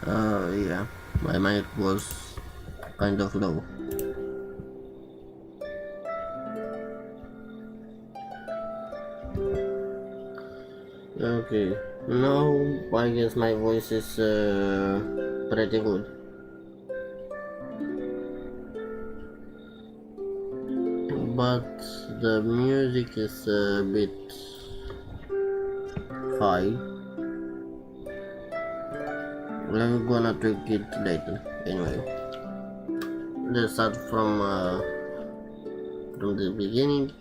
Yeah, my mic was kind of low. Okay, now I guess my voice is pretty good. But the music is a bit high. I'm gonna tweak it later. Anyway, let's start from the beginning.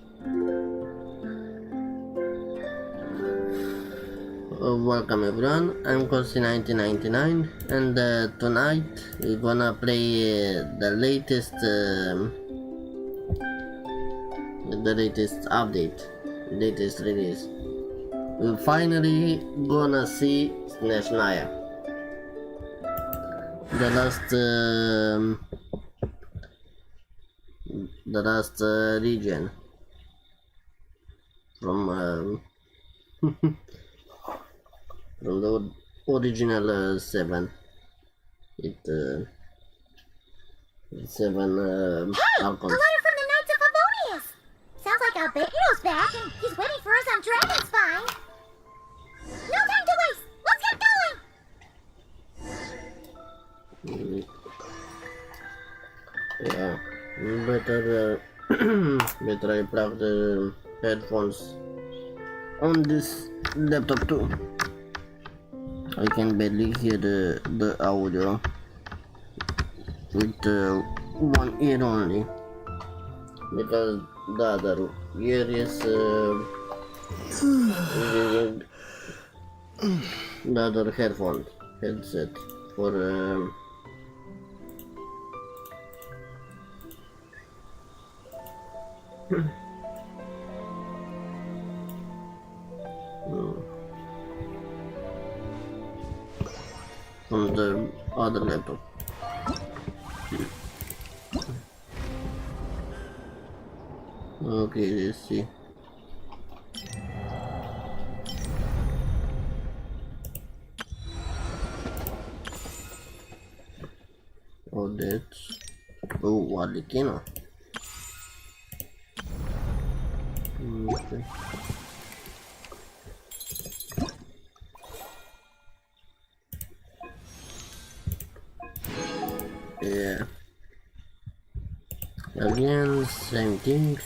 Welcome everyone, I'm Cosi1999 and tonight we're gonna play the latest update, latest release. We're finally gonna see Snezhnaya, the last region from from the original 7. Seven Hey! Archons. A letter from the Knights of Favonius! Sounds like Albero's back and he's waiting for us on Dragonspine. No time to waste! Let's get going! Yeah, better better I plug the headphones on this laptop too. I can barely hear the audio with one ear only, because the other ear is using the other headset for from the other laptop. Okay, let's see. Oh, that's... Oh, Walikino. Okay. Yeah. Again, same thing.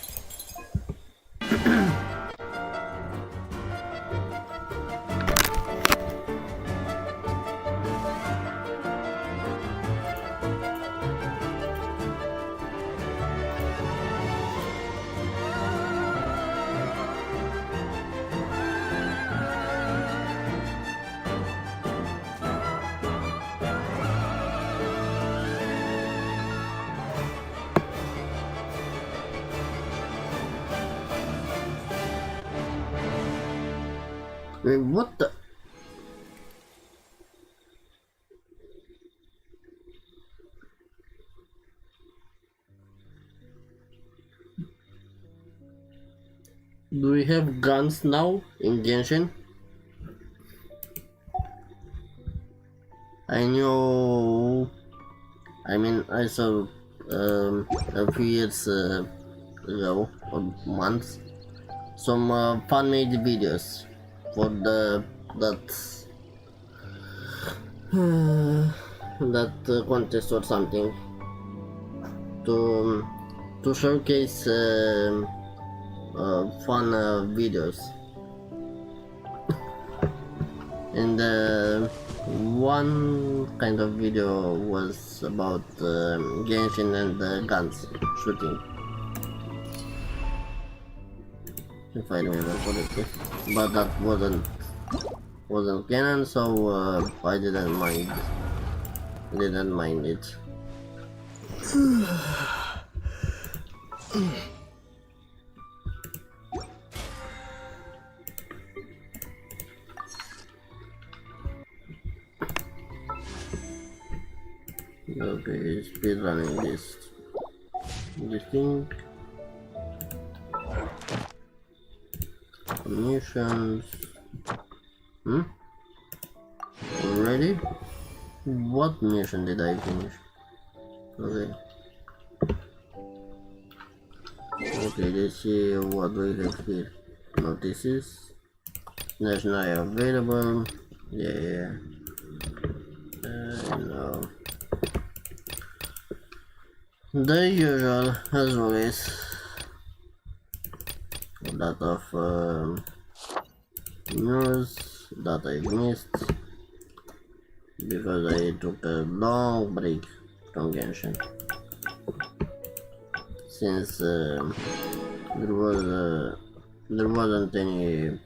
Wait, what the? Do we have guns now in Genshin? I know. I mean, I saw a few years ago, or months, some fan-made videos for that contest or something to showcase fun videos, and one kind of video was about Genshin and guns shooting, if I remember correctly, but that wasn't canon, so I didn't mind it. Okay, speed running this thing. Missions. Already? What mission did I finish? Okay. Okay, let's see what we have here. Notices. Snezhnaya available. Yeah. No. The usual, as always. A lot of news that I missed because I took a long break from Genshin. Since there wasn't any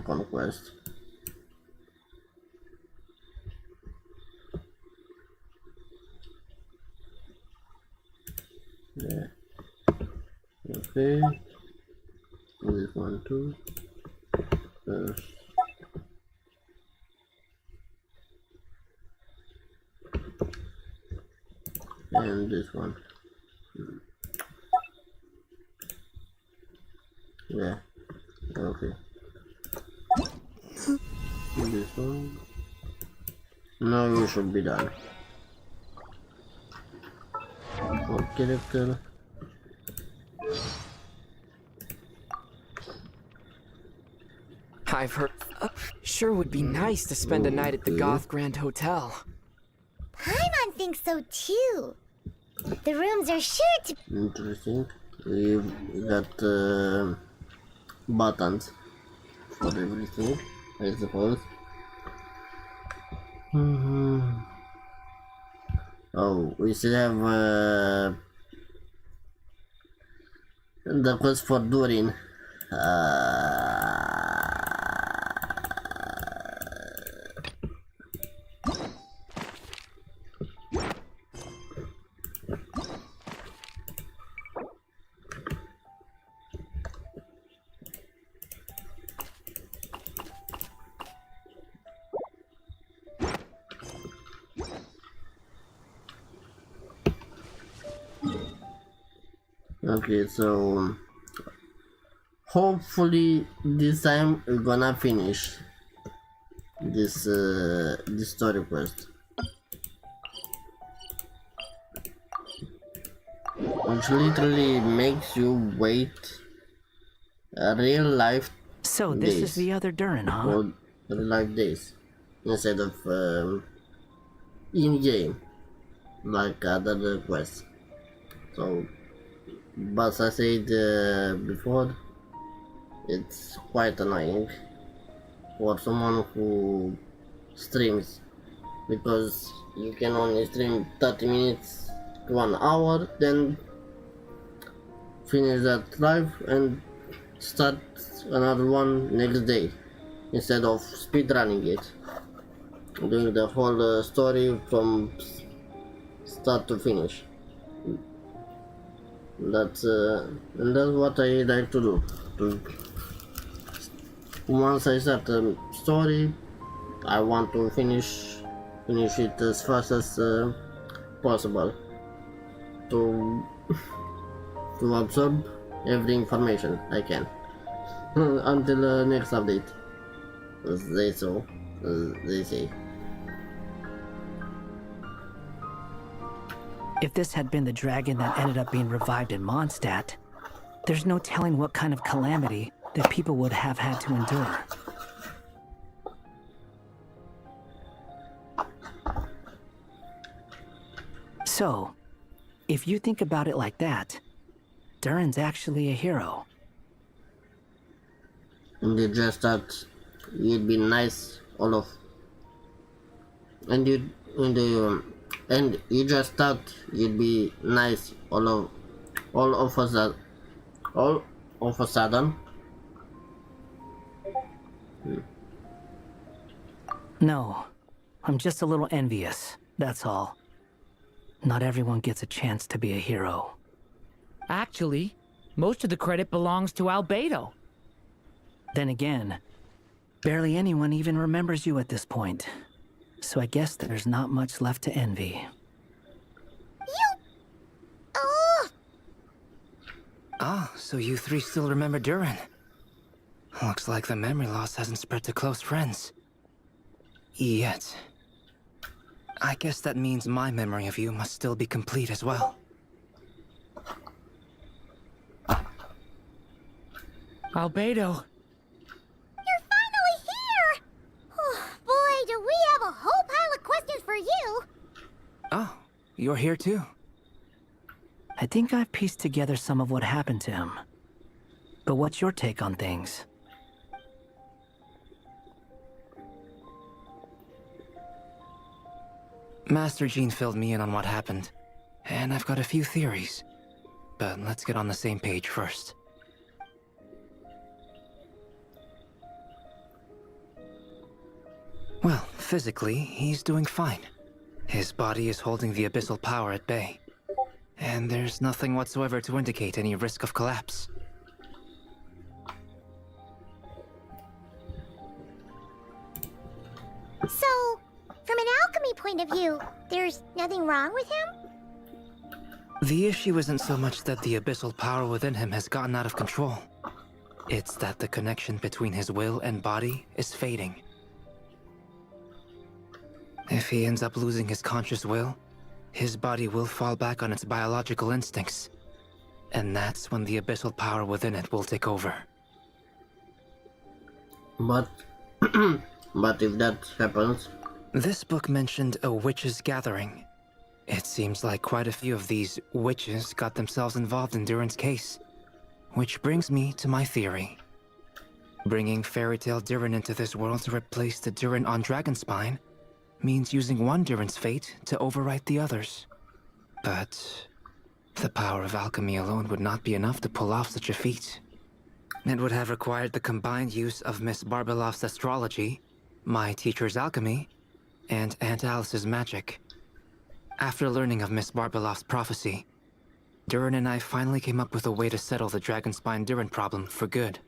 conquest. Yeah. Okay. This one too. First. And this one. Yeah. Okay. This one. Now you should be done. What character? I've heard. Sure would be nice to spend a night at the Goth Grand Hotel. Paimon thinks so too. The rooms are sure to. Interesting. We've got buttons for everything, I suppose. Oh, we still have the quest for Durin. Okay, so hopefully this time we're gonna finish this this story quest, which literally makes you wait a real life So this days, is the other Durin, huh? or real life days instead of in game like other quests. So, but as I said before, it's quite annoying for someone who streams, because you can only stream 30 minutes to 1 hour, then finish that live and start another one next day instead of speedrunning it, doing the whole story from start to finish. That's what I like to do. Once I start a story, I want to finish it as fast as possible to absorb every information I can until the next update, as they say. If this had been the dragon that ended up being revived in Mondstadt, there's no telling what kind of calamity that people would have had to endure. So, if you think about it like that, Durin's actually a hero. And you just thought you'd be nice, all of, and you just thought you'd be nice all of a sudden. No, I'm just a little envious, that's all. Not everyone gets a chance to be a hero. Actually, most of the credit belongs to Albedo. Then again, barely anyone even remembers you at this point. So I guess there's not much left to envy. Oh, Ah, so you three still remember Durin. Looks like the memory loss hasn't spread to close friends. Yet. I guess that means my memory of you must still be complete as well. Albedo, You're finally here! Oh, boy, do we have a whole pile of questions for you! Oh, you're here too. I think I've pieced together some of what happened to him. But what's your take on things? Master Jean filled me in on what happened, and I've got a few theories. But let's get on the same page first. Well, physically, he's doing fine. His body is holding the abyssal power at bay. And there's nothing whatsoever to indicate any risk of collapse. So, from an alchemy point of view, there's nothing wrong with him? The issue isn't so much that the abyssal power within him has gotten out of control. It's that the connection between his will and body is fading. If he ends up losing his conscious will, his body will fall back on its biological instincts. And that's when the abyssal power within it will take over. But, but if that happens, This book mentioned a witches' gathering. It seems like quite a few of these witches got themselves involved in Durin's case. Which brings me to my theory. Bringing Fairy Tale Durin into this world to replace the Durin on Dragonspine means using one Durin's fate to overwrite the others. But the power of alchemy alone would not be enough to pull off such a feat. It would have required the combined use of Miss Barbeloff's astrology, my teacher's alchemy, and Aunt Alice's magic. After learning of Miss Barbeloff's prophecy, Durin and I finally came up with a way to settle the Dragonspine Durin problem for good.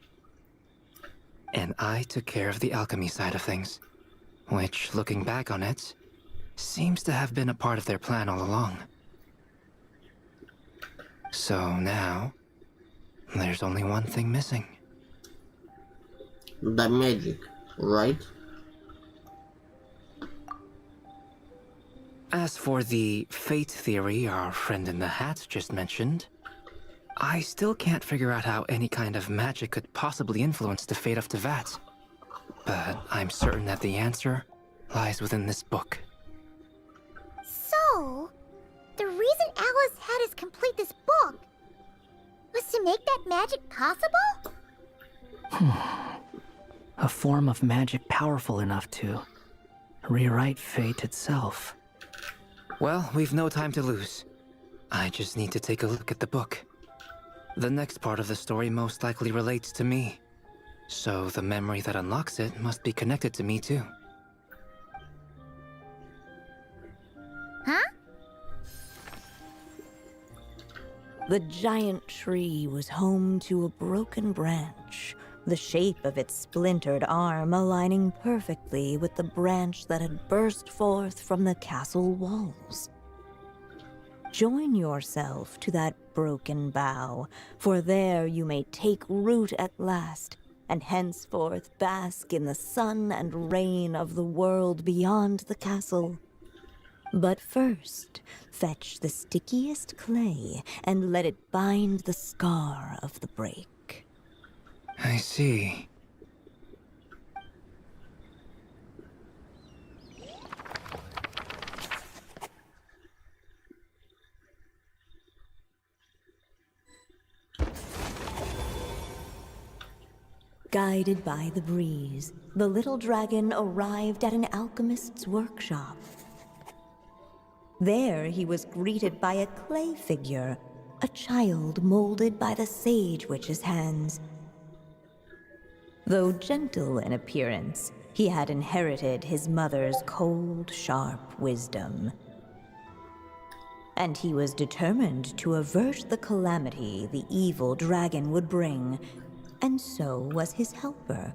And I took care of the alchemy side of things, which, looking back on it, seems to have been a part of their plan all along. So now, there's only one thing missing. the magic, right? As for the fate theory our friend in the hat just mentioned, I still can't figure out how any kind of magic could possibly influence the fate of Tevat. But I'm certain that the answer lies within this book. So, the reason Alice had us complete this book was to make that magic possible? A form of magic powerful enough to rewrite fate itself. Well, we've no time to lose. I just need to take a look at the book. The next part of the story most likely relates to me. So the memory that unlocks it must be connected to me too. Huh? The giant tree was home to a broken branch, the shape of its splintered arm aligning perfectly with the branch that had burst forth from the castle walls. Join yourself to that broken bough, for there you may take root at last, and henceforth bask in the sun and rain of the world beyond the castle. But first, fetch the stickiest clay and let it bind the scar of the break. I see. Guided by the breeze, the little dragon arrived at an alchemist's workshop. There he was greeted by a clay figure, a child molded by the Sage Witch's hands. Though gentle in appearance, he had inherited his mother's cold, sharp wisdom. And he was determined to avert the calamity the evil dragon would bring, and so was his helper,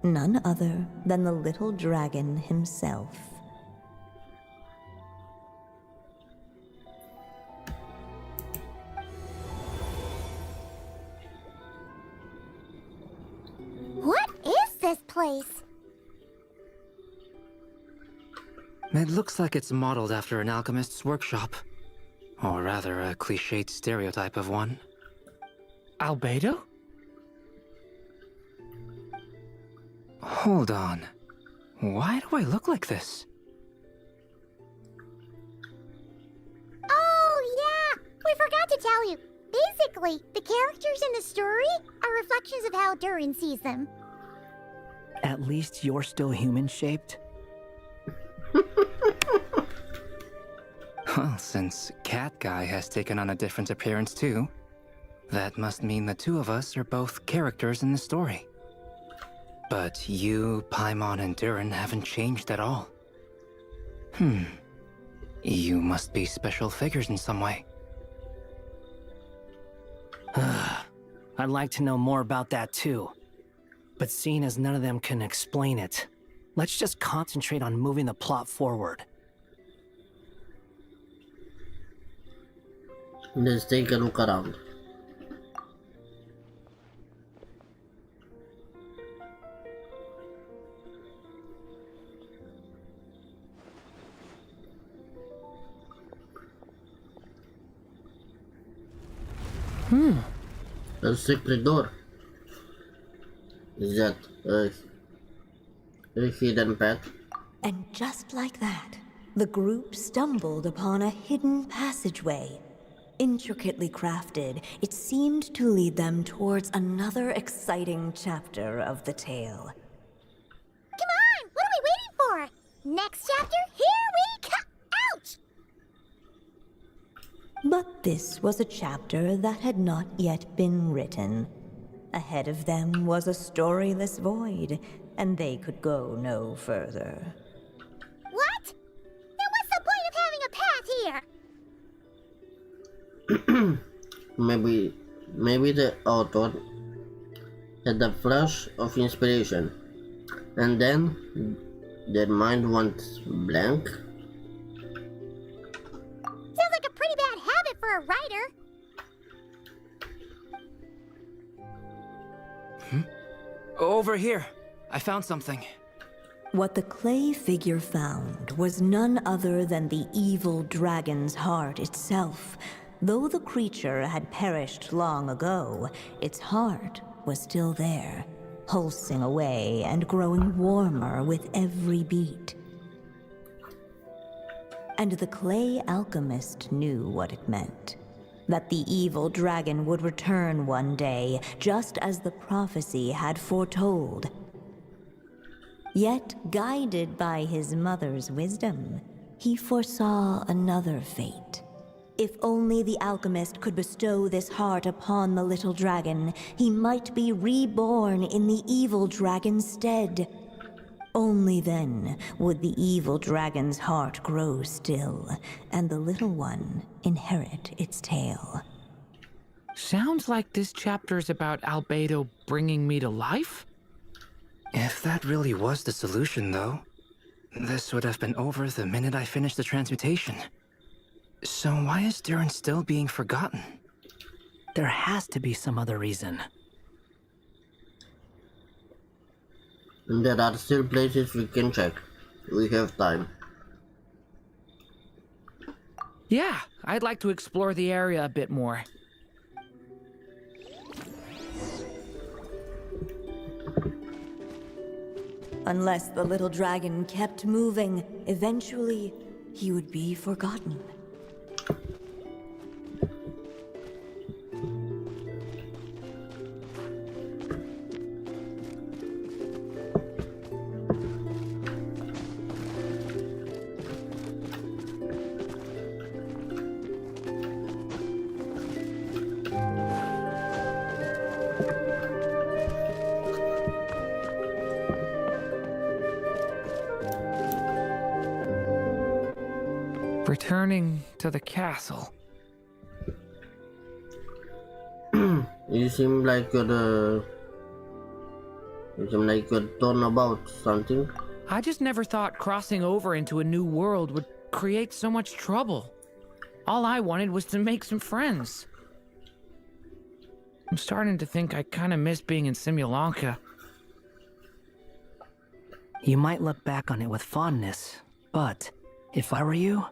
none other than the little dragon himself. What place? It looks like it's modeled after an alchemist's workshop. Or rather, a cliched stereotype of one. Albedo? Hold on. Why do I look like this? Oh, yeah! We forgot to tell you. Basically, the characters in the story are reflections of how Durin sees them. At least you're still human-shaped. Well, since Cat Guy has taken on a different appearance too, that must mean the two of us are both characters in the story. But you, Paimon, and Durin haven't changed at all. You must be special figures in some way. I'd like to know more about that too. But seeing as none of them can explain it, let's just concentrate on moving the plot forward. Let's take a look around. A secret door. Is that a hidden path? And just like that, the group stumbled upon a hidden passageway. Intricately crafted, it seemed to lead them towards another exciting chapter of the tale. Come on! What are we waiting for? Next chapter, here we come! Ouch! But this was a chapter that had not yet been written. Ahead of them was a storyless void, and they could go no further. What? Then what's the point of having a path here? Maybe the author had a flash of inspiration, and then their mind went blank. Sounds like a pretty bad habit for a writer. Over here! I found something. What the clay figure found was none other than the evil dragon's heart itself. Though the creature had perished long ago, its heart was still there, pulsing away and growing warmer with every beat. And the clay alchemist knew what it meant. That the evil dragon would return one day, just as the prophecy had foretold. Yet, guided by his mother's wisdom, he foresaw another fate. If only the alchemist could bestow this heart upon the little dragon, he might be reborn in the evil dragon's stead. Only then would the evil dragon's heart grow still, and the little one inherit its tale. Sounds like this chapter is about Albedo bringing me to life? If that really was the solution, though, this would have been over the minute I finished the transmutation. So why is Durin still being forgotten? There has to be some other reason. And there are still places we can check. We have time. Yeah, I'd like to explore the area a bit more. Unless the little dragon kept moving, eventually he would be forgotten. Returning to the castle. You seem like you're torn about something. I just never thought crossing over into a new world would create so much trouble. All I wanted was to make some friends. I'm starting to think I kind of miss being in Simulanka. You might look back on it with fondness, but if I were you,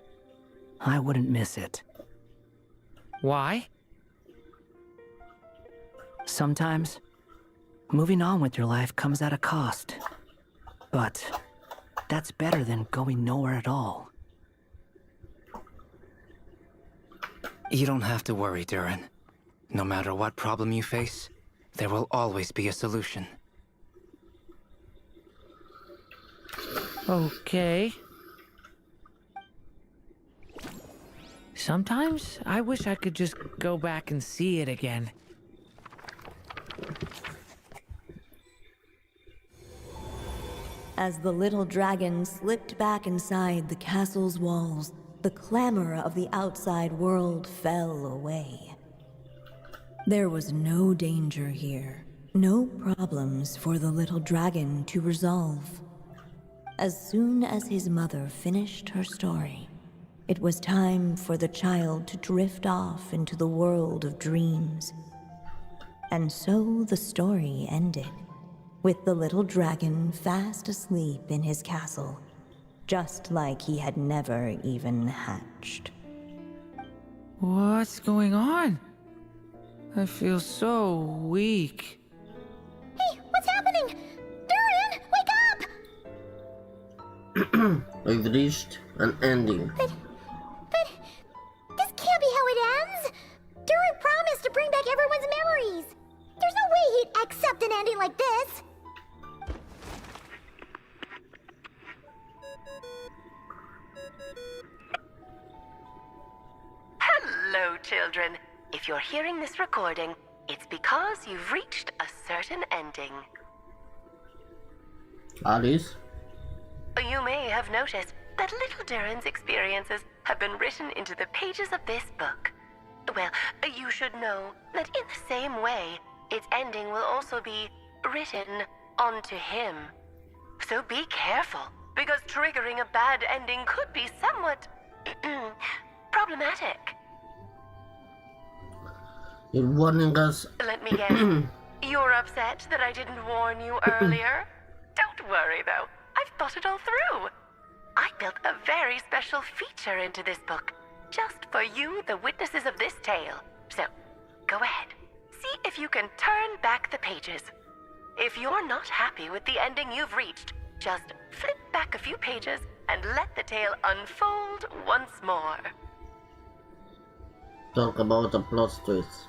I wouldn't miss it. Why? Sometimes, moving on with your life comes at a cost. But that's better than going nowhere at all. You don't have to worry, Durin. No matter what problem you face, there will always be a solution. Okay. Sometimes I wish I could just go back and see it again. As the little dragon slipped back inside the castle's walls, the clamor of the outside world fell away. There was no danger here, no problems for the little dragon to resolve. As soon as his mother finished her story, it was time for the child to drift off into the world of dreams. And so the story ended, with the little dragon fast asleep in his castle, just like he had never even hatched. What's going on? I feel so weak. Hey, what's happening? Durin, wake up! We've reached an ending. But this can't be how it ends. Durin promised to bring back everyone's memories. There's no way he'd accept an ending like this. Hello, children. If you're hearing this recording, it's because you've reached a certain ending. Alice? You may have noticed that little Durin's experiences have been written into the pages of this book. Well, you should know that in the same way, its ending will also be written onto him. So be careful, because triggering a bad ending could be somewhat problematic. You're warning us. Let me guess. You're upset that I didn't warn you earlier? Don't worry, though. I've thought it all through. I built a very special feature into this book, just for you, the witnesses of this tale. So, go ahead. See if you can turn back the pages. If you're not happy with the ending you've reached, just flip back a few pages and let the tale unfold once more. Talk about the plot twist.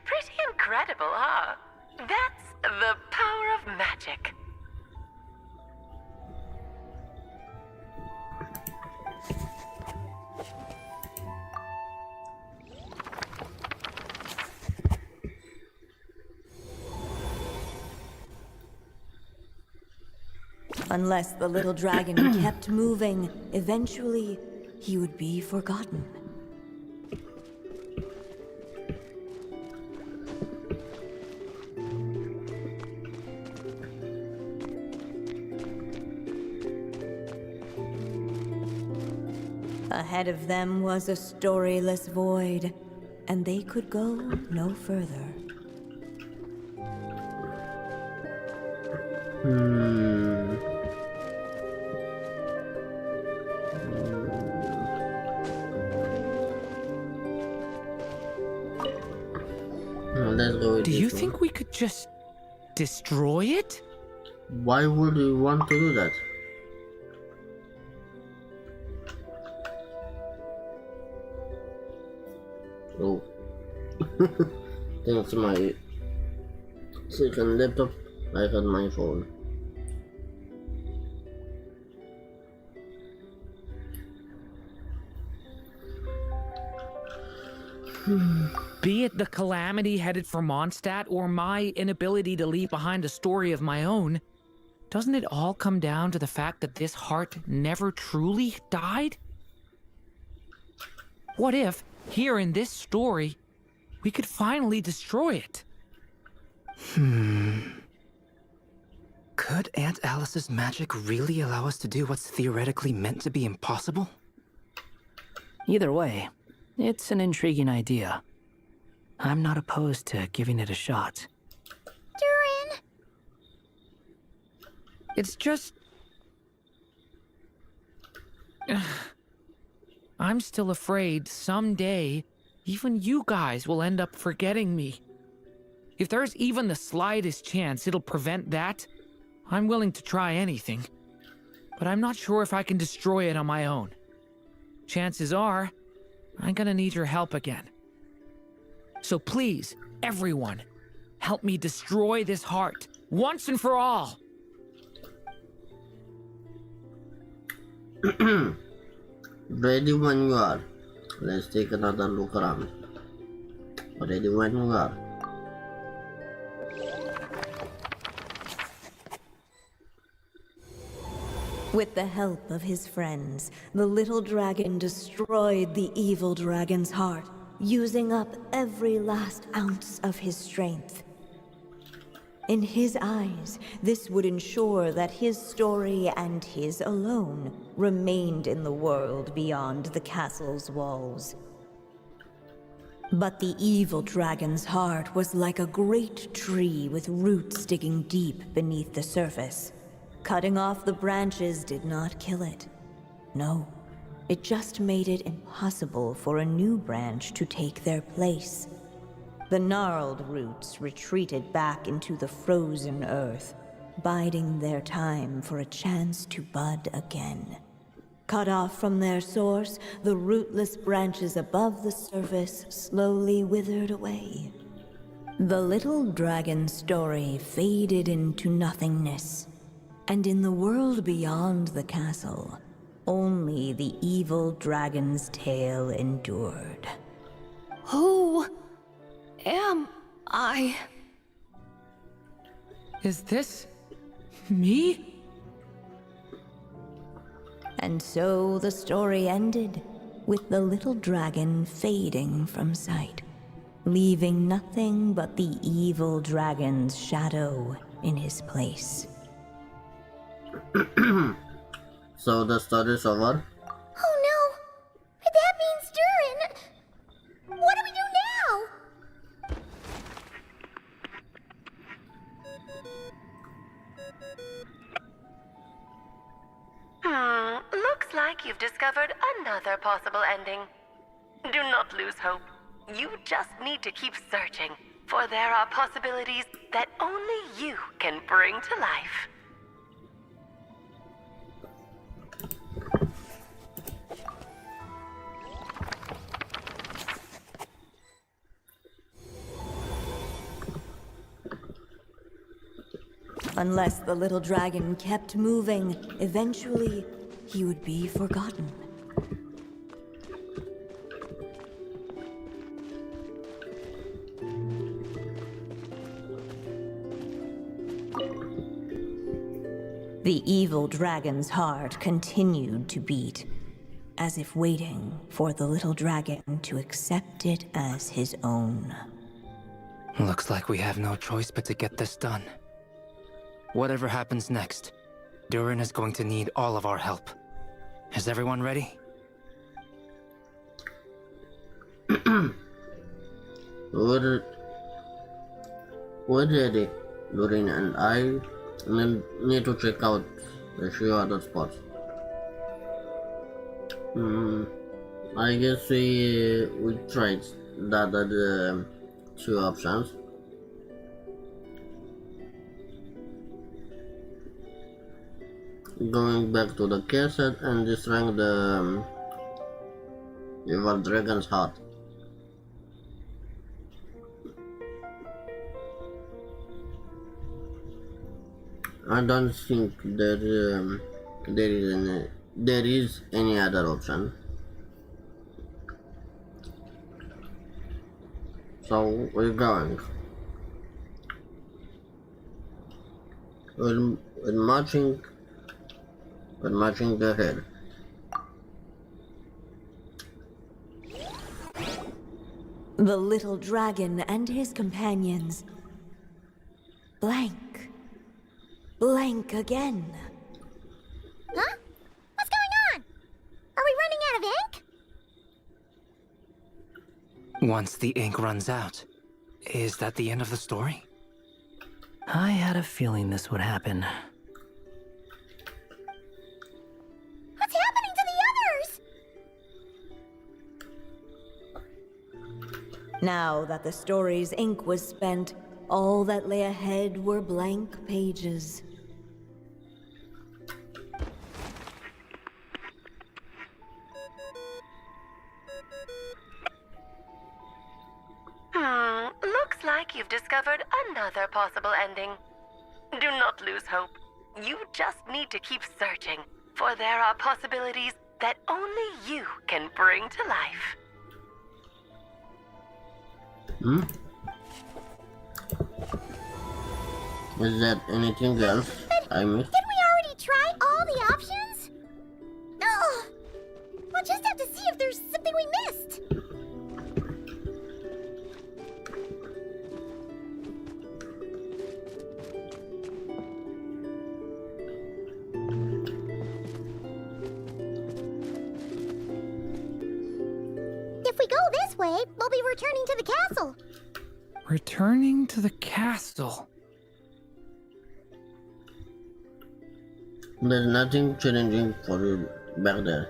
Pretty incredible, huh? That's the power of magic. Unless the little dragon kept moving, eventually he would be forgotten. Ahead of them was a storyless void, and they could go no further. Let's go with Do this you one. think we could just destroy it? Why would you want to do that? Oh. Thanks to my second laptop, I had my phone. Be it the calamity headed for Mondstadt or my inability to leave behind a story of my own, doesn't it all come down to the fact that this heart never truly died? What if, here in this story, we could finally destroy it? Could Aunt Alice's magic really allow us to do what's theoretically meant to be impossible? Either way, it's an intriguing idea. I'm not opposed to giving it a shot. Durin! It's just... I'm still afraid someday even you guys will end up forgetting me. If there's even the slightest chance it'll prevent that, I'm willing to try anything. But I'm not sure if I can destroy it on my own. Chances are, I'm gonna need your help again. So please, everyone, help me destroy this heart, once and for all! Ready when you are. Let's take another look around. Ready when you are. With the help of his friends, the little dragon destroyed the evil dragon's heart, using up every last ounce of his strength. In his eyes, this would ensure that his story and his alone remained in the world beyond the castle's walls. But the evil dragon's heart was like a great tree with roots digging deep beneath the surface. Cutting off the branches did not kill it. No, it just made it impossible for a new branch to take their place. The gnarled roots retreated back into the frozen earth, biding their time for a chance to bud again. Cut off from their source, the rootless branches above the surface slowly withered away. The little dragon's story faded into nothingness, and in the world beyond the castle, only the evil dragon's tale endured. Who am I? Is this... me? And so the story ended, with the little dragon fading from sight, leaving nothing but the evil dragon's shadow in his place. So the story's over. Oh no! That means Durin! What do we do now? Looks like you've discovered another possible ending. Do not lose hope. You just need to keep searching, for there are possibilities that only you can bring to life. Unless the little dragon kept moving, eventually he would be forgotten. The evil dragon's heart continued to beat, as if waiting for the little dragon to accept it as his own. Looks like we have no choice but to get this done. Whatever happens next, Durin is going to need all of our help. Is everyone ready? We're ready. Durin and I need to check out a few other spots. I guess we tried the other two options. Going back to the castle and destroying the evil dragon's heart. I don't think there is any other option. So we're going. We're marching ahead. The little dragon and his companions blank again. Huh? What's going on? Are we running out of ink? Once the ink runs out, is that the end of the story? I had a feeling this would happen. Now that the story's ink was spent, all that lay ahead were blank pages. Looks like you've discovered another possible ending. Do not lose hope. You just need to keep searching, for there are possibilities that only you can bring to life. Is there anything else I missed? Didn't we already try all the options? Ugh. We'll just have to see if there's something we missed. If we go this way, we'll be returning to the castle. Returning to the castle. There's nothing challenging for you back there.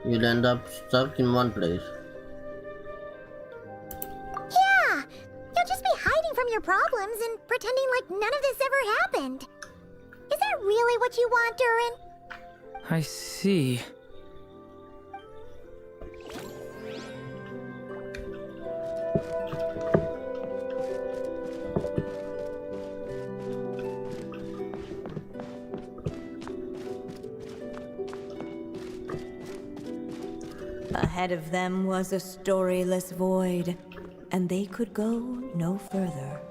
You'll end up stuck in one place. Yeah, you'll just be hiding from your problems and pretending like none of this ever happened. Is that really what you want, Durin? I see. Ahead of them was a storyless void, and they could go no further.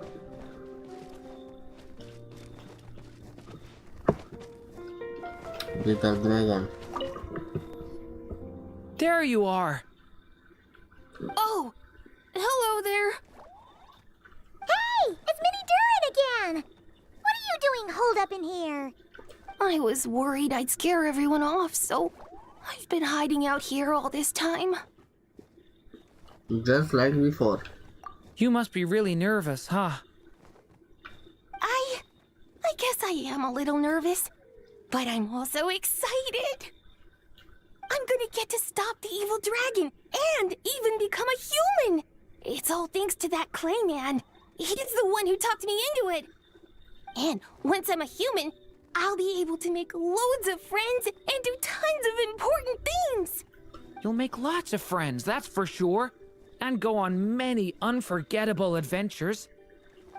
Little dragon. There you are. Oh, hello there. Hey, it's Minnie Durin again! What are you doing holed up in here? I was worried I'd scare everyone off, so I've been hiding out here all this time. Just like before. You must be really nervous, huh? I guess I am a little nervous, but I'm also excited. I'm gonna get to stop the evil dragon and even become a human. It's all thanks to that clay man. He's the one who talked me into it. And once I'm a human, I'll be able to make loads of friends and do tons of important things. You'll make lots of friends, that's for sure. And go on many unforgettable adventures.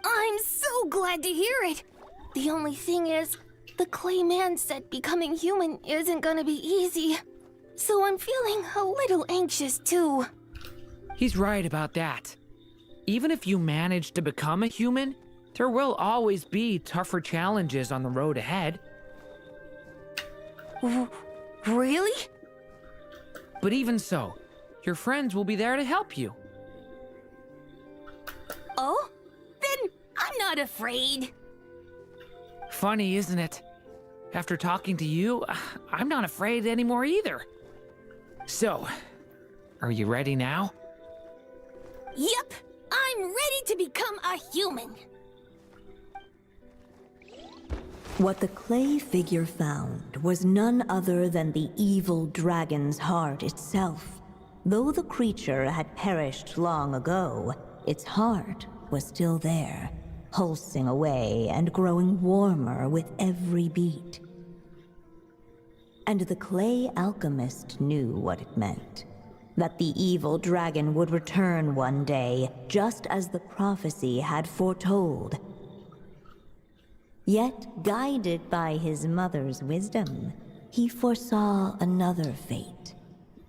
I'm so glad to hear it. The only thing is, the clay man said becoming human isn't gonna be easy. So I'm feeling a little anxious too. He's right about that. Even if you manage to become a human, there will always be tougher challenges on the road ahead. Really? But even so, your friends will be there to help you. Oh? Then I'm not afraid. Funny, isn't it? After talking to you, I'm not afraid anymore either. So, are you ready now? Yep, I'm ready to become a human. What the clay figure found was none other than the evil dragon's heart itself. Though the creature had perished long ago, its heart was still there, pulsing away and growing warmer with every beat. And the clay alchemist knew what it meant. That the evil dragon would return one day, just as the prophecy had foretold. Yet, guided by his mother's wisdom, he foresaw another fate.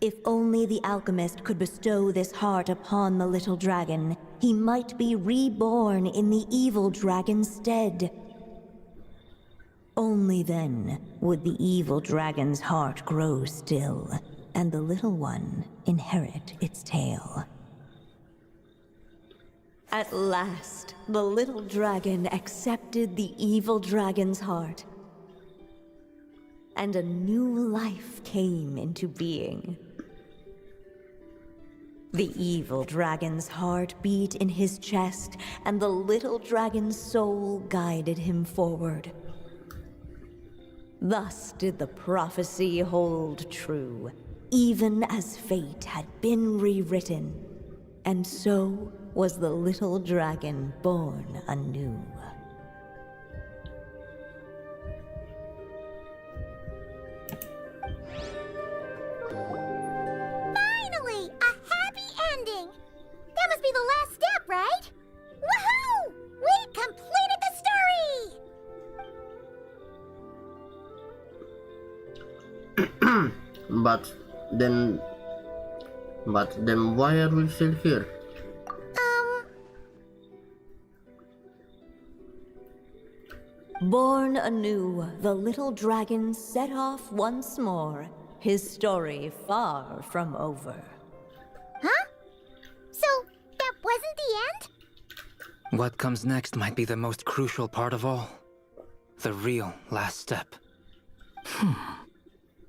If only the alchemist could bestow this heart upon the little dragon, he might be reborn in the evil dragon's stead. Only then would the evil dragon's heart grow still, and the little one inherit its tale. At last, the little dragon accepted the evil dragon's heart, and a new life came into being. The evil dragon's heart beat in his chest, and the little dragon's soul guided him forward. Thus did the prophecy hold true, even as fate had been rewritten. And so was the little dragon born anew. Finally! A happy ending! That must be the last step, right? Woohoo! We completed the story! But then why are we still here? Born anew, the little dragon set off once more, his story far from over. Huh? So, that wasn't the end? What comes next might be the most crucial part of all. The real last step.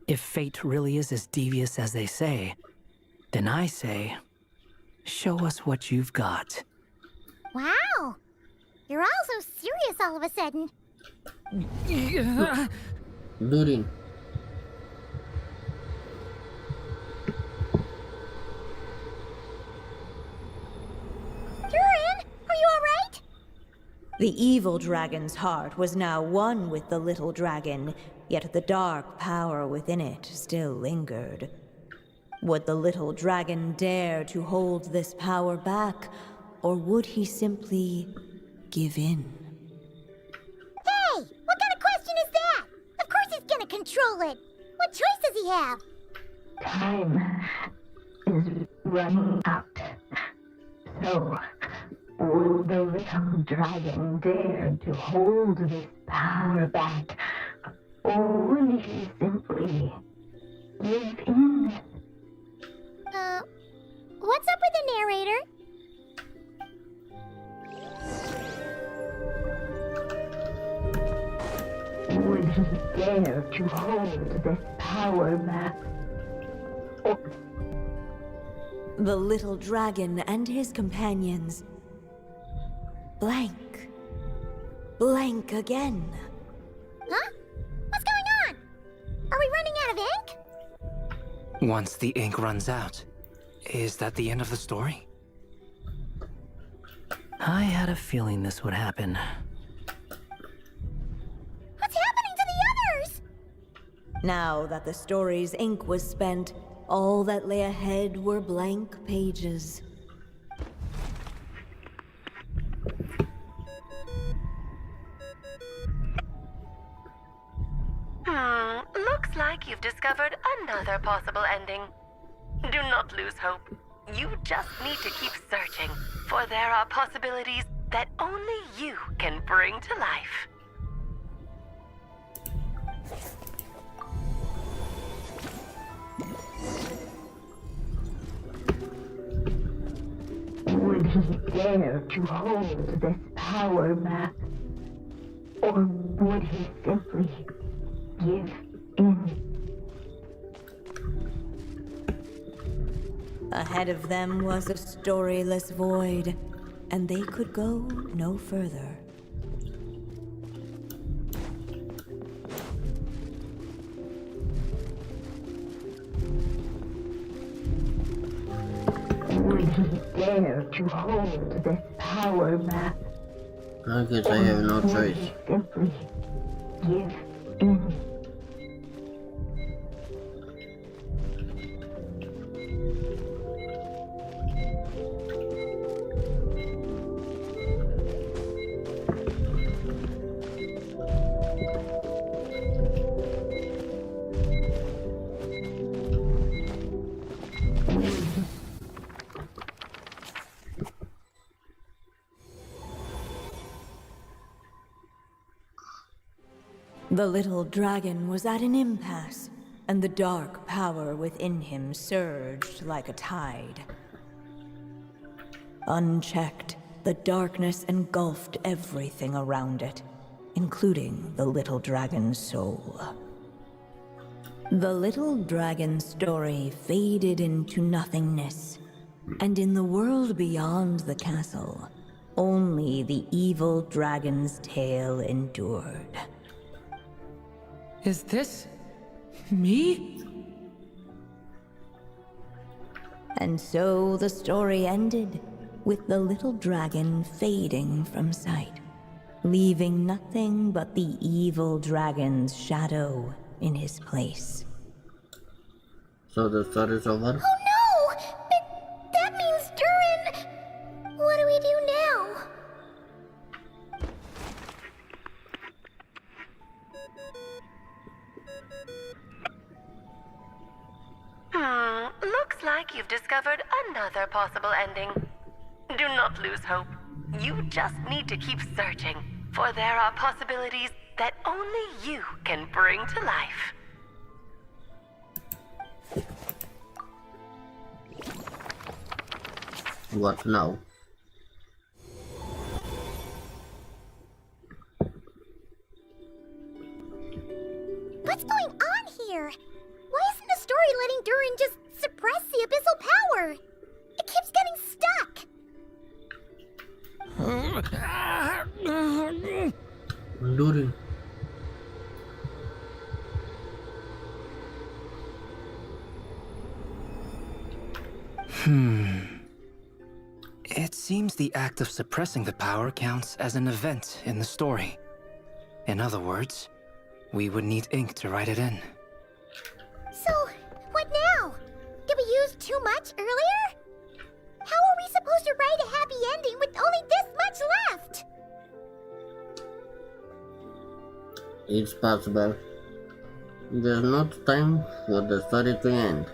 If fate really is as devious as they say, then I say, show us what you've got. Wow! You're all so serious all of a sudden. Durin. Durin, are you alright? The evil dragon's heart was now one with the little dragon, yet the dark power within it still lingered. Would the little dragon dare to hold this power back, or would he simply give in? Hey! What kind of question is that? Of course he's gonna control it! What choice does he have? Time is running out. So, will the little dragon dare to hold this power back? Or will he simply give in? What's up with the narrator? Would he dare to hold this power back? Or The little dragon and his companions blank. Blank again. Huh? What's going on? Are we running out of ink? Once the ink runs out, is that the end of the story? I had a feeling this would happen. What's happening to the others? Now that the story's ink was spent, all that lay ahead were blank pages. Looks like you've discovered another possible ending. Do not lose hope. You just need to keep searching, for there are possibilities that only you can bring to life. would he dare to hold this power back? Or would he simply give in? Ahead of them was a storyless void, and they could go no further. Would he dare to hold this power back? I guess I have no Or would choice. he simply give in? The little dragon was at an impasse, and the dark power within him surged like a tide. Unchecked, the darkness engulfed everything around it, including the little dragon's soul. The little dragon's story faded into nothingness, and in the world beyond the castle, only the evil dragon's tale endured. Is this me? And so the story ended, with the little dragon fading from sight, leaving nothing but the evil dragon's shadow in his place. So the story is over. Oh no! That means Durin... What do we do now? Looks like you've discovered another possible ending. Do not lose hope. You just need to keep searching, for there are possibilities that only you can bring to life. What now? What's going on here? Why isn't the story letting Durin just suppress the abyssal power? It keeps getting stuck. Durin. It seems the act of suppressing the power counts as an event in the story. In other words, we would need ink to write it in. So, what now? Did we use too much earlier? How are we supposed to write a happy ending with only this much left? It's possible. There's not time for the story to end.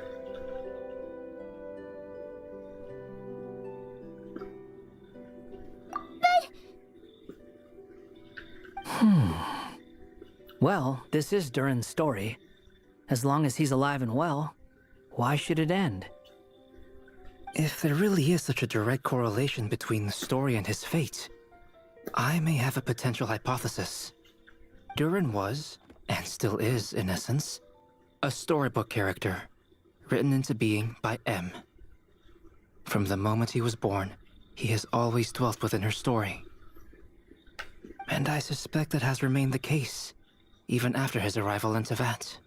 Well, this is Durin's story. As long as he's alive and well, why should it end? If there really is such a direct correlation between the story and his fate, I may have a potential hypothesis. Durin was, and still is in essence, a storybook character, written into being by M. From the moment he was born, he has always dwelt within her story. And I suspect that has remained the case, even after his arrival in Tevat.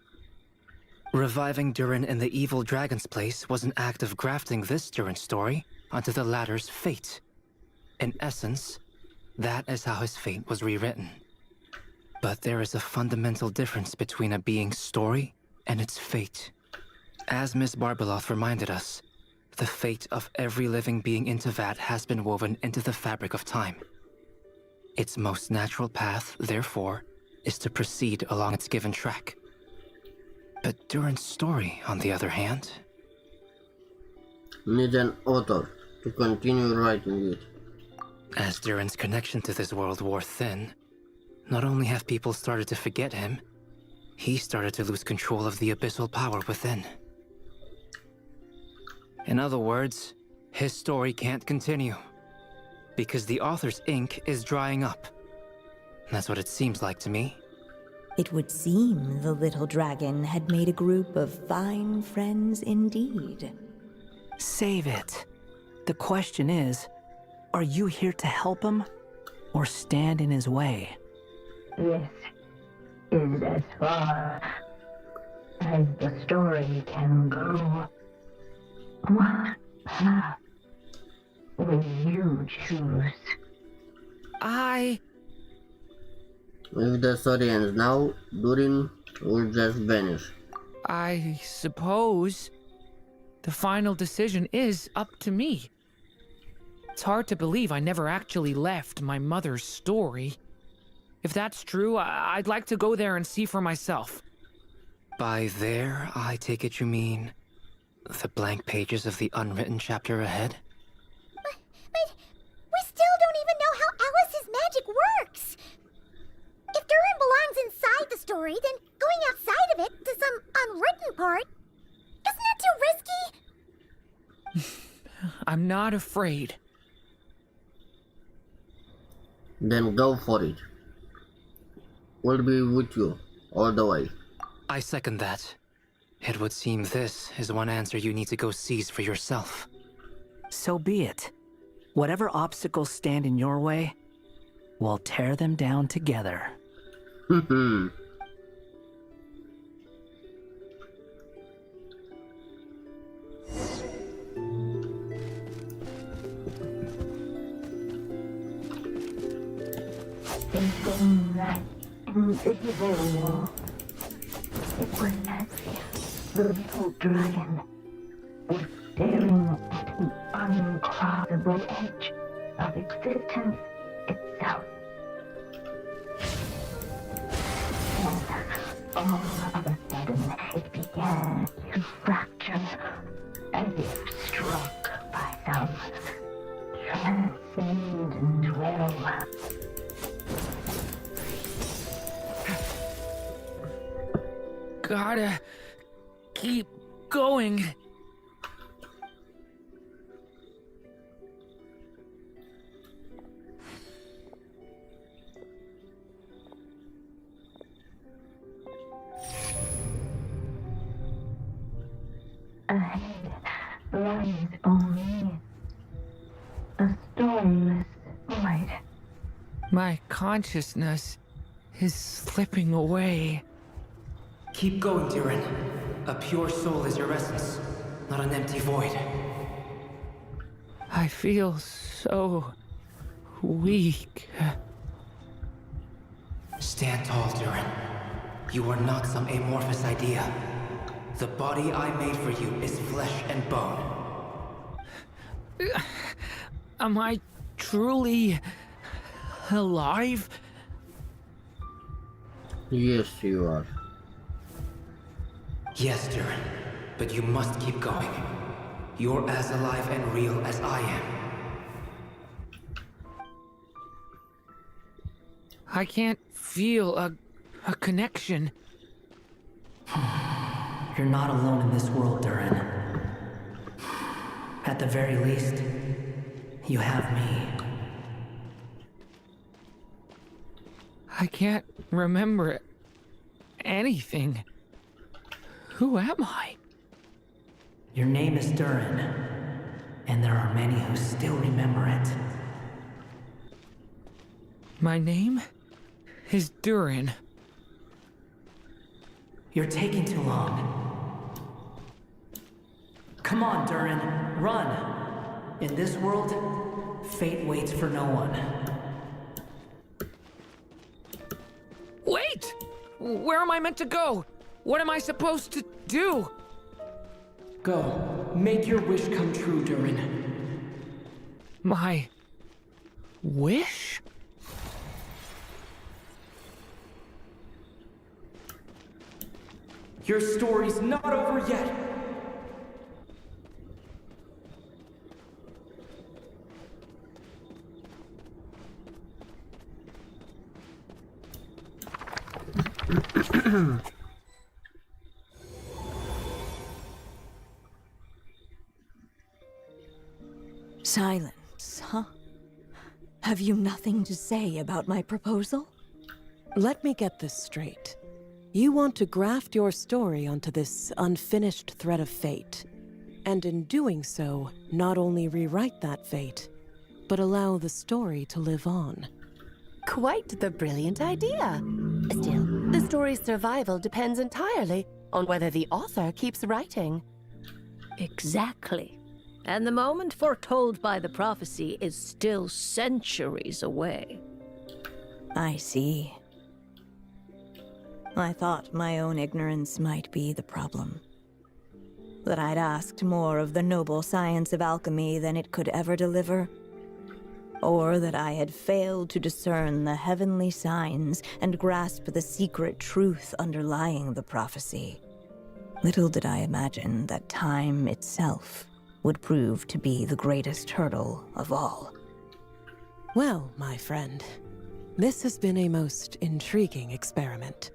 Reviving Durin in the evil dragon's place was an act of grafting this Durin story onto the latter's fate. In essence, that is how his fate was rewritten. But there is a fundamental difference between a being's story and its fate. As Miss Barbeloth reminded us, the fate of every living being in Tevat has been woven into the fabric of time. Its most natural path, therefore, is to proceed along its given track. But Durin's story, on the other hand... Need an author to continue writing it. As Durin's connection to this world wore thin, not only have people started to forget him, he started to lose control of the abyssal power within. In other words, his story can't continue, because the author's ink is drying up. That's what it seems like to me. It would seem the little dragon had made a group of fine friends indeed. Save it. The question is, are you here to help him, or stand in his way? This is as far as the story can go. What path will you choose? If the story ends now, Durin will just vanish. I suppose the final decision is up to me. It's hard to believe I never actually left my mother's story. If that's true, I'd like to go there and see for myself. By there, I take it you mean the blank pages of the unwritten chapter ahead? But we still don't even know how Alice's magic works. If Durin belongs inside the story, then going outside of it to some unwritten part, isn't that too risky? I'm not afraid. Then go for it. We'll be with you all the way. I second that. It would seem this is one answer you need to go seize for yourself. So be it. Whatever obstacles stand in your way, we'll tear them down together. invisible. It was as if the little dragon was staring at the uncrossable edge of existence itself. And all of a sudden, it began to fracture, as if struck by some transcendent will. Gotta keep going. Ahead lies only a stormless void. My consciousness is slipping away. Keep going, Durin. A pure soul is your essence, not an empty void. I feel so weak. Stand tall, Durin. You are not some amorphous idea. The body I made for you is flesh and bone. Am I truly alive? Yes, you are. Yes, Durin, but you must keep going. You're as alive and real as I am. I can't feel a connection. You're not alone in this world, Durin. At the very least, you have me. I can't remember anything. Who am I? Your name is Durin, and there are many who still remember it. My name is Durin. You're taking too long. Come on, Durin, run! In this world, fate waits for no one. Wait! Where am I meant to go? What am I supposed to do? Go. Make your wish come true, Durin. My wish? Your story's not over yet! Silence, huh? Have you nothing to say about my proposal? Let me get this straight. You want to graft your story onto this unfinished thread of fate, and in doing so, not only rewrite that fate, but allow the story to live on. Quite the brilliant idea. Still, the story's survival depends entirely on whether the author keeps writing. Exactly. And the moment foretold by the prophecy is still centuries away. I see. I thought my own ignorance might be the problem. That I'd asked more of the noble science of alchemy than it could ever deliver. Or that I had failed to discern the heavenly signs and grasp the secret truth underlying the prophecy. Little did I imagine that time itself would prove to be the greatest hurdle of all. Well, my friend, this has been a most intriguing experiment.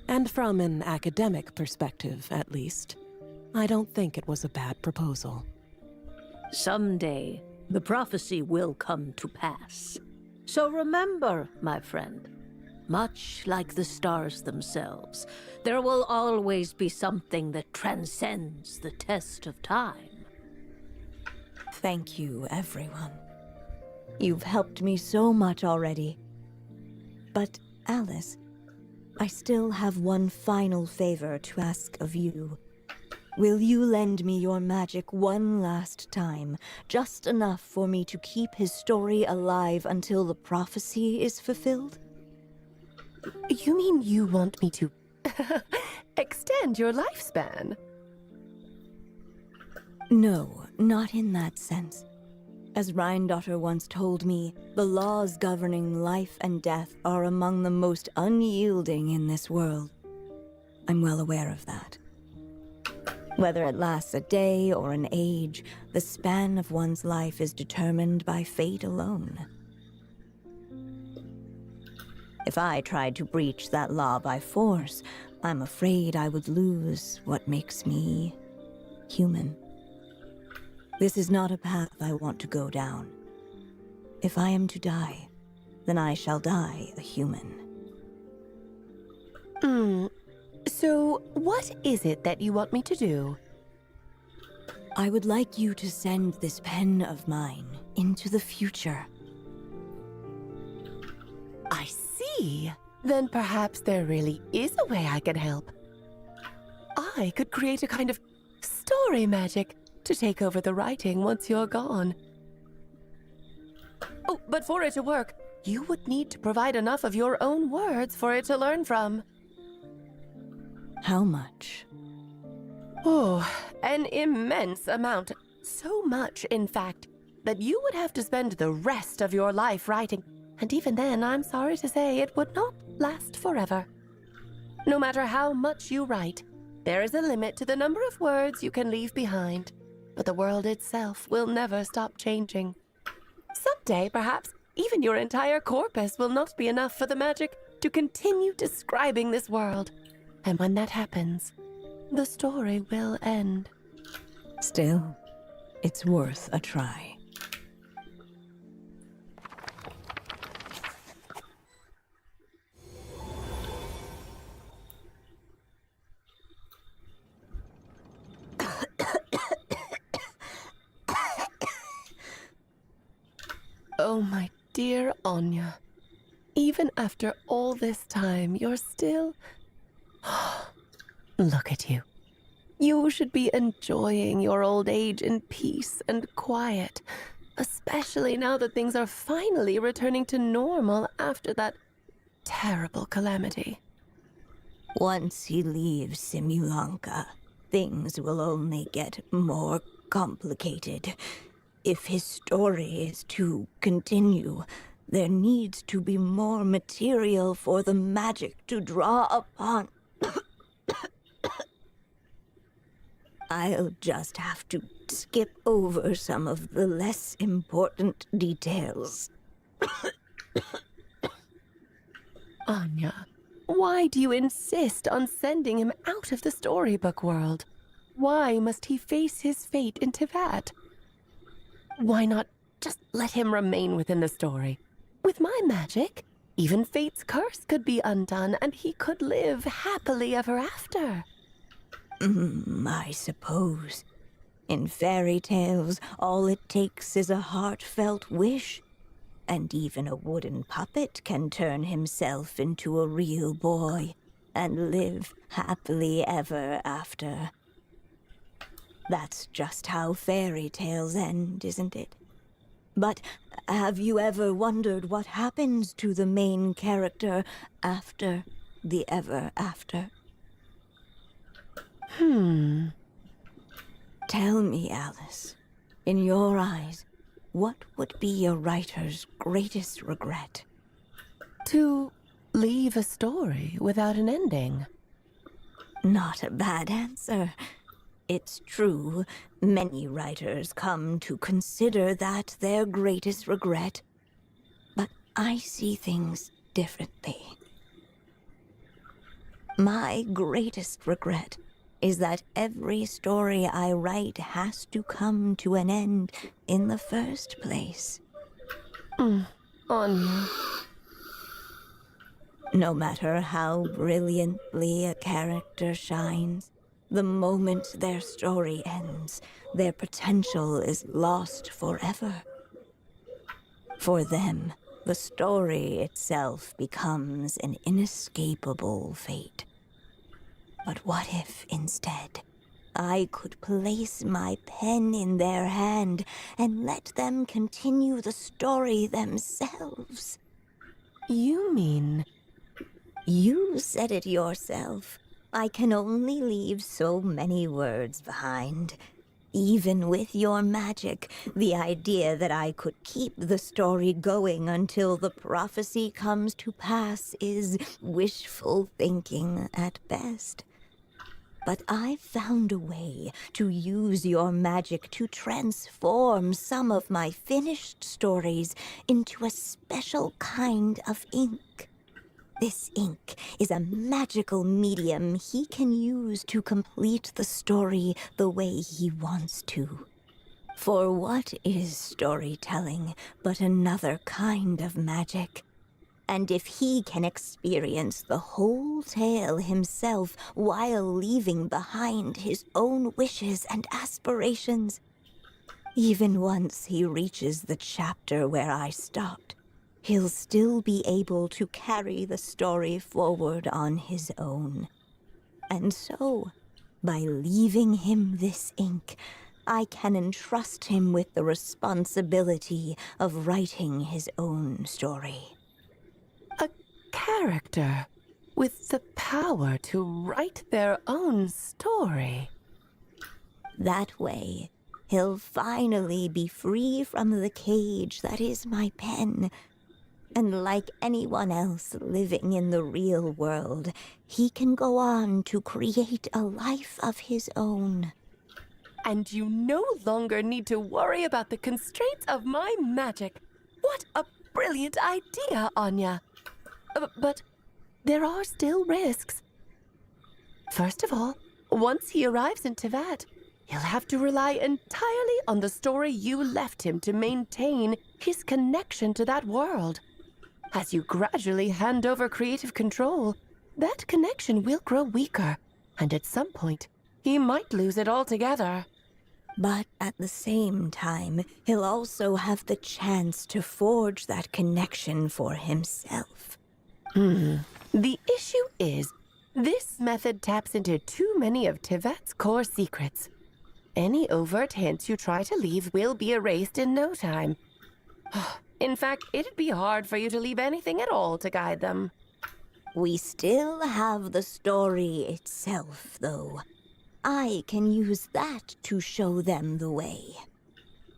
And from an academic perspective, at least, I don't think it was a bad proposal. Someday, the prophecy will come to pass. So remember, my friend, much like the stars themselves, there will always be something that transcends the test of time. Thank you, everyone. You've helped me so much already. But, Alice, I still have one final favor to ask of you. Will you lend me your magic one last time, just enough for me to keep his story alive until the prophecy is fulfilled? You mean you want me to extend your lifespan? No, not in that sense. As Rheindotter once told me, the laws governing life and death are among the most unyielding in this world. I'm well aware of that. Whether it lasts a day or an age, the span of one's life is determined by fate alone. If I tried to breach that law by force, I'm afraid I would lose what makes me human. This is not a path I want to go down. If I am to die, then I shall die a human. So, what is it that you want me to do? I would like you to send this pen of mine into the future. I see. Then perhaps there really is a way I can help. I could create a kind of story magic to take over the writing once you're gone. Oh, but for it to work, you would need to provide enough of your own words for it to learn from. How much? Oh, an immense amount. So much, in fact, that you would have to spend the rest of your life writing. And even then, I'm sorry to say, it would not last forever. No matter how much you write, there is a limit to the number of words you can leave behind. But the world itself will never stop changing. Someday, perhaps, even your entire corpus will not be enough for the magic to continue describing this world. And when that happens, the story will end. Still, it's worth a try. Oh, my dear Anya. Even after all this time, you're still... Look at you. You should be enjoying your old age in peace and quiet, especially now that things are finally returning to normal after that terrible calamity. Once he leaves Simulanka, things will only get more complicated. If his story is to continue, there needs to be more material for the magic to draw upon. I'll just have to skip over some of the less important details. Anya, why do you insist on sending him out of the storybook world? Why must he face his fate into that? Why not just let him remain within the story? With my magic, even fate's curse could be undone and he could live happily ever after. I suppose. In fairy tales, all it takes is a heartfelt wish. And even a wooden puppet can turn himself into a real boy and live happily ever after. That's just how fairy tales end, isn't it? But have you ever wondered what happens to the main character after the ever after? Tell me, Alice, in your eyes, what would be a writer's greatest regret? To leave a story without an ending. Not a bad answer. It's true, many writers come to consider that their greatest regret. But I see things differently. My greatest regret is that every story I write has to come to an end in the first place. Anya. No matter how brilliantly a character shines, the moment their story ends, their potential is lost forever. For them, the story itself becomes an inescapable fate. But what if, instead, I could place my pen in their hand and let them continue the story themselves? You mean You said it yourself. I can only leave so many words behind. Even with your magic, the idea that I could keep the story going until the prophecy comes to pass is wishful thinking at best. But I've found a way to use your magic to transform some of my finished stories into a special kind of ink. This ink is a magical medium he can use to complete the story the way he wants to. For what is storytelling but another kind of magic? And if he can experience the whole tale himself while leaving behind his own wishes and aspirations, even once he reaches the chapter where I stopped, he'll still be able to carry the story forward on his own. And so, by leaving him this ink, I can entrust him with the responsibility of writing his own story. A character with the power to write their own story. That way, he'll finally be free from the cage that is my pen. And like anyone else living in the real world, he can go on to create a life of his own. And you no longer need to worry about the constraints of my magic. What a brilliant idea, Anya. But there are still risks. First of all, once he arrives in Teyvat, he'll have to rely entirely on the story you left him to maintain his connection to that world. As you gradually hand over creative control, that connection will grow weaker, and at some point, he might lose it altogether. But at the same time, he'll also have the chance to forge that connection for himself. The issue is, this method taps into too many of Teyvat's core secrets. Any overt hints you try to leave will be erased in no time. In fact, it'd be hard for you to leave anything at all to guide them. We still have the story itself, though. I can use that to show them the way.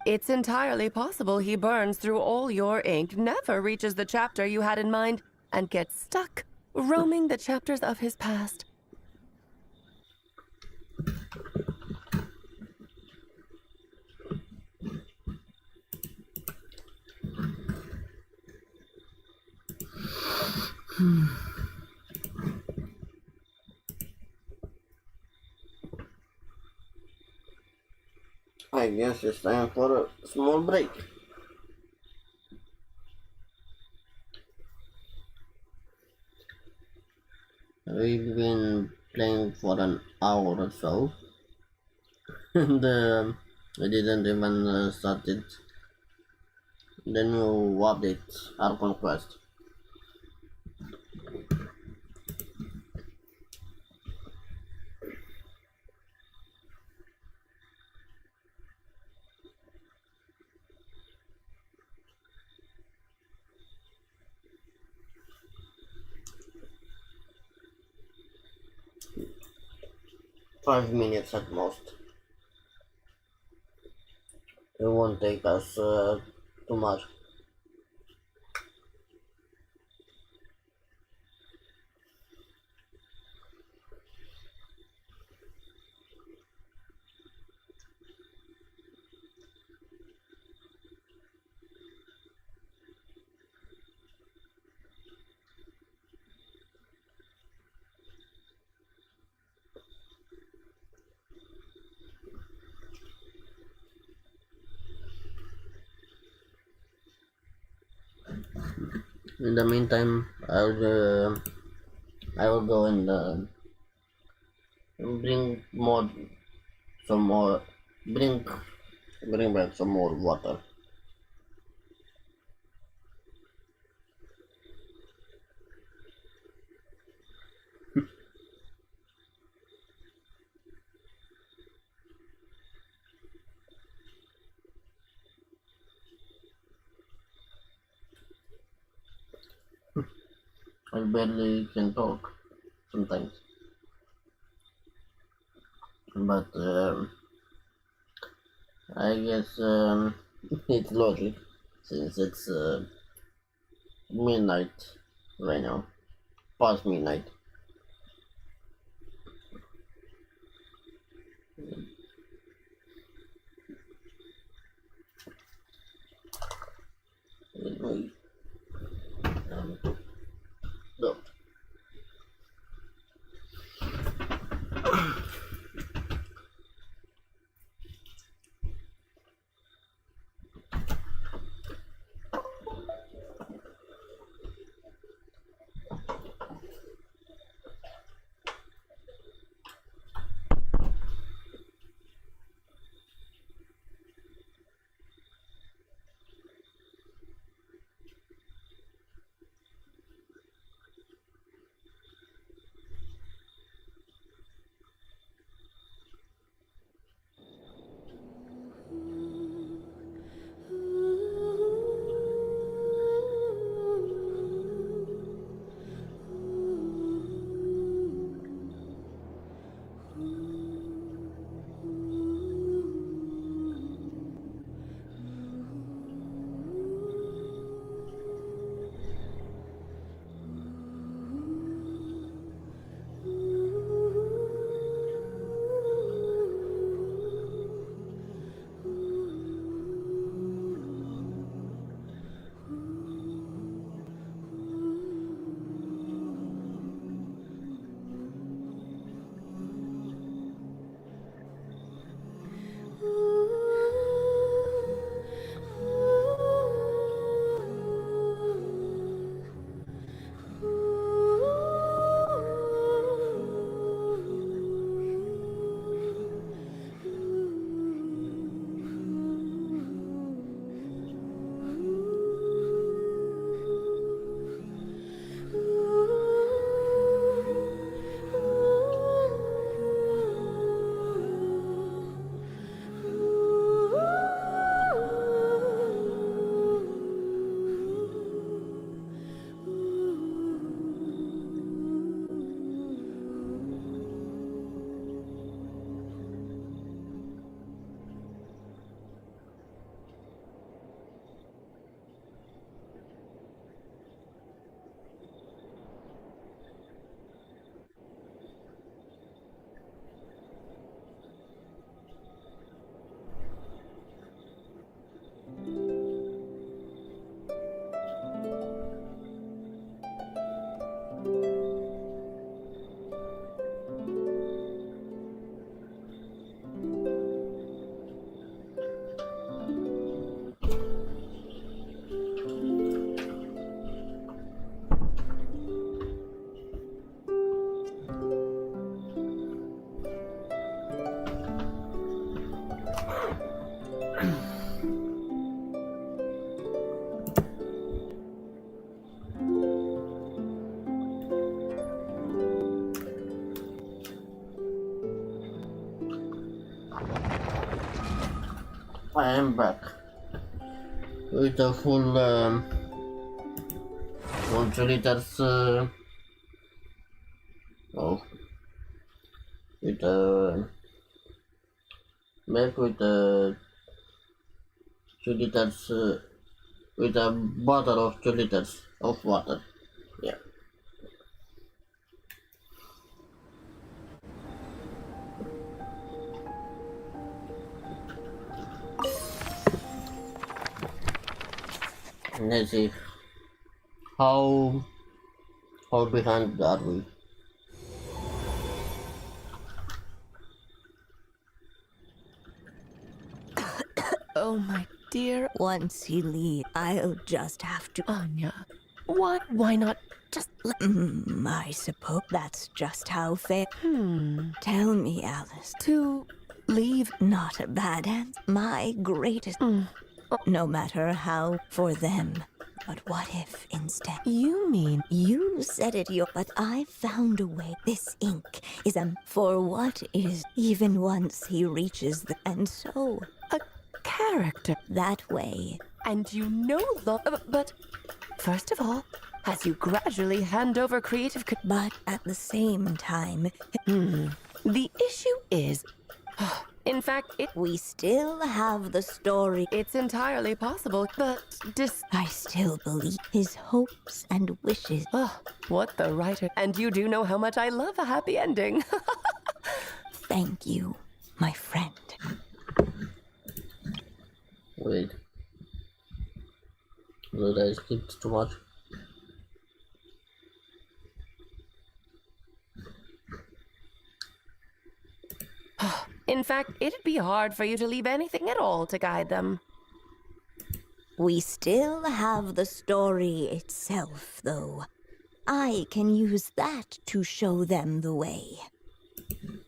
It's entirely possible he burns through all your ink, never reaches the chapter you had in mind, and gets stuck roaming the chapters of his past. I guess it's time for a small break. We've been playing for an hour or so, and we didn't even start it. The new update, our conquest. $5 minutes at most. It won't take us too much. In the meantime, I will go and bring more, some more, bring back some more water. I'll barely can talk sometimes. But I guess it's logic since it's midnight right now, past midnight. So, I am back with a full 2 liters oh, with back with 2 liters with a bottle of 2 liters of water. Yeah. Let's see how behind are we? Oh, my dear Once he leaves, I'll just have to. Anya. Why not just let... I suppose that's just how fate. Tell me, Alice. to leave? Not a bad answer. My greatest. No matter how for them. But what if instead? You mean... You said it, but I found a way. This ink is for what is, even once he reaches the. And so. a character? That way. And you no longer... But, first of all, as you gradually hand over creative But at the same time, The issue is, in fact, we still have the story. it's entirely possible, but I still believe his hopes and wishes. what the writer... And you do know how much I love a happy ending. Thank you, my friend. Wait. Did I skip too much? In fact, it'd be hard for you to leave anything at all to guide them. We still have the story itself, though. I can use that to show them the way.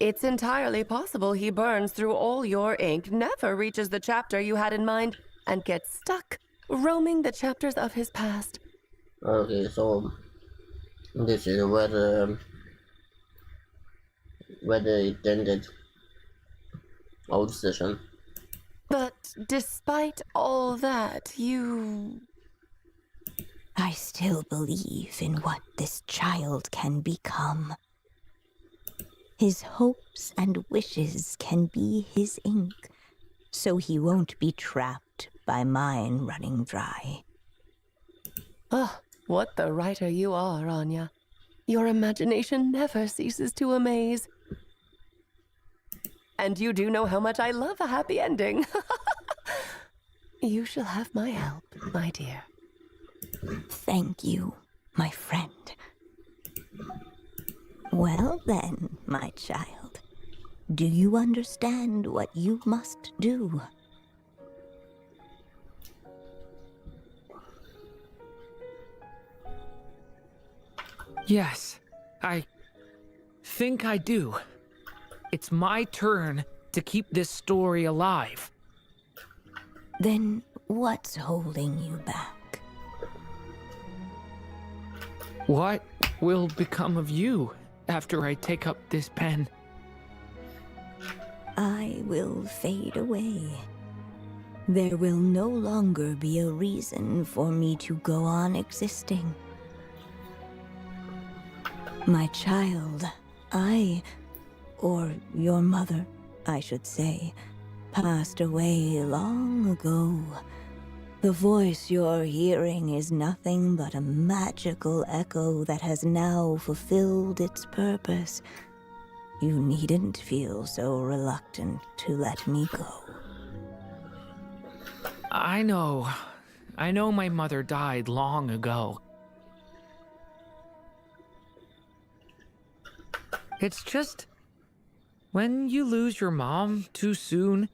It's entirely possible he burns through all your ink, never reaches the chapter you had in mind, and gets stuck, roaming the chapters of his past. Okay, so this is where it ended our session. But despite all that, I still believe in what this child can become. His hopes and wishes can be his ink, so he won't be trapped by mine running dry. What the writer you are, Anya. Your imagination never ceases to amaze. And you do know how much I love a happy ending. You shall have my help, my dear. Thank you, my friend. Well then, my child, do you understand what you must do? Yes, I think I do. It's my turn to keep this story alive. Then what's holding you back? What will become of you after I take up this pen? I will fade away. There will no longer be a reason for me to go on existing. My child, or your mother, I should say, passed away long ago. The voice you're hearing is nothing but a magical echo that has now fulfilled its purpose. You needn't feel so reluctant to let me go. I know my mother died long ago. It's just, when you lose your mom too soon,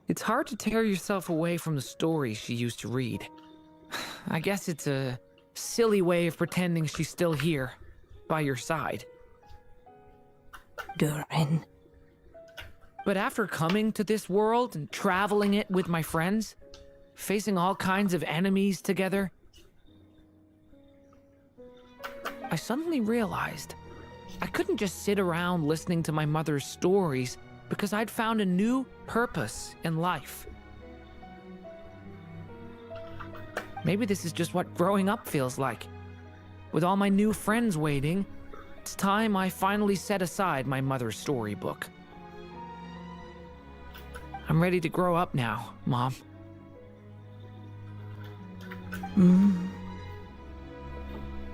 it's hard to tear yourself away from the stories she used to read. I guess it's a silly way of pretending she's still here, by your side. Durin. But after coming to this world and traveling it with my friends, facing all kinds of enemies together, I suddenly realized I couldn't just sit around listening to my mother's stories because I'd found a new purpose in life. Maybe this is just what growing up feels like. With all my new friends waiting, it's time I finally set aside my mother's storybook. I'm ready to grow up now, Mom.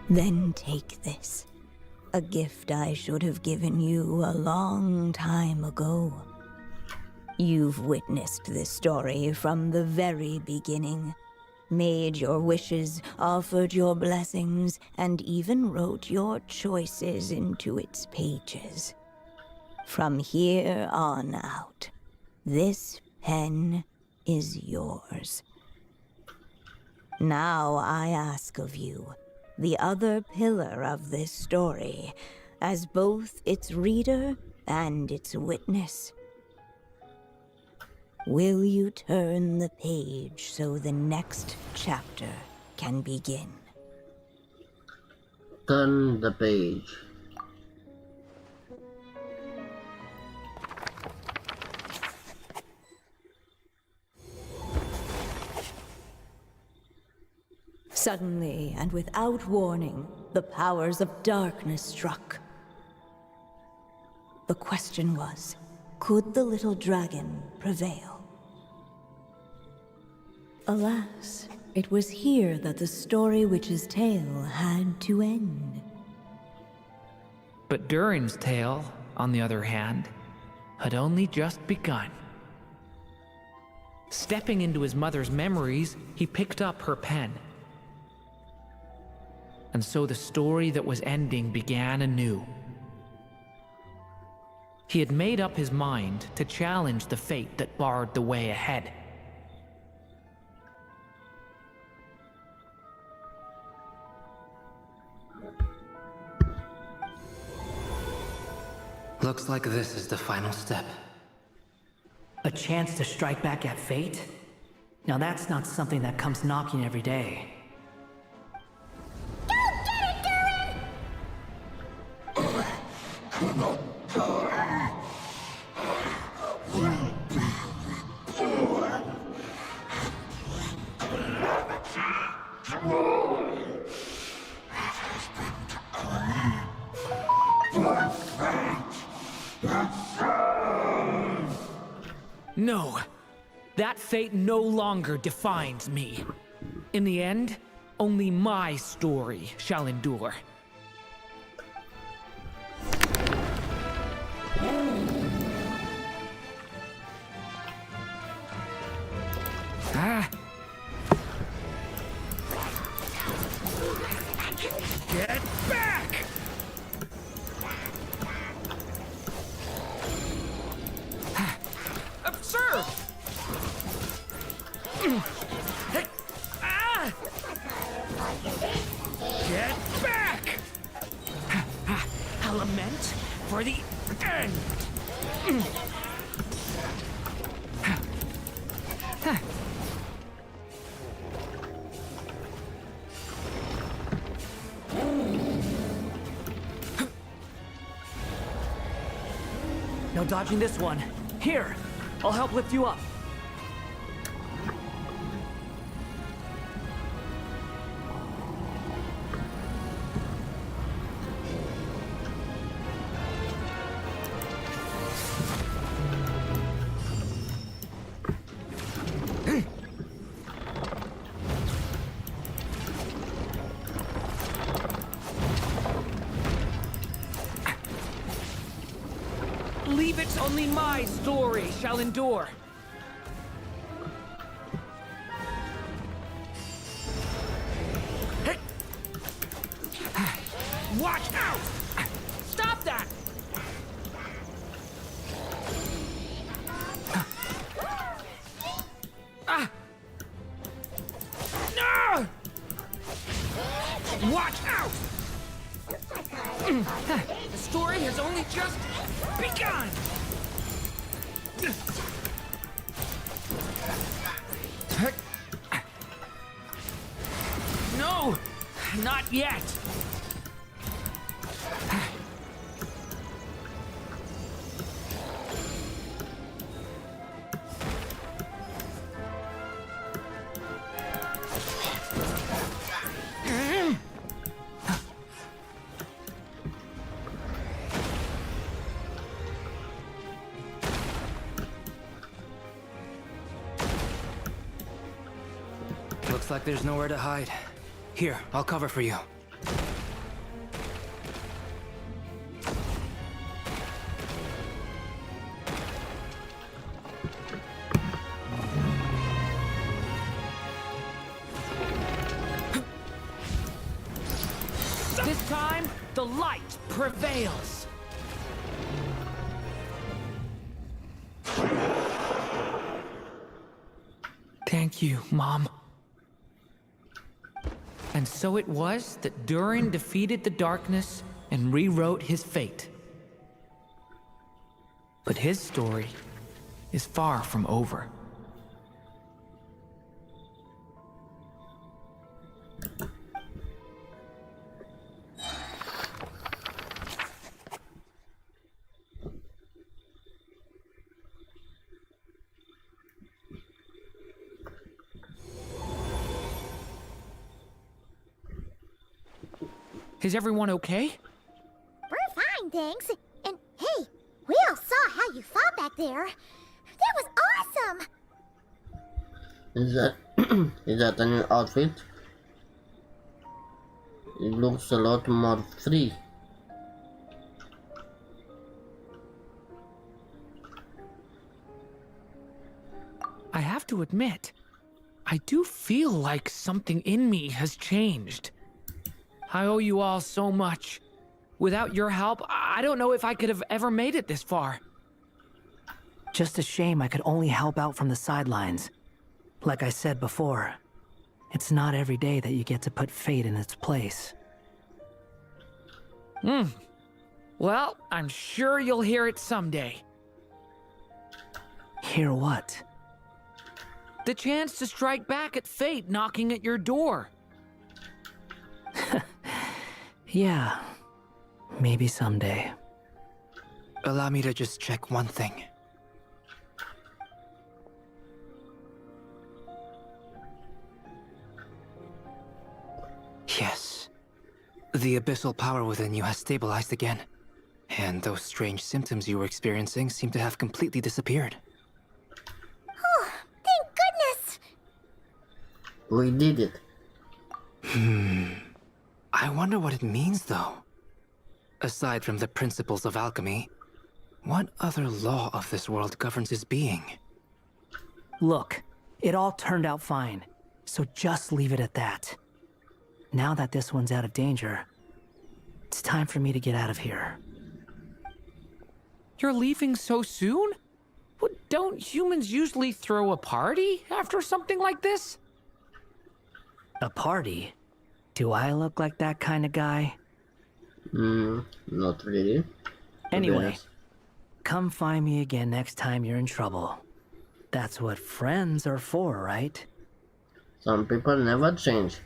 Then take this. A gift I should have given you a long time ago. You've witnessed this story from the very beginning. Made your wishes, offered your blessings, and even wrote your choices into its pages. From here on out, this pen is yours. Now I ask of you, the other pillar of this story, as both its reader and its witness. Will you turn the page so the next chapter can begin? Turn the page. Suddenly, and without warning, the powers of darkness struck. The question was, could the little dragon prevail? Alas, it was here that the story witch's tale had to end. But Durin's tale, on the other hand, had only just begun. Stepping into his mother's memories, he picked up her pen. And so the story that was ending began anew. He had made up his mind to challenge the fate that barred the way ahead. Looks like this is the final step. A chance to strike back at fate? Now that's not something that comes knocking every day. Go get it, Durin! No, that fate no longer defines me. In the end, only my story shall endure. Get back! Observe! Get back! I'll lament for the end! No dodging this one. Here, I'll help lift you up. Leave it, only my story shall endure. Watch out! Stop that! No! Watch out! The story has only just begun! No! Not yet! Looks like there's nowhere to hide. Here, I'll cover for you. This time, the light prevails! Thank you, Mom. And so it was that Durin defeated the darkness and rewrote his fate. But his story is far from over. Is everyone okay? We're fine, thanks. And hey, we all saw how you fought back there. That was awesome! Is that is that a new outfit? It looks a lot more free. I have to admit, I do feel like something in me has changed. I owe you all so much. Without your help, I don't know if I could have ever made it this far. Just a shame I could only help out from the sidelines. Like I said before, it's not every day that you get to put fate in its place. Well, I'm sure you'll hear it someday. Hear what? The chance to strike back at fate knocking at your door. Yeah, maybe someday. Allow me to just check one thing. Yes. The abyssal power within you has stabilized again. And those strange symptoms you were experiencing seem to have completely disappeared. Oh, thank goodness! We did it. I wonder what it means, though. Aside from the principles of alchemy, what other law of this world governs his being? Look, it all turned out fine, so just leave it at that. Now that this one's out of danger, it's time for me to get out of here. You're leaving so soon? What, don't humans usually throw a party after something like this? A party? Do I look like that kind of guy? Not really. Anyway, come find me again next time you're in trouble. That's what friends are for, right? Some people never change.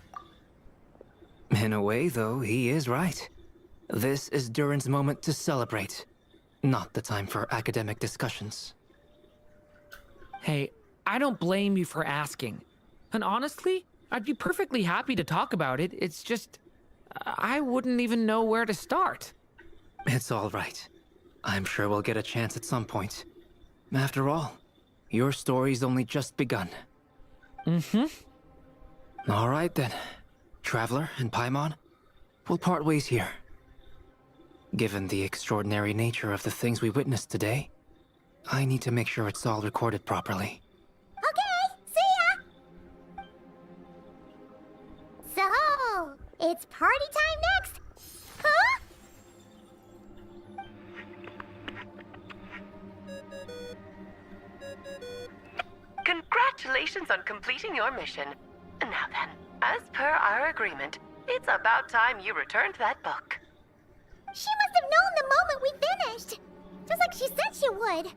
In a way, though, he is right. This is Durin's moment to celebrate, not the time for academic discussions. Hey, I don't blame you for asking. And honestly, I'd be perfectly happy to talk about it. It's just, I wouldn't even know where to start. It's all right. I'm sure we'll get a chance at some point. After all, your story's only just begun. All right then. Traveler and Paimon, we'll part ways here. Given the extraordinary nature of the things we witnessed today, I need to make sure it's all recorded properly. Okay, see ya! So, it's party time next, huh? Congratulations on completing your mission. Now then, as per our agreement, it's about time you returned that book. She must have known the moment we finished, just like she said she would.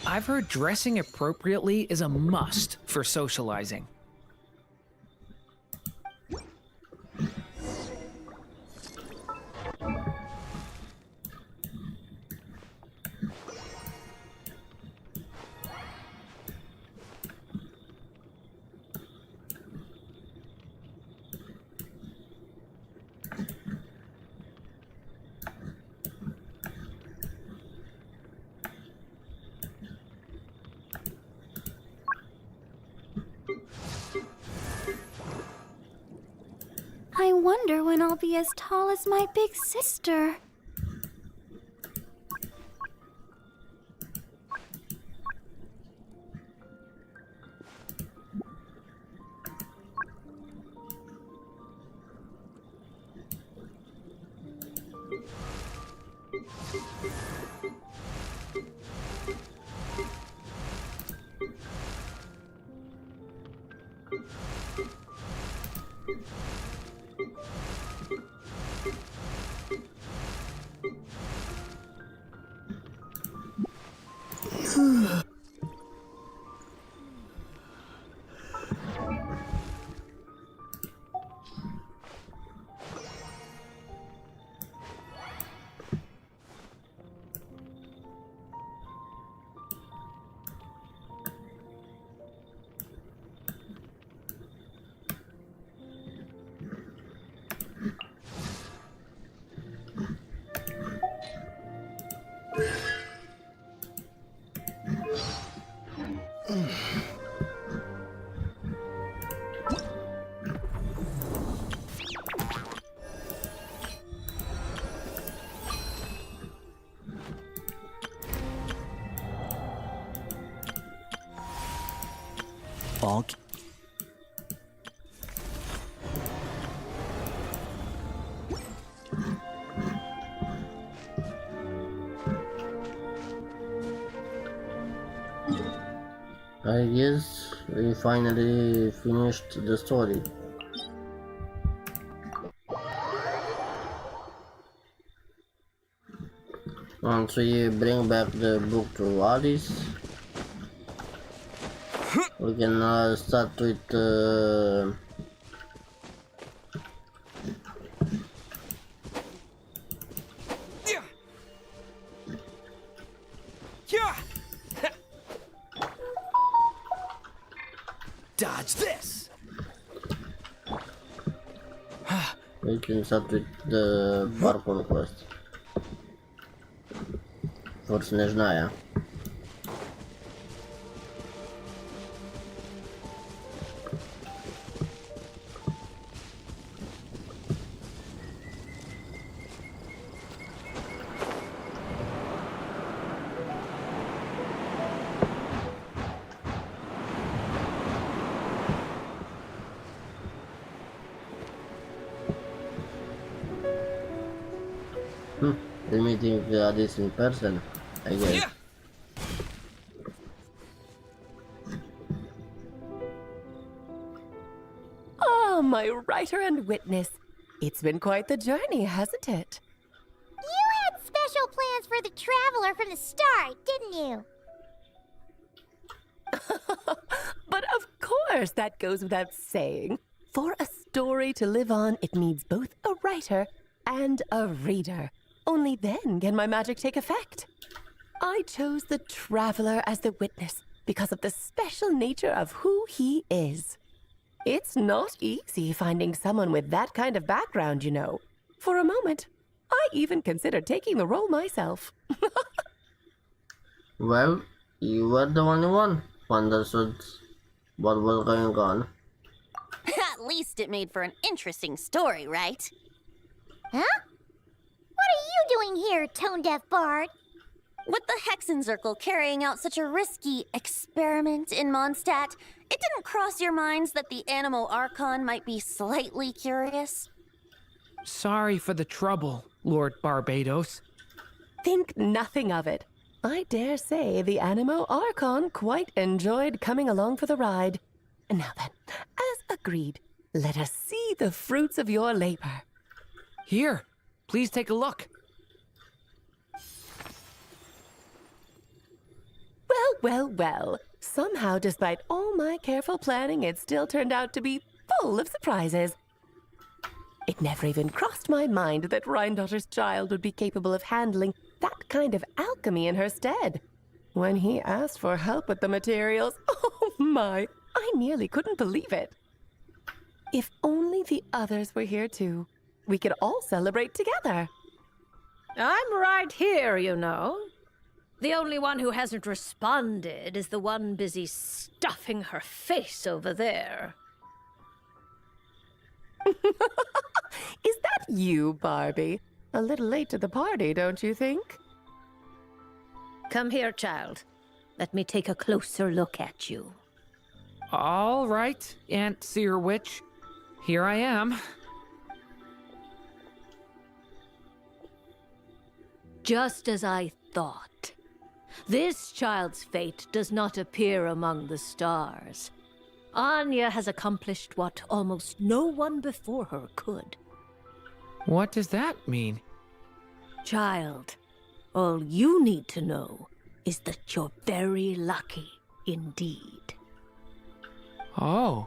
I've heard dressing appropriately is a must for socializing. I wonder when I'll be as tall as my big sister. all. I guess we finally finished the story. Once we bring back the book to Alice, we can start with Dodge this! we can start with the parkour quest for Snezhnaya. We're meeting Alice in person, I guess. Oh, my writer and witness. It's been quite the journey, hasn't it? You had special plans for the traveler from the start, didn't you? But of course, that goes without saying. For a story to live on, it needs both a writer and a reader. Only then can my magic take effect. I chose the traveler as the witness because of the special nature of who he is. It's not easy finding someone with that kind of background, you know. For a moment, I even considered taking the role myself. Well, you were the only one who understood what was going on. At least it made for an interesting story, right? Huh? What are you doing here, tone-deaf bard? With the Hexenzirkel carrying out such a risky experiment in Mondstadt, it didn't cross your minds that the Animo Archon might be slightly curious? Sorry for the trouble, Lord Barbados. Think nothing of it. I dare say the Animo Archon quite enjoyed coming along for the ride. And now then, as agreed, let us see the fruits of your labor. Here, please take a look. Well. Somehow, despite all my careful planning, it still turned out to be full of surprises. It never even crossed my mind that Rhindotter's child would be capable of handling that kind of alchemy in her stead. When he asked for help with the materials, oh my, I nearly couldn't believe it. If only the others were here too, we could all celebrate together. I'm right here, you know. The only one who hasn't responded is the one busy stuffing her face over there. Is that you, Barbie? A little late to the party, don't you think? Come here, child. Let me take a closer look at you. All right, Aunt Seer Witch. Here I am. Just as I thought. This child's fate does not appear among the stars. Anya has accomplished what almost no one before her could. What does that mean? Child, all you need to know is that you're very lucky indeed. Oh.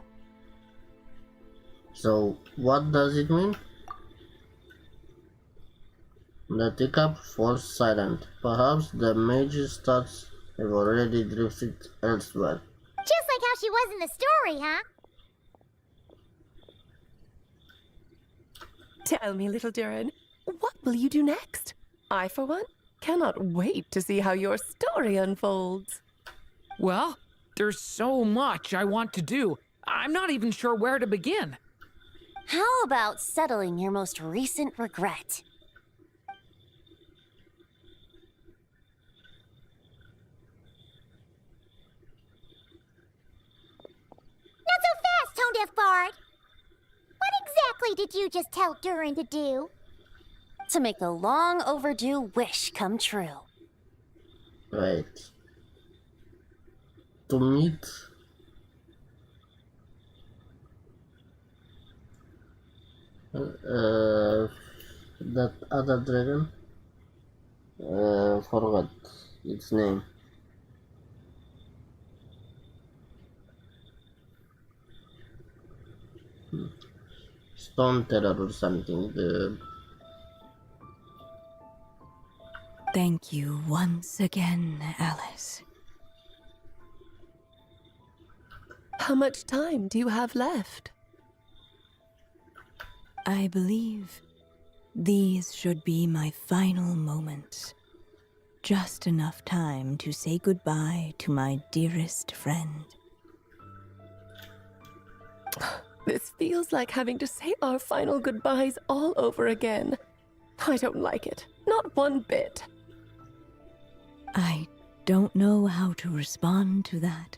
So, what does it mean? The teacup falls silent. Perhaps the mage's thoughts have already drifted elsewhere. Just like how she was in the story, huh? Tell me, little Durin, what will you do next? I, for one, cannot wait to see how your story unfolds. Well, there's so much I want to do. I'm not even sure where to begin. How about settling your most recent regret? tone-deaf bard. What exactly did you just tell Durin to do? To make a long overdue wish come true. Right. To meet that other dragon. Forgot its name. Stone Terror or something. Thank you once again, Alice. How much time do you have left? I believe these should be my final moments. Just enough time to say goodbye to my dearest friend. This feels like having to say our final goodbyes all over again. I don't like it. Not one bit. I don't know how to respond to that.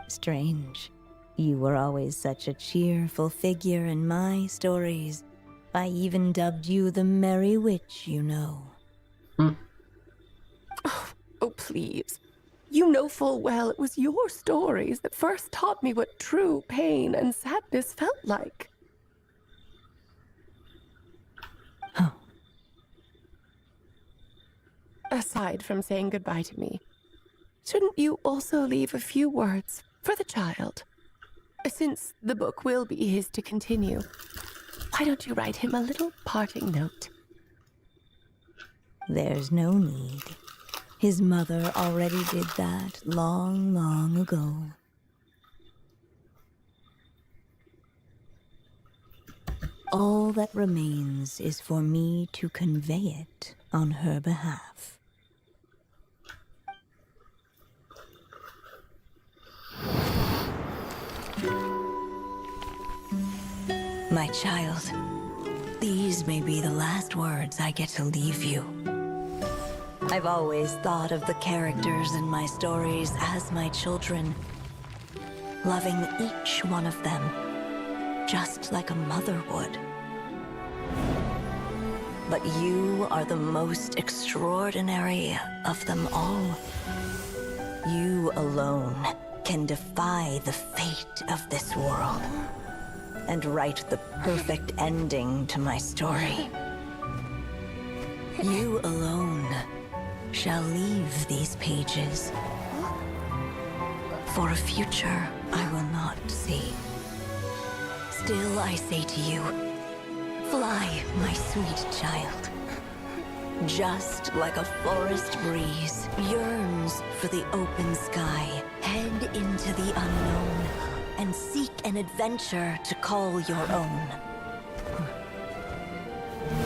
Strange. You were always such a cheerful figure in my stories. I even dubbed you the Merry Witch, you know. Oh, please. You know full well it was your stories that first taught me what true pain and sadness felt like. Oh. Aside from saying goodbye to me, shouldn't you also leave a few words for the child? Since the book will be his to continue, why don't you write him a little parting note? There's no need. His mother already did that long, long ago. All that remains is for me to convey it on her behalf. My child, these may be the last words I get to leave you. I've always thought of the characters in my stories as my children, loving each one of them, just like a mother would. But you are the most extraordinary of them all. You alone can defy the fate of this world and write the perfect ending to my story. You alone shall leave these pages for a future I will not see. Still I say to you, fly, my sweet child. Just like a forest breeze yearns for the open sky, head into the unknown and seek an adventure to call your own.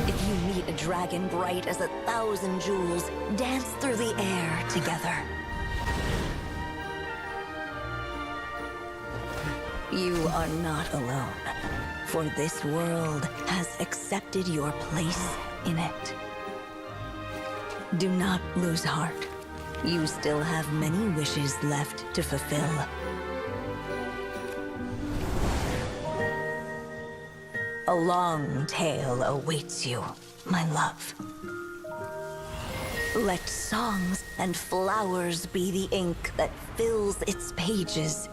If you meet a dragon bright as 1,000 jewels, dance through the air together. You are not alone, for this world has accepted your place in it. Do not lose heart. You still have many wishes left to fulfill. A long tale awaits you, my love. Let songs and flowers be the ink that fills its pages.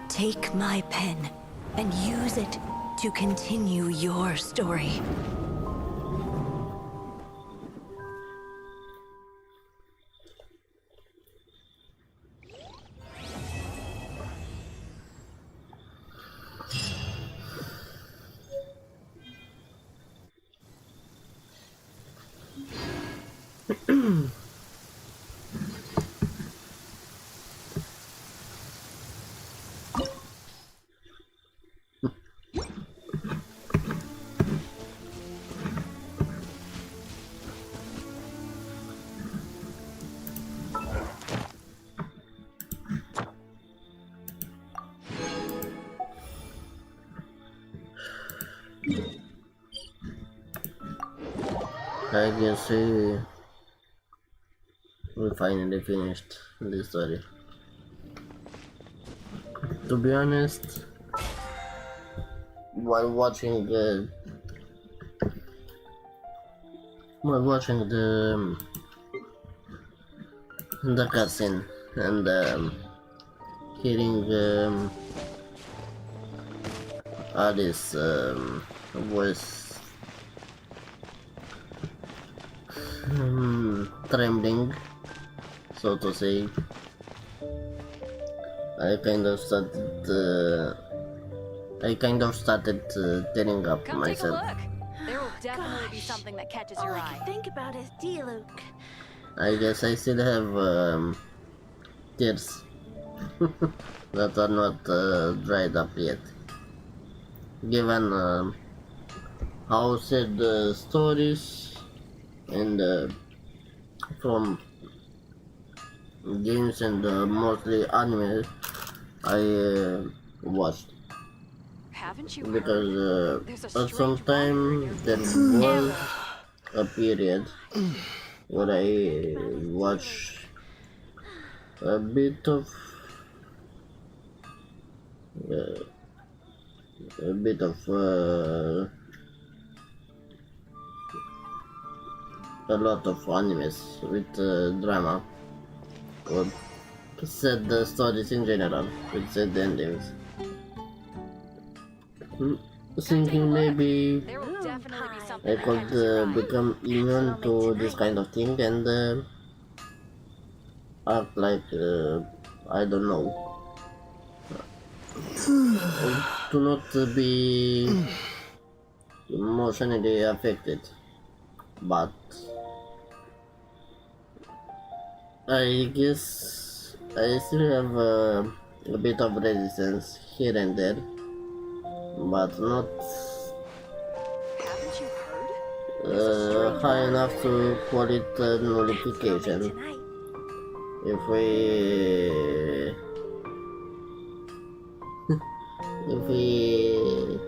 Take my pen and use it to continue your story. I guess we finally finished this story. To be honest, while watching the cutscene and hearing Alice voice trembling, so to say, I kind of started tearing up Come myself. take a look. There will definitely be something that catches your eye. Think about is Diluc. I guess I still have tears that are not dried up yet. Given how sad the stories and from games and mostly anime I watched, Haven't you because heard? There's a at some strange time there was a period where I watched a bit of uh, a bit of a lot of animes with drama or sad stories in general with sad endings. Thinking maybe There will definitely be something I that could catches your eye. become immune to this kind of thing and act like I don't know, to not be emotionally affected, but I guess I still have a bit of resistance here and there, but not Haven't you heard? high enough to call it a nullification. If we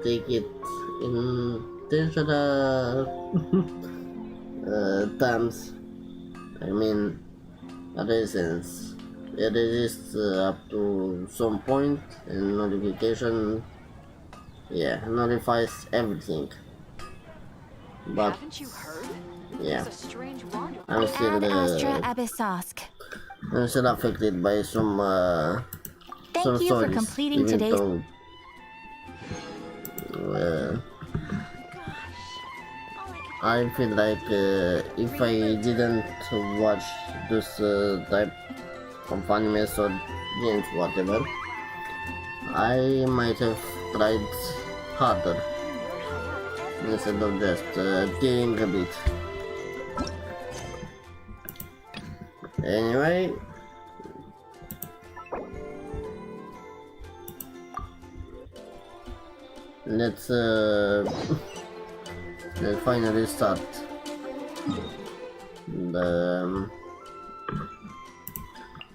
take it in intentional terms, I mean resistance. It resists up to some point, and nullification, yeah, nullifies everything. But Haven't you heard? yeah, There's a strange wander. I'm still Abyssosk. I'm still affected by some Thank you for stories, completing even today's. though I feel like if I didn't watch this type of animes or games, whatever, I might have tried harder instead of just tearing a bit. Anyway, let's finally start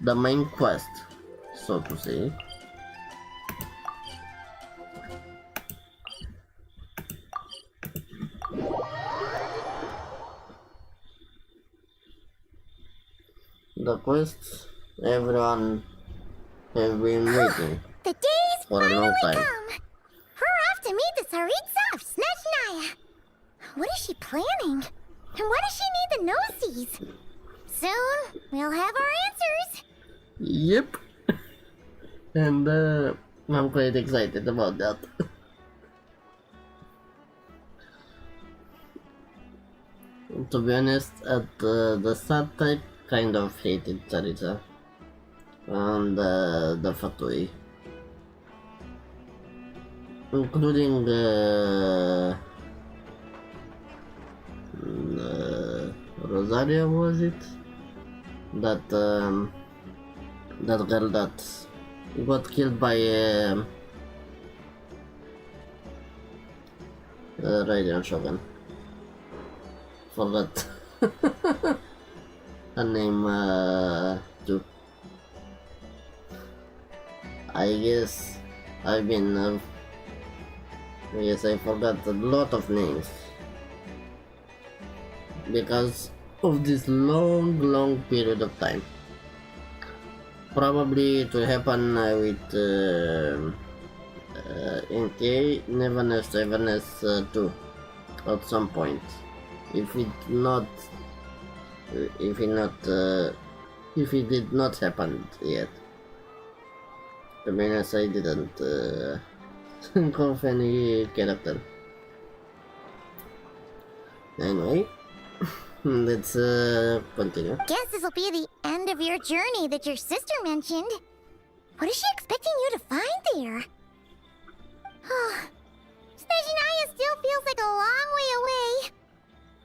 the main quest, so to say. The quest everyone has been waiting The day's for a long time. come. We're off to meet the Tsaritsa of Snezhnaya. What is she planning? And why does she need the nosies? Soon, we'll have our answers. Yep. And I'm quite excited about that. To be honest, at the start I kind of hated Tsaritsa and the Fatui, including Rosaria, was it? That that girl that got killed by Raiden Shogun. Forgot her name too. I guess I've been yes, I forgot a lot of names because of this long period of time. Probably it will happen with NTA Neverness 2 at some point. If it not, if it not, if it did not happen yet. To be honest, I didn't think of any character. Anyway, let's continue. Guess this will be the end of your journey that your sister mentioned. What is she expecting you to find there? Snezhnaya still feels like a long way away.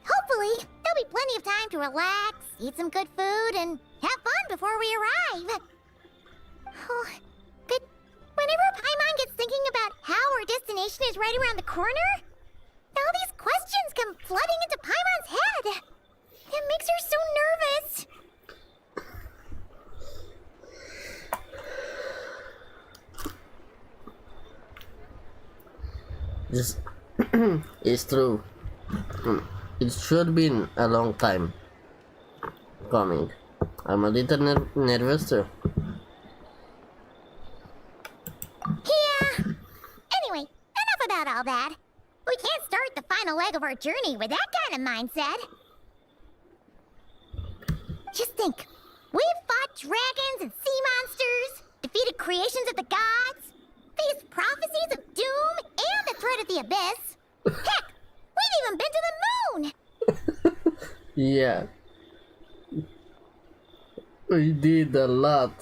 Hopefully, there'll be plenty of time to relax, eat some good food, and have fun before we arrive. But whenever Paimon gets thinking about how our destination is right around the corner, all these questions come flooding into Paimon's head. It makes her so nervous. This is true. It should been a long time coming. I'm a little nervous too. Yeah. Anyway, enough about all that. We can't start the final leg of our journey with that kind of mindset. Just think. We've fought dragons and sea monsters, defeated creations of the gods, faced prophecies of doom and the threat of the abyss. Heck, we've even been to the moon! Yeah. We did a lot.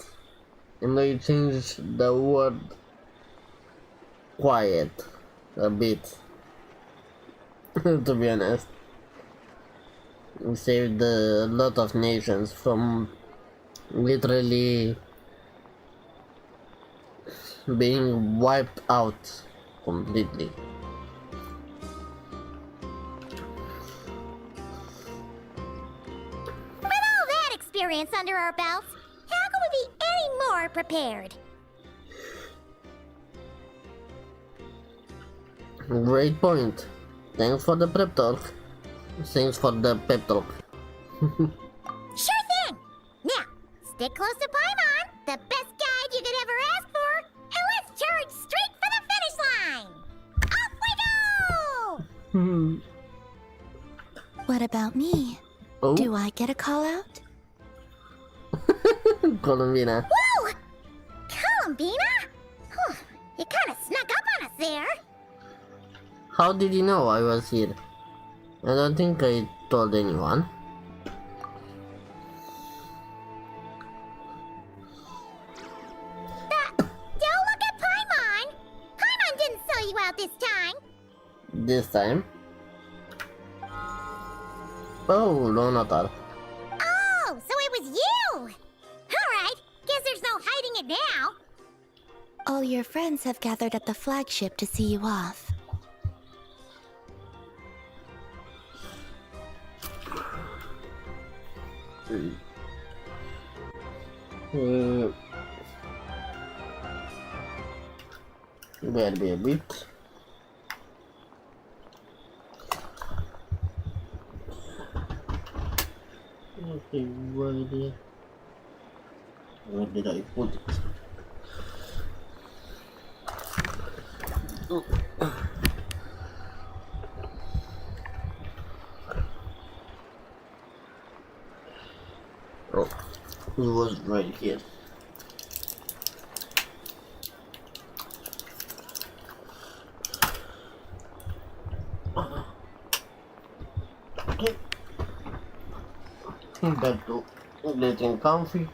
And I changed the word quiet a bit. To be honest. We saved a lot of nations from literally being wiped out completely. With all that experience under our belts, how could we be any more prepared? Great point. Thanks for the prep talk. Thanks for the pep talk. Sure thing! Now, stick close to Paimon, the best guide you could ever ask for, and let's charge straight for the finish line! Off we go! What about me? Oh. Do I get a call out? Colombina. Whoa! Columbina? Whew, you kinda snuck up on us there. How did you know I was here? I don't think I told anyone. Don't look at Paimon! Paimon didn't sell you out this time! This time. Oh, no, not all. Oh, so it was you! Alright, guess there's no hiding it now. All your friends have gathered at the flagship to see you off. Bear be a bit. Okay, where did I put it? Oh. Oh, it was right here. Okay. Back to getting comfy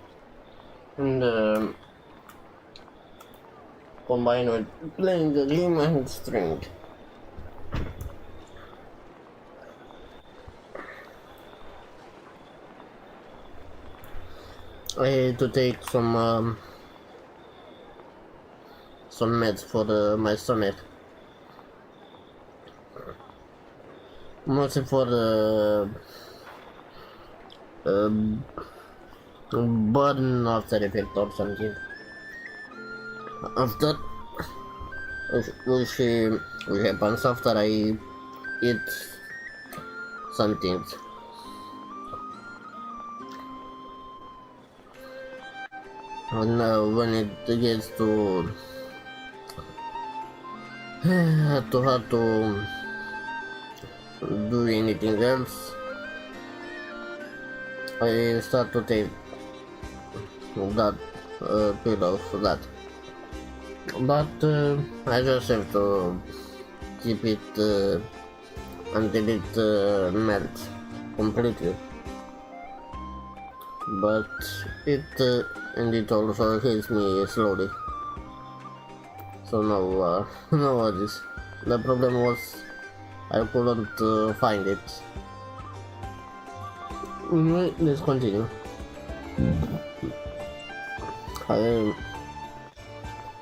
and combined with playing the game and string. I had to take some meds for my stomach. Mostly for burn after effect or something. After which happens after I eat some things. And when it gets to hard to do anything else, I start to take that pillow for that. But I just have to keep it until it melts completely. But it also heals me slowly. So now, no worries. The problem was I couldn't find it. Anyway, let's continue.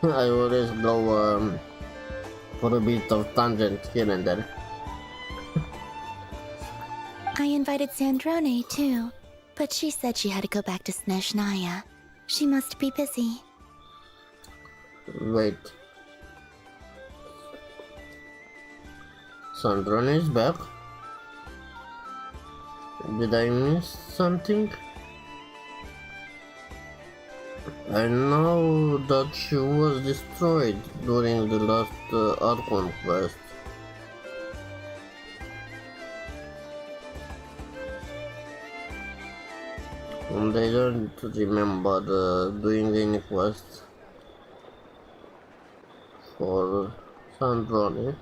I always go for a bit of tangent here and there. I invited Sandrone too, but she said she had to go back to Snezhnaya. She must be busy. Wait. Sandrone is back? Did I miss something? I know that she was destroyed during the last Archon quest. And I don't remember doing any quests for Sandrone.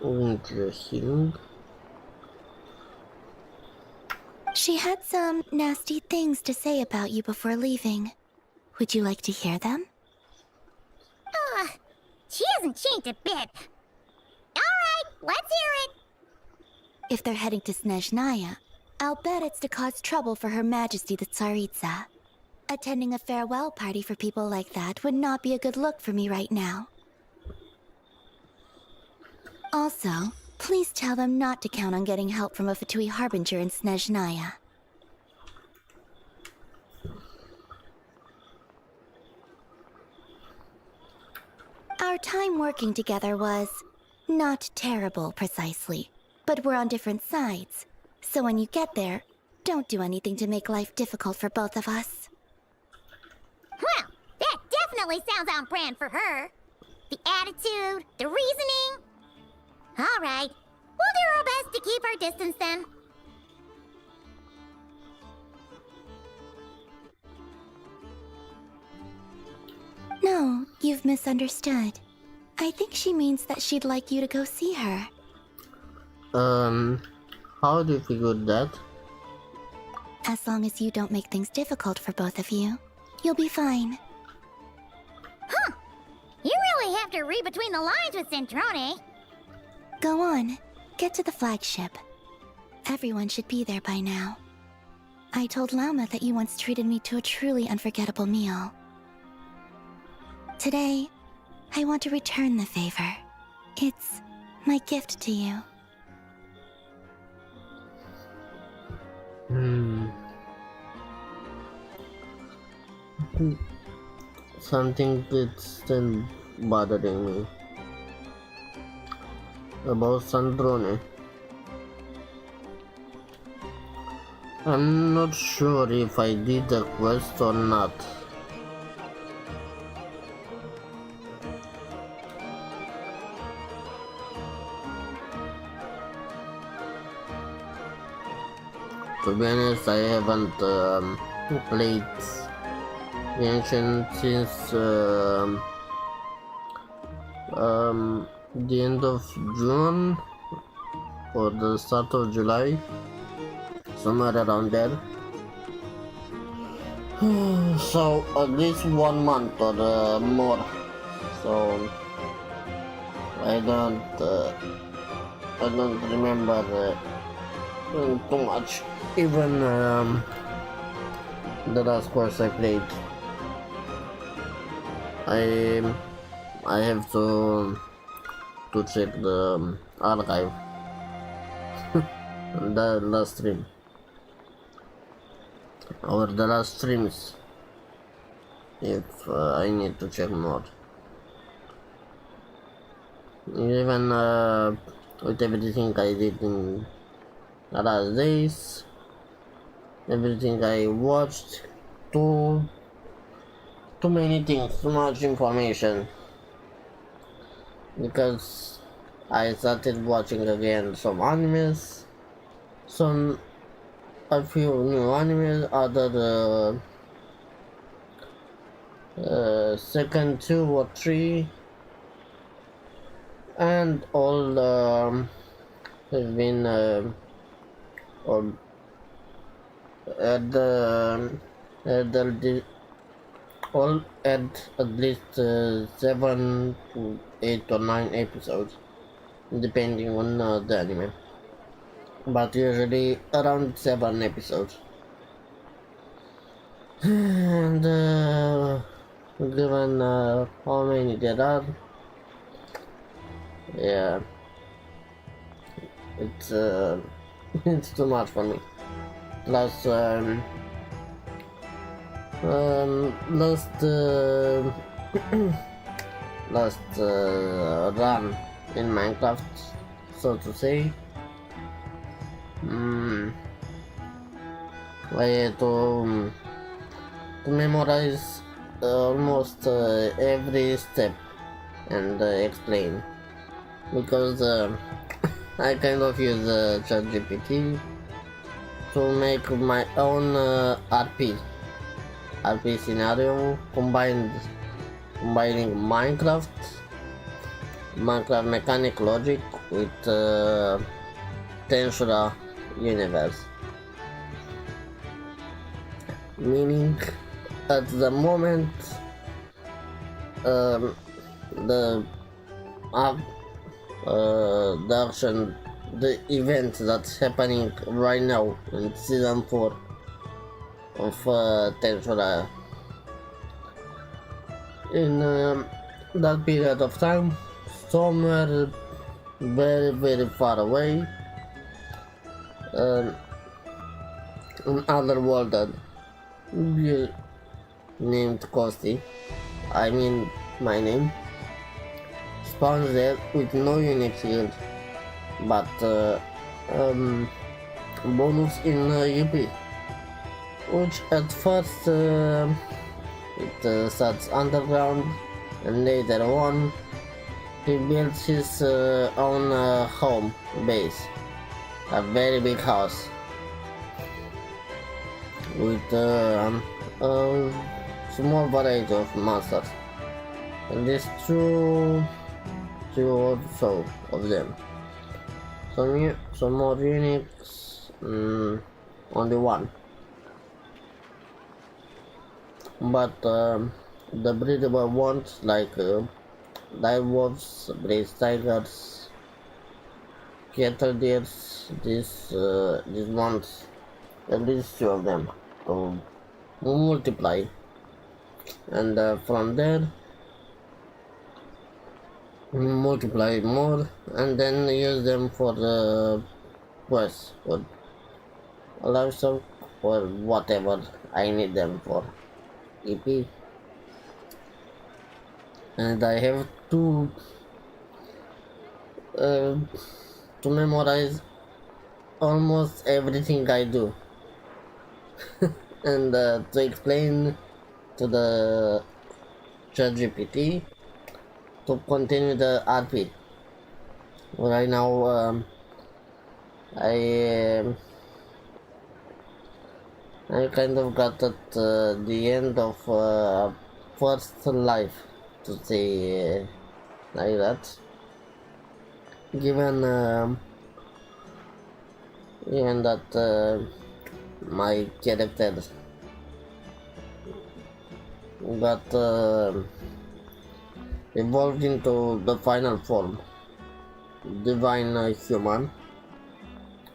Interesting. She had some nasty things to say about you before leaving. Would you like to hear them? She hasn't changed a bit. Alright, let's hear it. If they're heading to Snezhnaya, I'll bet it's to cause trouble for Her Majesty the Tsaritsa. Attending a farewell party for people like that would not be a good look for me right now. Also, please tell them not to count on getting help from a Fatui Harbinger in Snezhnaya. Our time working together was not terrible, precisely, but we're on different sides. So when you get there, don't do anything to make life difficult for both of us. Well, that definitely sounds on brand for her. The attitude, the reasoning. Alright, we'll do our best to keep our distance then. No, you've misunderstood. I think she means that she'd like you to go see her. How do you figure that? As long as you don't make things difficult for both of you, you'll be fine. Huh. You really have to read between the lines with Centrone. Go on, get to the flagship. Everyone should be there by now. I told Lama that you once treated me to a truly unforgettable meal. Today, I want to return the favor. It's my gift to you. Something that's still bothering me about Sandrone. I'm not sure if I did the quest or not. To be honest, I haven't played Genshin since the end of June or the start of July, somewhere around there. So at least 1 month or more. So I don't remember too much. Even the last course I played, I have to check the archive. The last stream or the last streams, if I need to check more. Even with everything I did in the last days, everything I watched. Too many things, too much information. Because I started watching again some animes, a few new animes, other second 2 or 3, and all has been all at the all at least 7 to 8 or 9 episodes, depending on the anime, but usually around 7 episodes. And given how many there are, yeah, it's it's too much for me. Plus last last run in Minecraft, so to say, I had to memorize almost every step and explain, because I kind of use ChatGPT to make my own RP scenario, combining Minecraft mechanic logic with Tensura universe. Meaning, at the moment, the action, the event that's happening right now in season 4 of Tensura, in that period of time, somewhere very, very far away, another world named Kosti, I mean my name, spawns there with no unique shield, but bonus in UP, which at first it starts underground, and later on he builds his own home base, a very big house with a small variety of monsters, and there's two or so of them. Some more unique, only one. But the breedable ones, like dire wolves, brace tigers, cattle deers, these ones, at least 2 of them, to multiply, and from there multiply more, and then use them for quests, for livestock, for whatever I need them for. EP, and I have to memorize almost everything I do, and to explain to the ChatGPT to continue the RP. Right now, I kind of got at the end of first life, to say like that. Given that my character got evolved into the final form, divine human,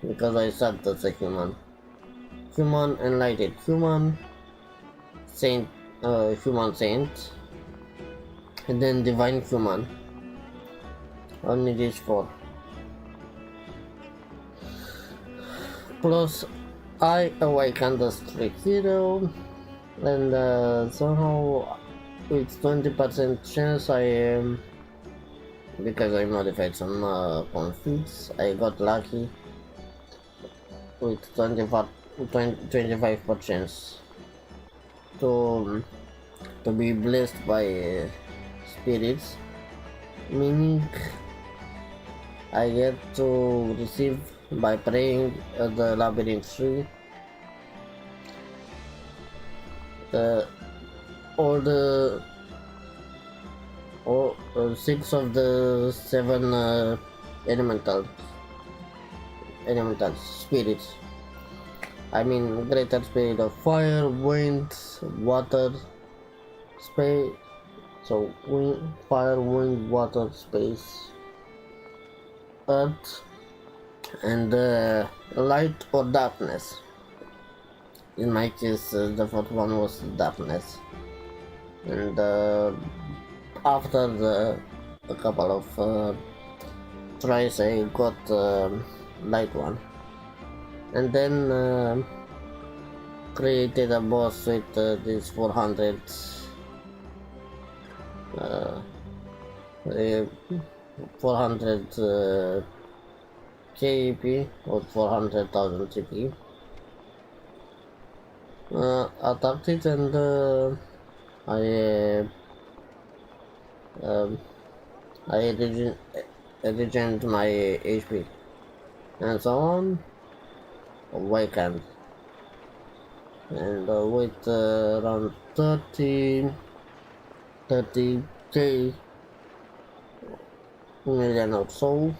because I started as a human, enlightened human, saint, human saint, and then divine human. Only these 4. Plus, I awakened the street hero, and somehow with 20% chance because I modified some conflicts, I got lucky with 25% to be blessed by spirits, meaning I get to receive by praying the labyrinth tree. All the all, 6 of the 7 elemental spirits. I mean, greater spirit of fire, wind, water, space. So wind, fire, wind, water, space, earth, and light or darkness. In my case, the fourth one was darkness, and after a couple of tries, I got light one, and then created a boss with this 400 KP or 400,000 TP. Attacked it, and I regenerated my HP, and so on. Awakened, and with around 30k million or so,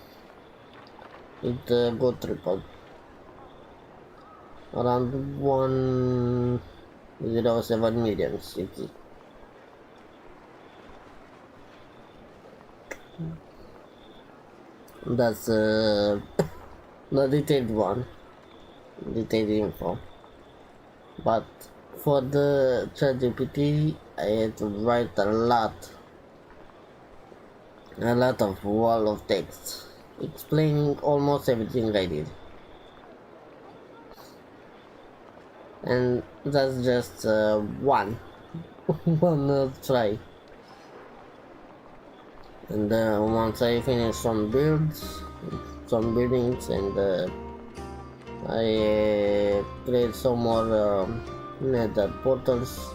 it got tripled. Around 107 million CP. That's the detailed one, detailed info. But for the ChatGPT, I had to write a lot of wall of text explaining almost everything I did. And that's just one try. And once I finish some buildings, and I create some more nether portals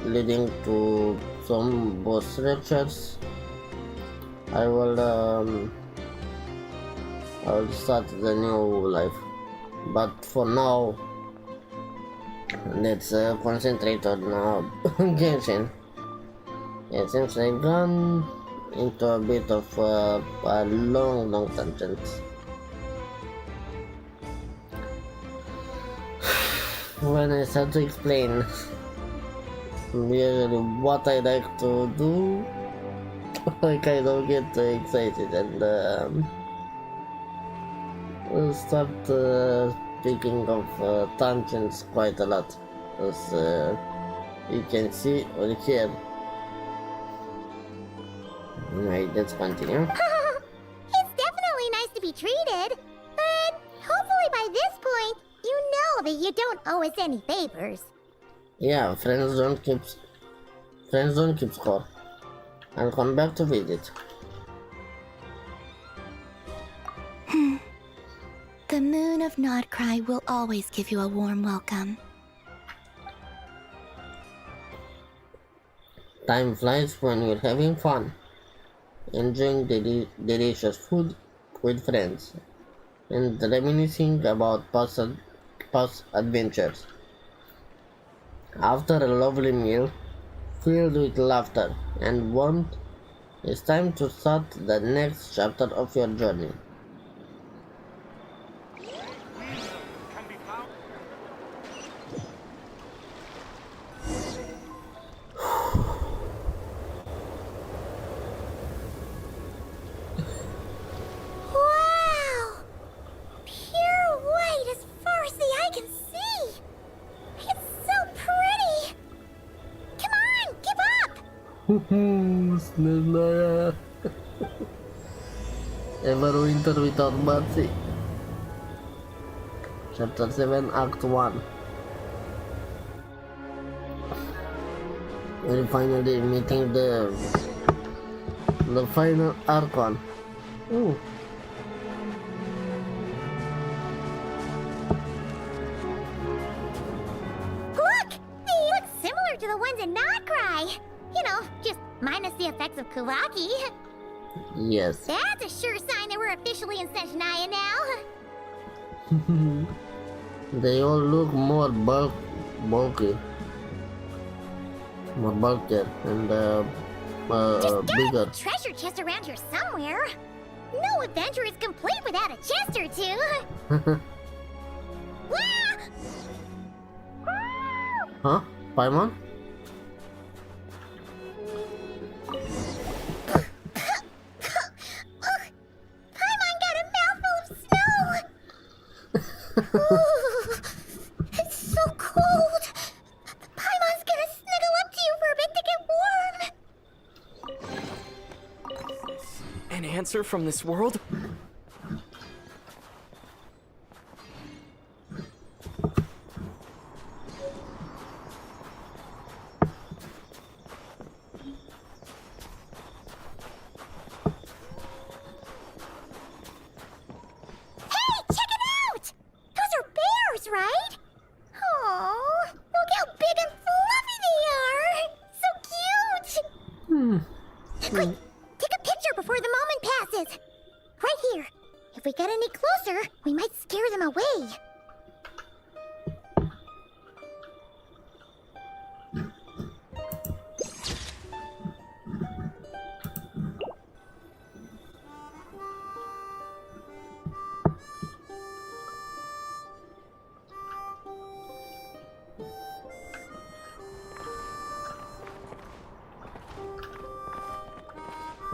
leading to some boss structures. I will start the new life. But for now, let's concentrate on Genshin. It seems I've gone into a bit of a long tangent. When I start to explain usually what I like to do, I kind of get excited and start speaking of tangents quite a lot, as you can see or hear. Alright, let's continue. It's definitely nice to be treated, but hopefully by this point, you know that you don't owe us any favors. Yeah, friends don't keep score. I'll come back to visit. The moon of Nodcry will always give you a warm welcome. Time flies when you're having fun, enjoying delicious food with friends, and reminiscing about past adventures. After a lovely meal, filled with laughter and warmth, it's time to start the next chapter of your journey. Wow! Pure white as far as the eye can see! It's so pretty! Come on, keep up! Snezhnaya. Ever winter without Batsy. Chapter 7, Act 1. We're finally meeting the final Archon. Ooh. Minus the effects of Kawaki. Yes. That's a sure sign that we're officially in Snezhnaya now. They all look more bulky. More bulkier and bigger. Treasure chest around here somewhere. No adventure is complete without a chest or two. Huh? Paimon? Paimon got a mouthful of snow. Ooh, it's so cold. Paimon's gonna snuggle up to you for a bit to get warm. An answer from this world? Hey, check it out! Those are bears, right? Oh, look how big and fluffy they are! So cute! Quick, take a picture before the moment passes. Right here. If we get any closer, we might scare them away.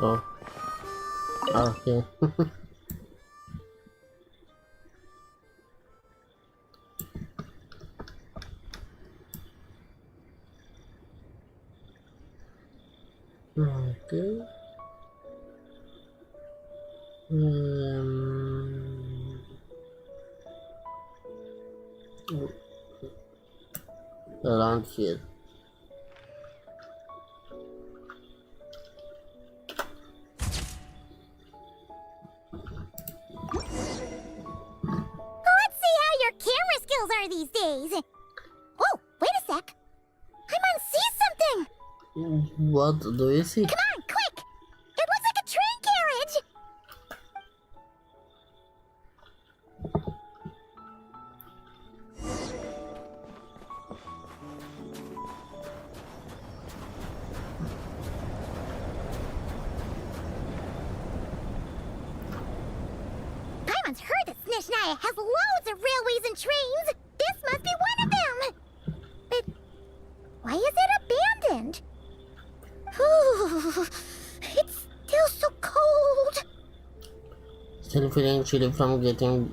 Oh. Okay. Okay. Around here. Let's see how your camera skills are these days. Whoa, wait a sec. Paimon sees something. What do you see? Come on, quick! It looks like a train carriage! Paimon's heard that Snezhnaya has loads of railways and trains! This must be one of them! But why is it abandoned? Ooh, it's still so cold. Still feeling chilly from getting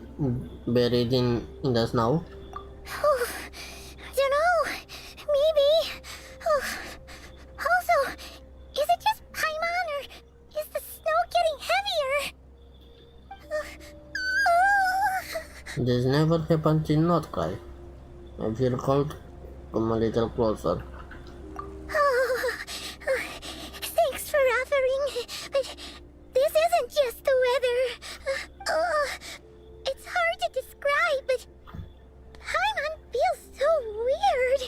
buried in the snow? I don't know. Maybe. Also, is it just Paimon or is the snow getting heavier? This never happened in Not Cry. I feel cold. Come a little closer. Thanks for offering, but this isn't just the weather. It's hard to describe, but Paimon feels so weird.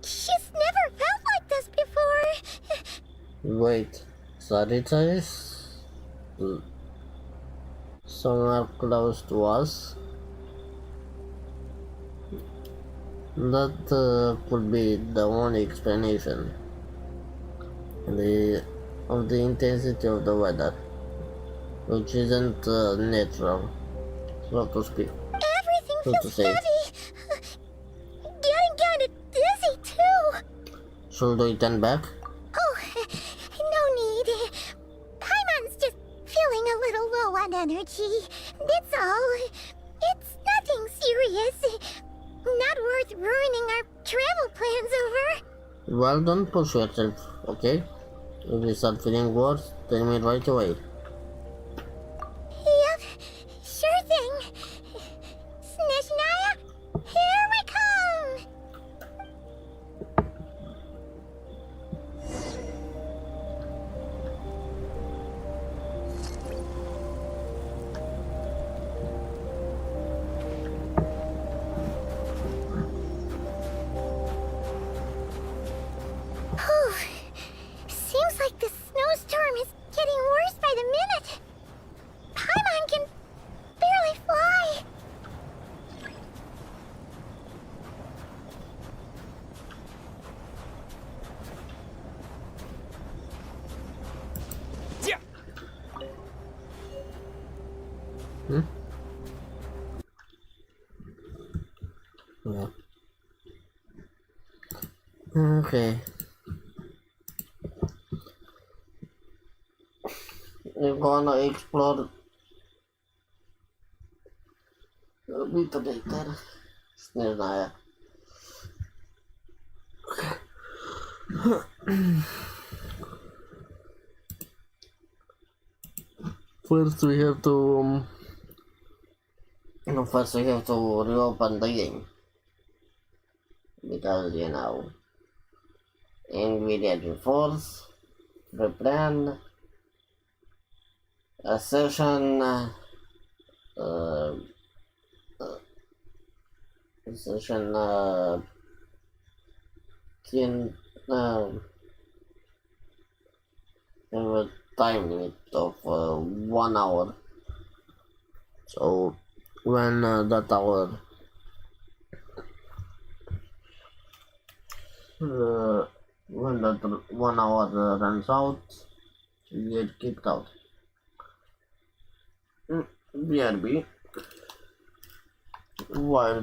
She's never felt like this before. Wait, Sarita is somewhere close to us? That could be the only explanation. Of the intensity of the weather, which isn't natural, so to speak. Everything So to feels say. heavy. Getting kinda dizzy too. Should we turn back? Oh, no need. Paimon's just feeling a little low on energy. That's all. It's nothing serious. Not worth ruining our travel plans over. Well, don't push yourself, okay? If you start feeling worse, tell me right away. Yep, sure thing. Snezhnaya, here we come! Seems like Hmm? Yeah. Okay. We're gonna explore a bit later. Snezhnaya. First we have to reopen the game because ingredient reforce, rebrand, a session, uh, session, can have a time limit of 1 hour. So when that hour when that 1 hour runs out, you get kicked out. BRB. While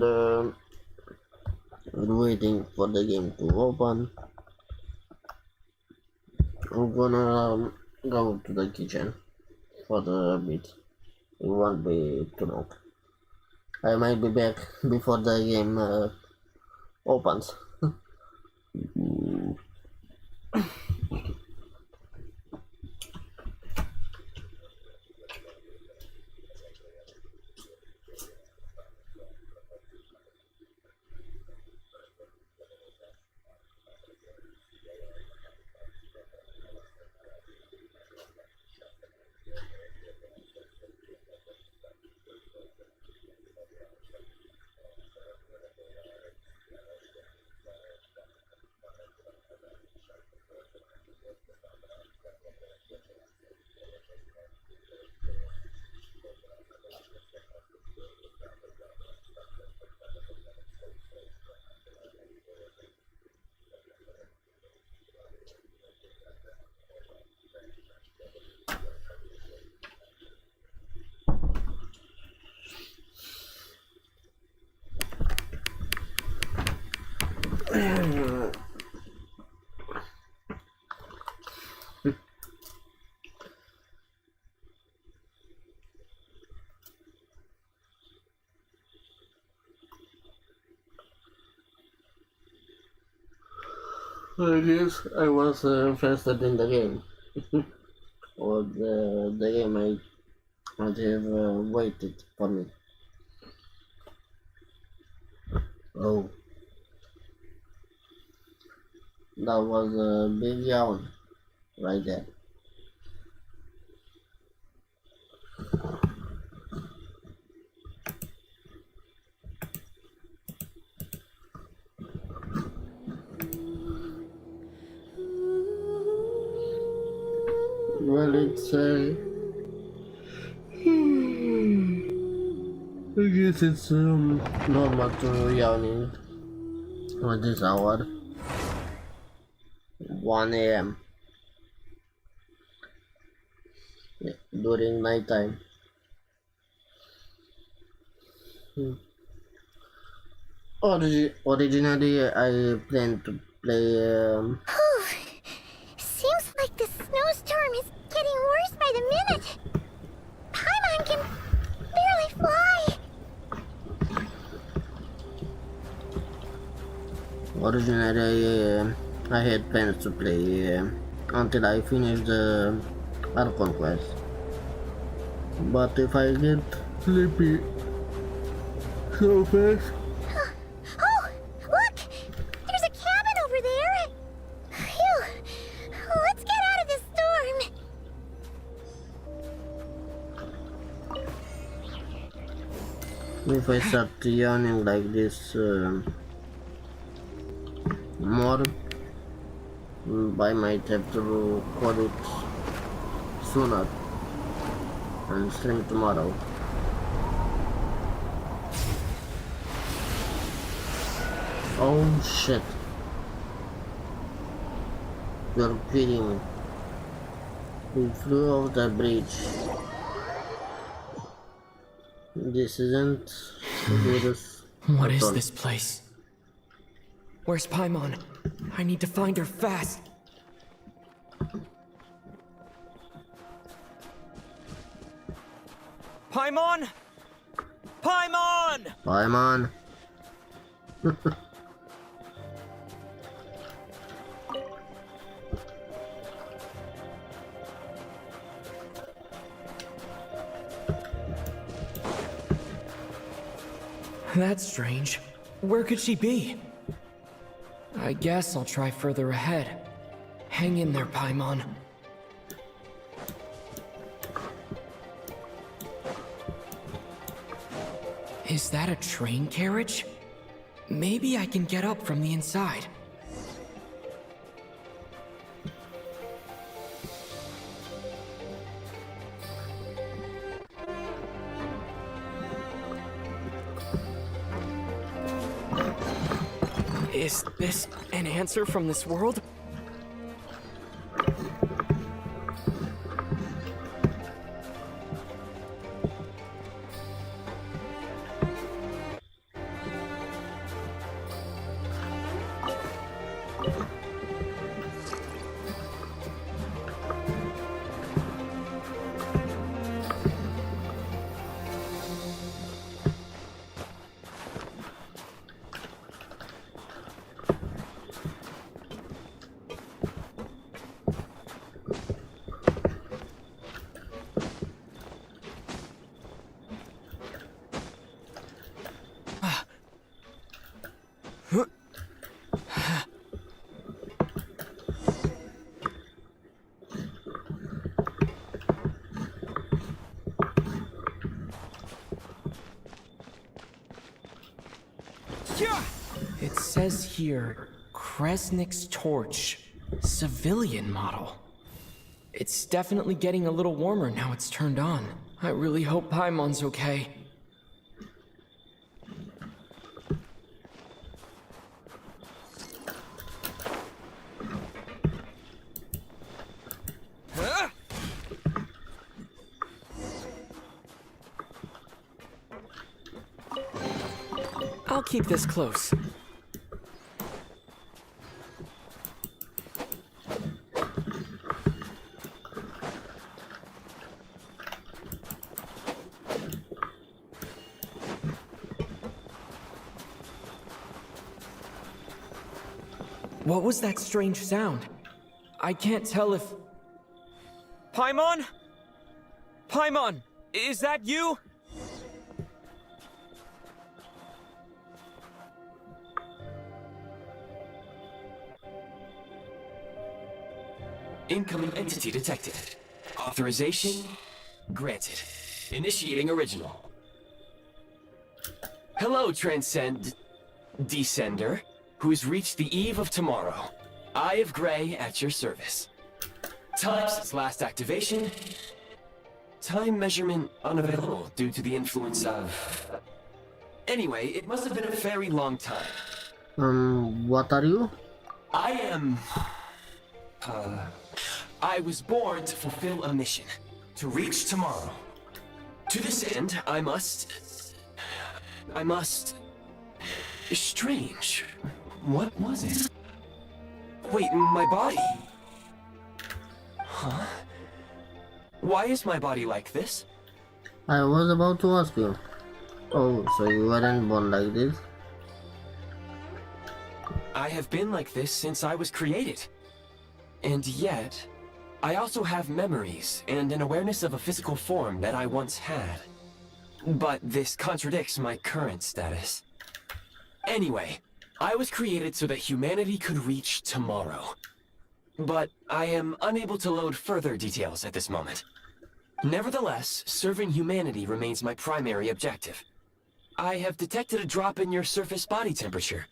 we're waiting for the game to open, I'm gonna go to the kitchen for a bit. It won't be too long. I might be back before the game opens. I guess I was invested in the game, or the game might have waited for me. Oh, that was a big yawn right there. Well, it's I guess it's normal to yawning at this hour, 1 a.m. During night time. Originally, I planned to play. Seems like the snowstorm is getting worse by the minute. Paimon can barely fly. Originally, I had plans to play until I finish the Archon quest. But if I get sleepy so fast, Oh, look! There's a cabin over there. Phew. Let's get out of this storm. if I start yawning like this more, I might have to call it sooner and stream tomorrow. Oh shit. You're kidding me. We flew off the bridge. This isn't so good as What I is thought. this place? Where's Paimon? I need to find her fast. Paimon! Paimon! Bye, man. That's strange. Where could she be? I guess I'll try further ahead. Hang in there, Paimon. Is that a train carriage? Maybe I can get up from the inside. Is this an answer from this world? It says here, Kresnik's torch, civilian model. It's definitely getting a little warmer now it's turned on. I really hope Paimon's okay. I'll keep this close. What was that strange sound? I can't tell if... Paimon? Paimon, is that you? Incoming entity detected. Authorization granted. Initiating original. Hello, Descender, who's reached the eve of tomorrow. Eye of Grey at your service. Time since last activation. Time measurement unavailable due to the influence of... Anyway, it must have been a very long time. What are you? I am... I was born to fulfill a mission. To reach tomorrow. To this end, I must... Strange. What was it? Wait, my body? Huh? Why is my body like this? I was about to ask you. Oh, so you weren't born like this? I have been like this since I was created. And yet, I also have memories and an awareness of a physical form that I once had. But this contradicts my current status. Anyway, I was created so that humanity could reach tomorrow. But I am unable to load further details at this moment. Nevertheless, serving humanity remains my primary objective. I have detected a drop in your surface body temperature.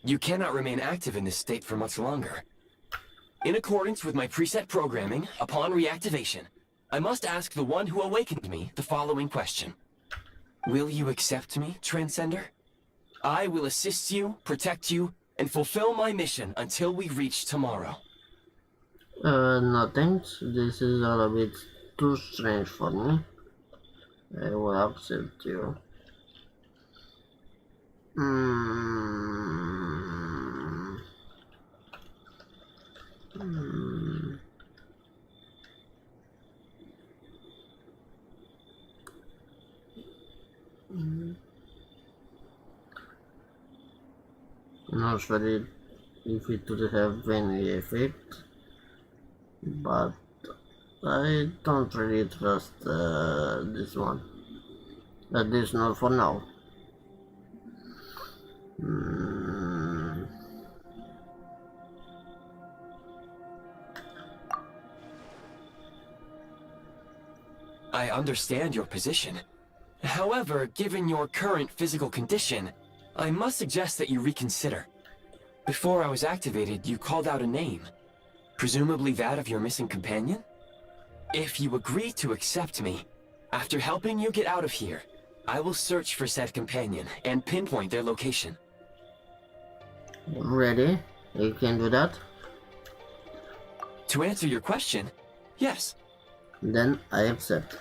You cannot remain active in this state for much longer. In accordance with my preset programming, upon reactivation, I must ask the one who awakened me the following question. Will you accept me, Transcender? I will assist you, protect you, and fulfill my mission until we reach tomorrow. No thanks. This is all a bit too strange for me. I will accept you. Hmm. Hmm. Not sure if it would have any effect, but I don't really trust this one. At least not for now. Hmm. I understand your position. However, given your current physical condition, I must suggest that you reconsider. Before I was activated, you called out a name. Presumably that of your missing companion? If you agree to accept me, after helping you get out of here, I will search for said companion and pinpoint their location. Ready? You can do that? To answer your question, yes. Then I accept.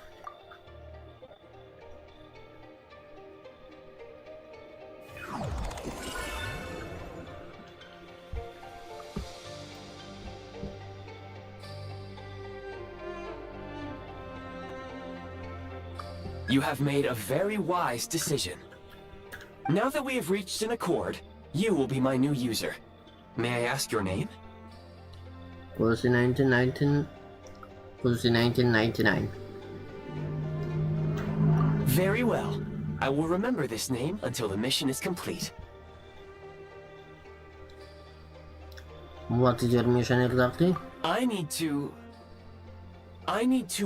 You have made a very wise decision. Now that we have reached an accord, you will be my new user. May I ask your name? Pussy 1919. Pussy 1999. Very well. I will remember this name until the mission is complete. What is your mission exactly? I need to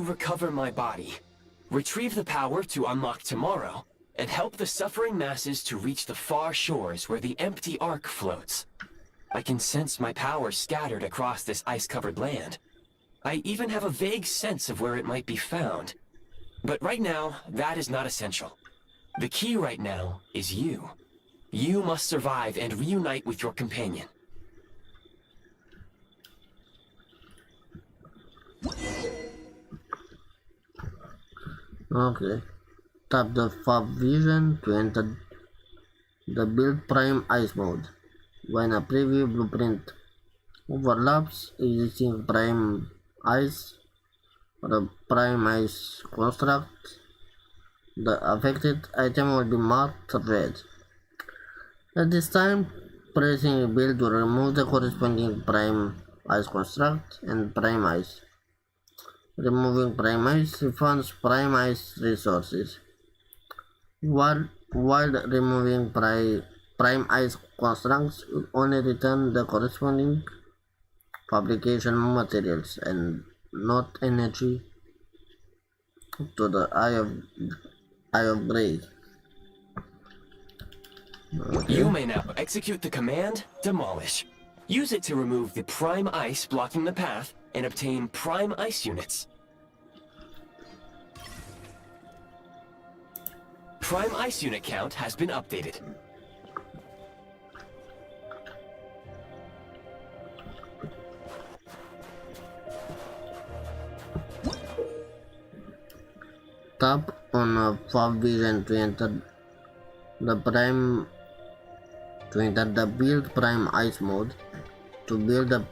recover my body, retrieve the power to unlock tomorrow, and help the suffering masses to reach the far shores where the empty ark floats. I can sense my power scattered across this ice-covered land. I even have a vague sense of where it might be found. But right now, that is not essential. The key right now is you. You must survive and reunite with your companion. Okay. Tap the FAB vision to enter the build prime ice mode. When a preview blueprint overlaps existing prime ice or a prime ice construct, the affected item will be marked red. At this time, pressing build will remove the corresponding prime ice construct and prime ice. Removing prime ice refunds prime ice resources, while removing prime ice constructs will only return the corresponding fabrication materials and not energy to the Eye of Grey. Okay. You may now execute the command Demolish. Use it to remove the prime ice blocking the path and obtain prime ice units. Prime ice unit count has been updated. Tap on a FAB vision to enter the build prime ice mode to build a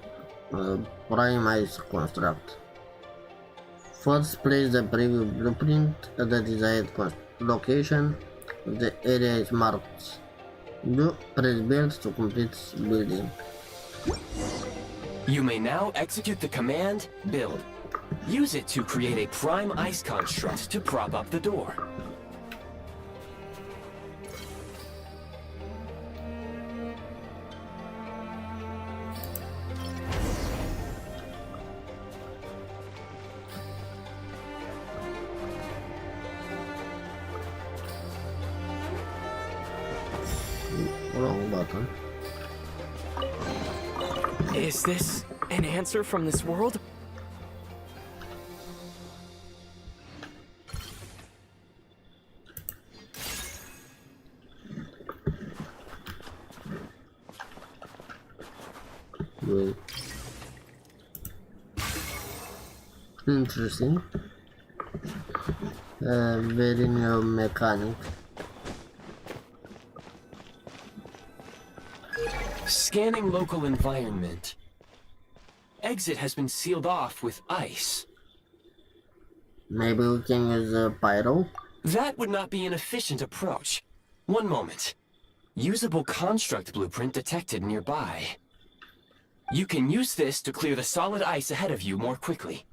prime ice construct. First, place the preview blueprint at the desired location. The area is marked. Do press build to complete building. You may now execute the command Build. Use it to create a prime ice construct to prop up the door. Wrong button. Is this an answer from this world? Wait. Interesting. very new mechanic. Scanning local environment. Exit has been sealed off with ice. Maybe we can use a pyro? That would not be an efficient approach. One moment. Usable construct blueprint detected nearby. You can use this to clear the solid ice ahead of you more quickly.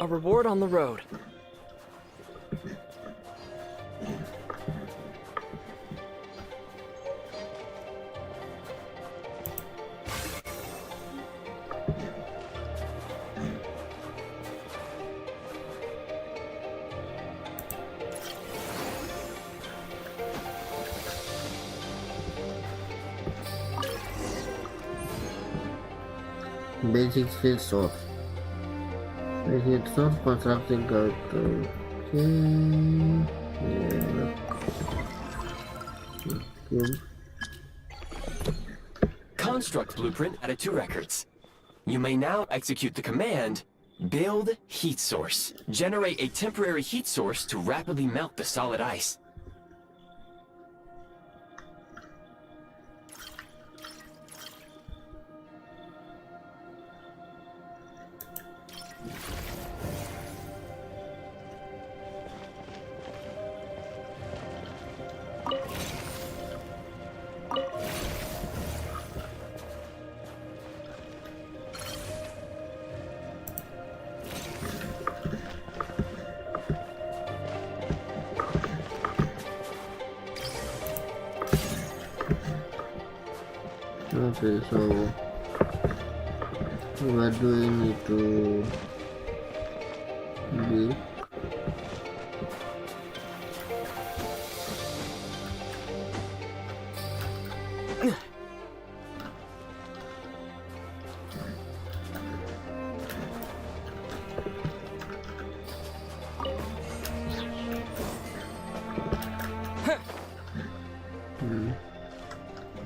A reward on the road. Basic field source. Basic source constructing character. Okay. Yeah. Okay. Construct blueprint added to records. You may now execute the command, build heat source. Generate a temporary heat source to rapidly melt the solid ice. Okay, so where do we need to be?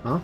Huh?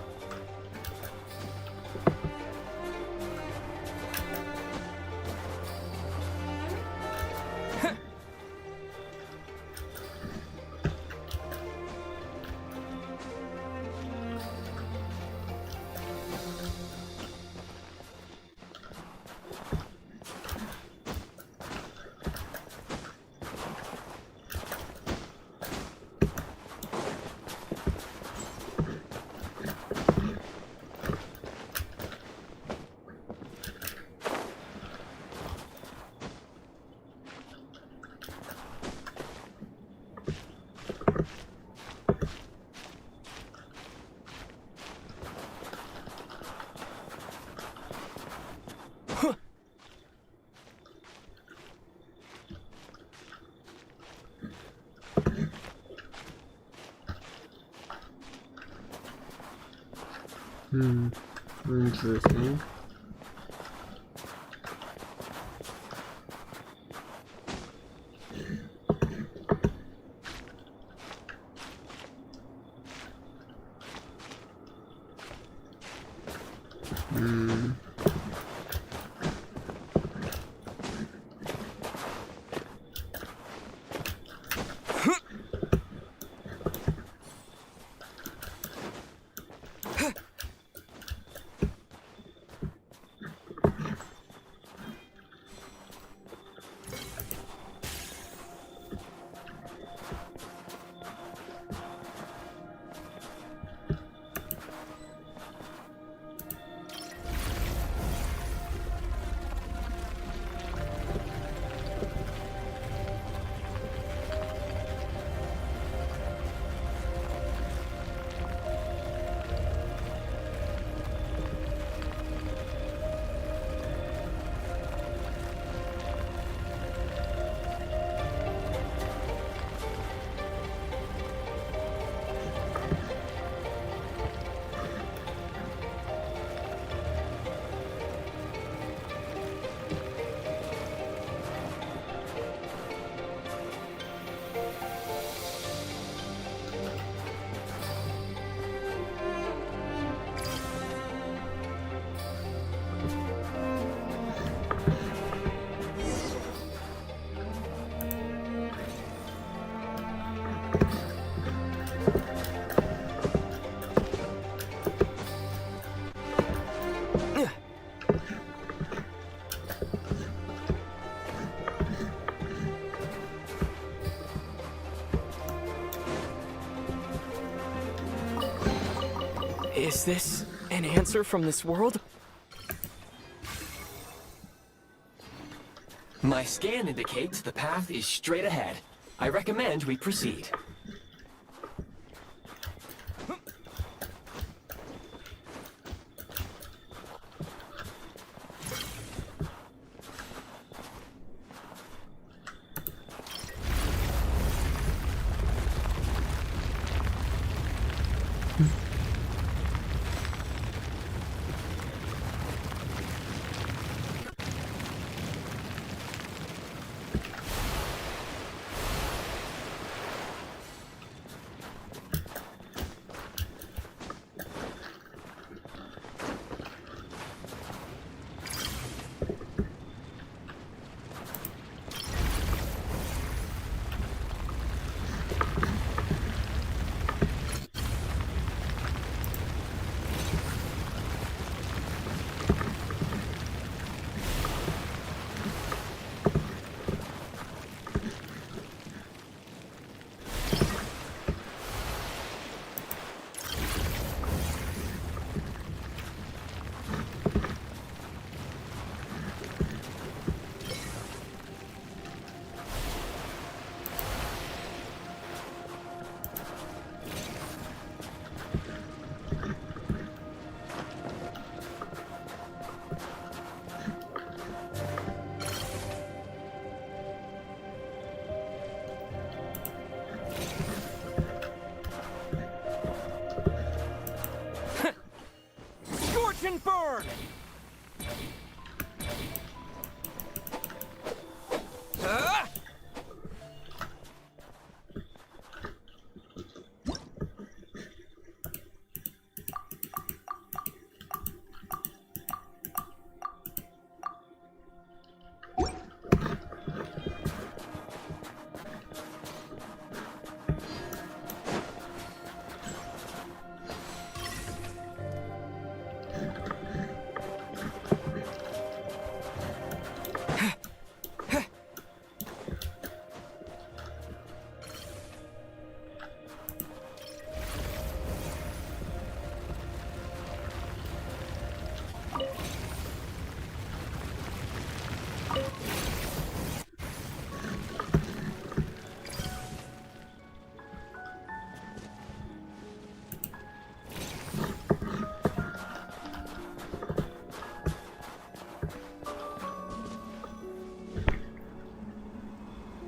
Interesting. Is this an answer from this world? My scan indicates the path is straight ahead. I recommend we proceed. Scorch and burn!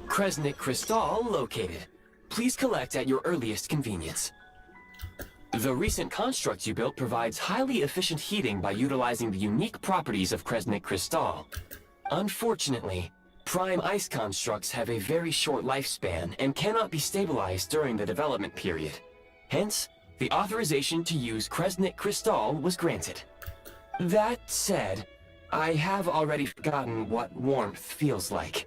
Kresnik Crystal located. Please collect at your earliest convenience. The recent construct you built provides highly efficient heating by utilizing the unique properties of Kresnik Crystal. Unfortunately, prime ice constructs have a very short lifespan and cannot be stabilized during the development period. Hence, the authorization to use Kresnik Crystal was granted. That said, I have already forgotten what warmth feels like.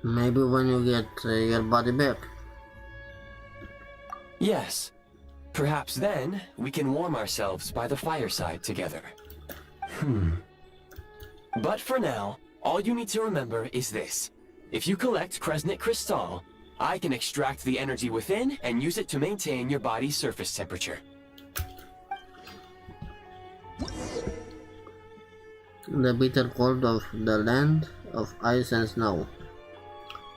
Maybe when you get your body back. Yes. Perhaps then, we can warm ourselves by the fireside together. But for now, all you need to remember is this. If you collect Kresnik Crystal, I can extract the energy within and use it to maintain your body's surface temperature. The bitter cold of the land of ice and snow.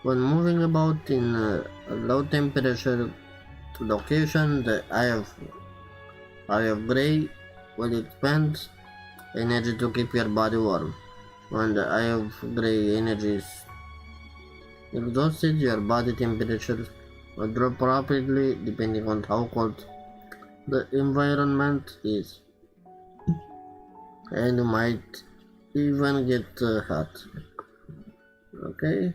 When moving about in a low temperature location, the eye of gray will expend energy to keep your body warm. When the eye of gray energy is exhausted, your body temperature will drop rapidly depending on how cold the environment is. And you might even get hot. Okay.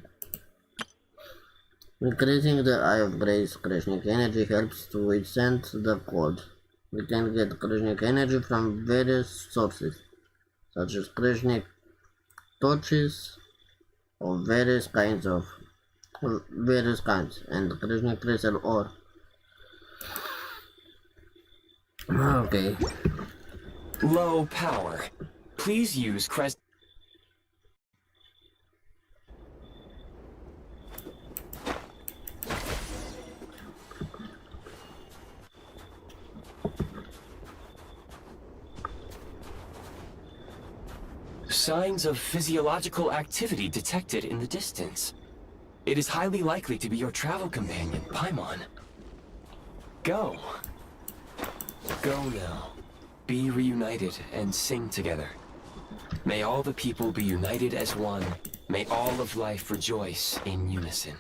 Increasing the eye of gray's Kresnik energy helps to withstand the cold. We can get Kresnik energy from various sources, such as Kresnik torches of various kinds, and Kresnik crystal ore. Okay. Low power. Please use Kresnik. Signs of physiological activity detected in the distance. It is highly likely to be your travel companion, Paimon. Go. Go now. Be reunited and sing together. May all the people be united as one. May all of life rejoice in unison.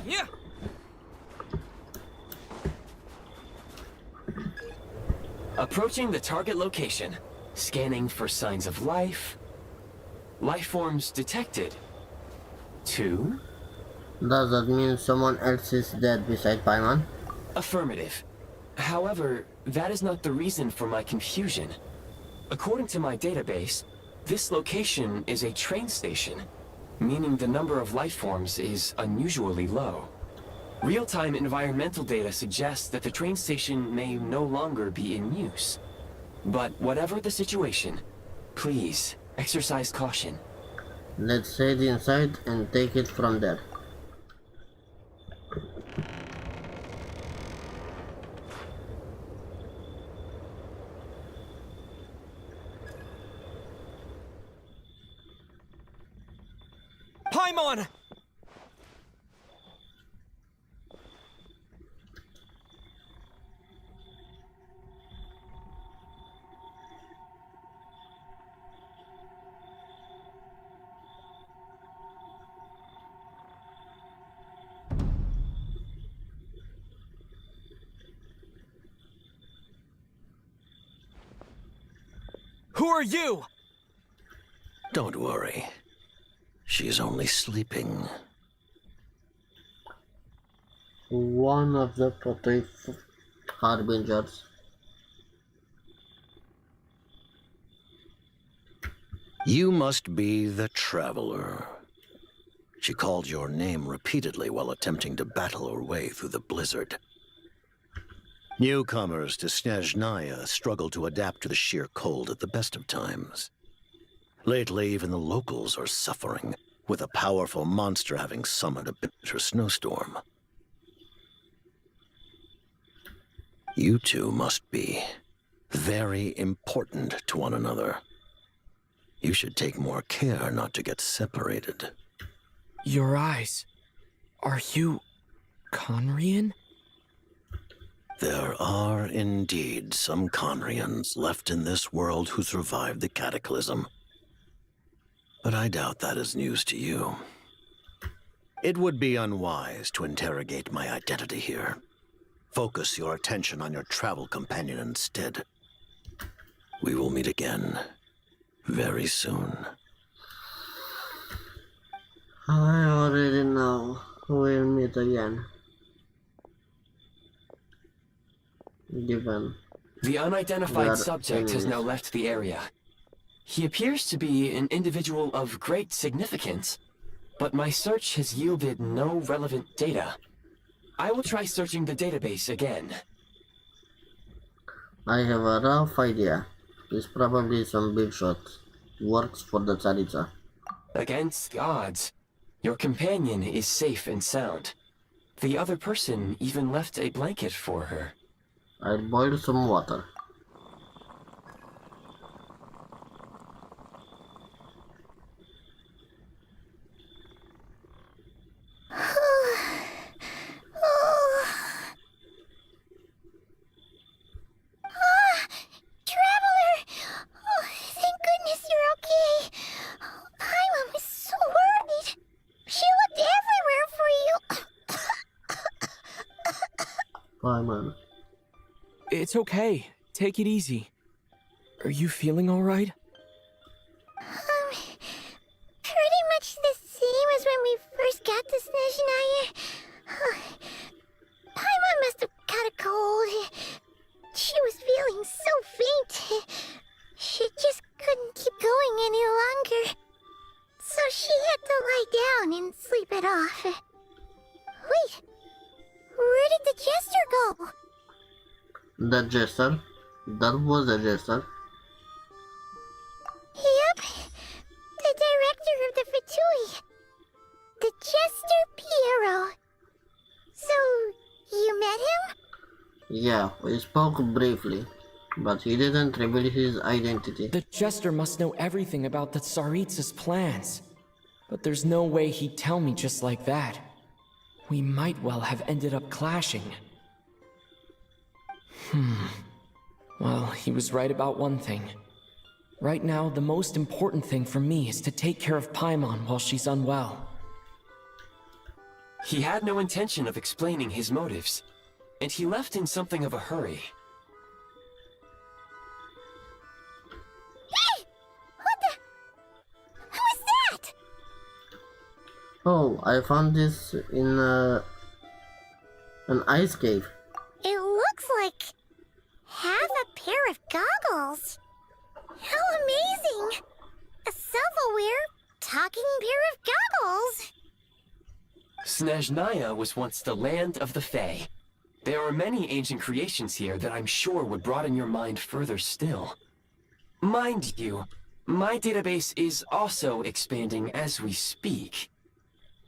Yeah. Approaching the target location. Scanning for signs of life. Life forms detected. 2. Does that mean someone else is dead beside Paimon? Affirmative. However, that is not the reason for my confusion. According to my database, this location is a train station, meaning the number of life forms is unusually low. Real-time environmental data suggests that the train station may no longer be in use. But whatever the situation, please exercise caution. Let's head inside and take it from there. Paimon! Who are you? Don't worry. She's only sleeping. One of the harbingers. You must be the Traveler. She called your name repeatedly while attempting to battle her way through the blizzard. Newcomers to Snezhnaya struggle to adapt to the sheer cold at the best of times. Lately, even the locals are suffering, with a powerful monster having summoned a bitter snowstorm. You two must be very important to one another. You should take more care not to get separated. Your eyes. Are you Conrian? There are indeed some Conrians left in this world who survived the cataclysm. But I doubt that is news to you. It would be unwise to interrogate my identity here. Focus your attention on your travel companion instead. We will meet again very soon. I already know we'll meet again. Given The unidentified our subject has now enemies. left the area. He appears to be an individual of great significance, but my search has yielded no relevant data. I will try searching the database again. I have a rough idea. He's probably some big shot. Works for the Tsaritsa. Against the odds, your companion is safe and sound. The other person even left a blanket for her. I'll boil some water. Traveler! Oh, thank goodness you're okay. Paimon was so worried. She looked everywhere for you. Paimon. It's okay. Take it easy. Are you feeling alright? Pretty much the same as when we first got to Snezhnaya. Paimon must have caught a cold. She was feeling so faint. She just couldn't keep going any longer. So she had to lie down and sleep it off. Wait, where did the jester go? The jester? That was a jester. Yep. The director of the Fatui. The Jester Piero. So, you met him? Yeah, we spoke briefly, but he didn't reveal his identity. The Jester must know everything about the Tsaritsa's plans. But there's no way he'd tell me just like that. We might well have ended up clashing. Well, he was right about one thing. Right now, the most important thing for me is to take care of Paimon while she's unwell. He had no intention of explaining his motives, and he left in something of a hurry. Hey! What the... Who is that? Oh, I found this in an ice cave. It looks like half a pair of goggles. How amazing! A self-aware, talking pair of goggles. Snezhnaya was once the land of the Fae. There are many ancient creations here that I'm sure would broaden your mind further still. Mind you, my database is also expanding as we speak.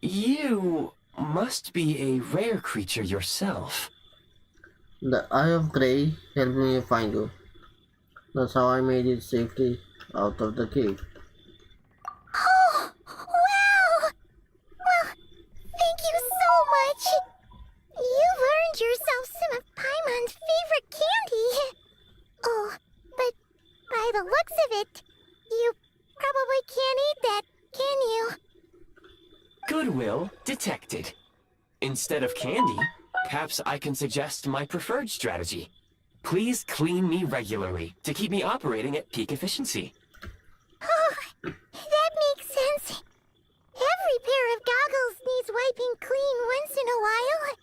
You must be a rare creature yourself. The Eye of Grey helped me find you. That's how I made it safely out of the cave. Oh, wow! Well, thank you so much. You've earned yourself some of Paimon's favorite candy. Oh, but by the looks of it, you probably can't eat that, can you? Goodwill detected. Instead of candy, perhaps I can suggest my preferred strategy. Please clean me regularly to keep me operating at peak efficiency. Oh, that makes sense. Every pair of goggles needs wiping clean once in a while.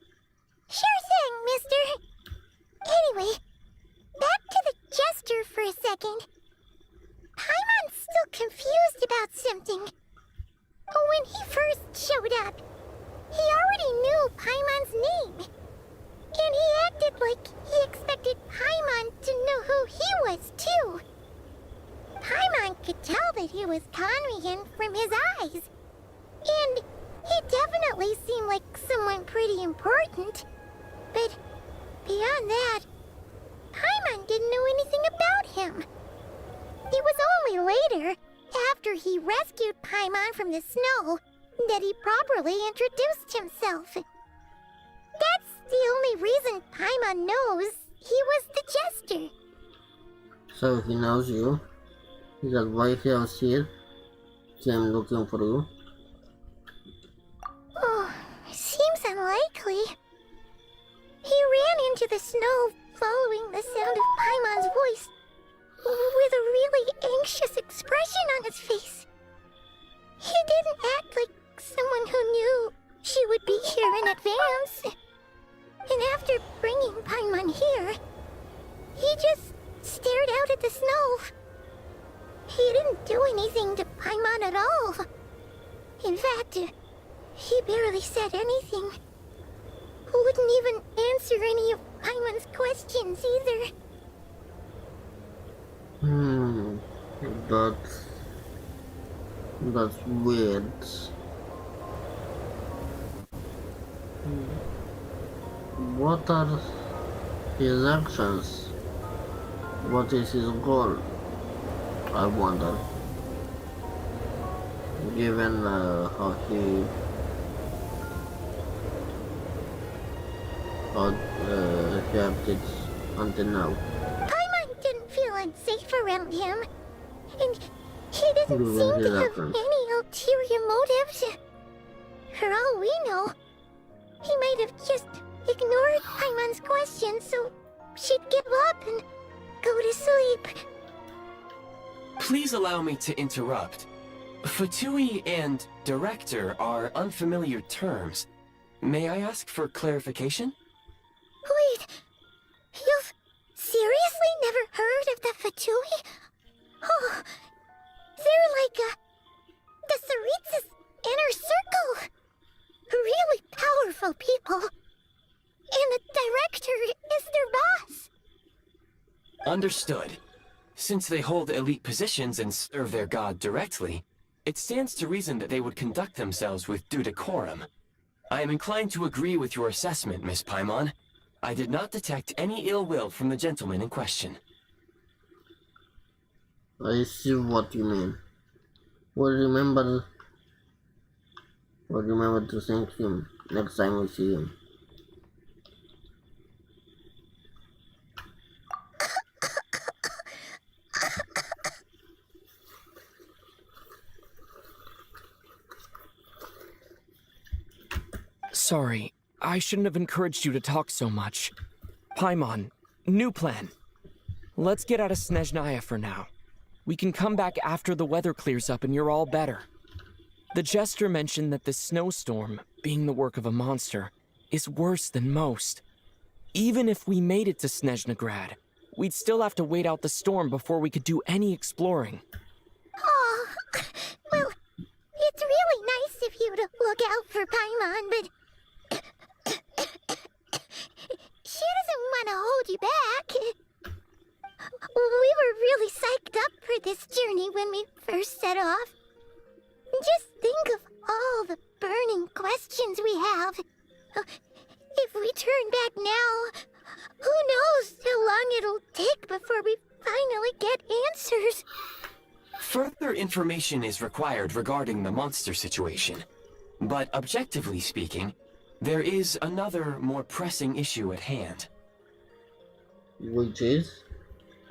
Sure thing, mister. Anyway, back to the Jester for a second. Paimon's still confused about something. When he first showed up, he already knew Paimon's name. And he acted like he expected Paimon to know who he was, too. Paimon could tell that he was Conrian from his eyes. And he definitely seemed like someone pretty important. But beyond that, Paimon didn't know anything about him. It was only later, after he rescued Paimon from the snow, that he properly introduced himself. That's the only reason Paimon knows he was the Jester. So he knows you. Is that why he was here? Came looking for you? Oh, seems unlikely. He ran into the snow following the sound of Paimon's voice, with a really anxious expression on his face. He didn't act like someone who knew she would be here in advance. And after bringing Paimon here, he just stared out at the snow. He didn't do anything to Paimon at all. In fact, he barely said anything. Wouldn't even answer any of Paimon's questions either. That's weird. What are his actions? What is his goal? I wonder. Given how he acted until now. Paimon didn't feel unsafe around him, and he didn't seem to have any ulterior motives. For all we know, he might have just ignored Paimon's questions so she'd give up and go to sleep. Please allow me to interrupt. Fatui and director are unfamiliar terms. May I ask for clarification? Wait, you've seriously never heard of the Fatui? Oh, they're like the Tsaritsa's inner circle. Really powerful people. And the director is their boss. Understood. Since they hold elite positions and serve their god directly, it stands to reason that they would conduct themselves with due decorum. I am inclined to agree with your assessment, Miss Paimon. I did not detect any ill will from the gentleman in question. I see what you mean. We'll remember to thank him next time we see him. Sorry, I shouldn't have encouraged you to talk so much. Paimon, new plan. Let's get out of Snezhnaya for now. We can come back after the weather clears up and you're all better. The Jester mentioned that the snowstorm, being the work of a monster, is worse than most. Even if we made it to Snezhnagrad, we'd still have to wait out the storm before we could do any exploring. Oh, well, it's really nice of you to look out for Paimon, but she doesn't want to hold you back. We were really psyched up for this journey when we first set off. Just think of all the burning questions we have. If we turn back now, who knows how long it'll take before we finally get answers. Further information is required regarding the monster situation. But objectively speaking, there is another more pressing issue at hand. Which is?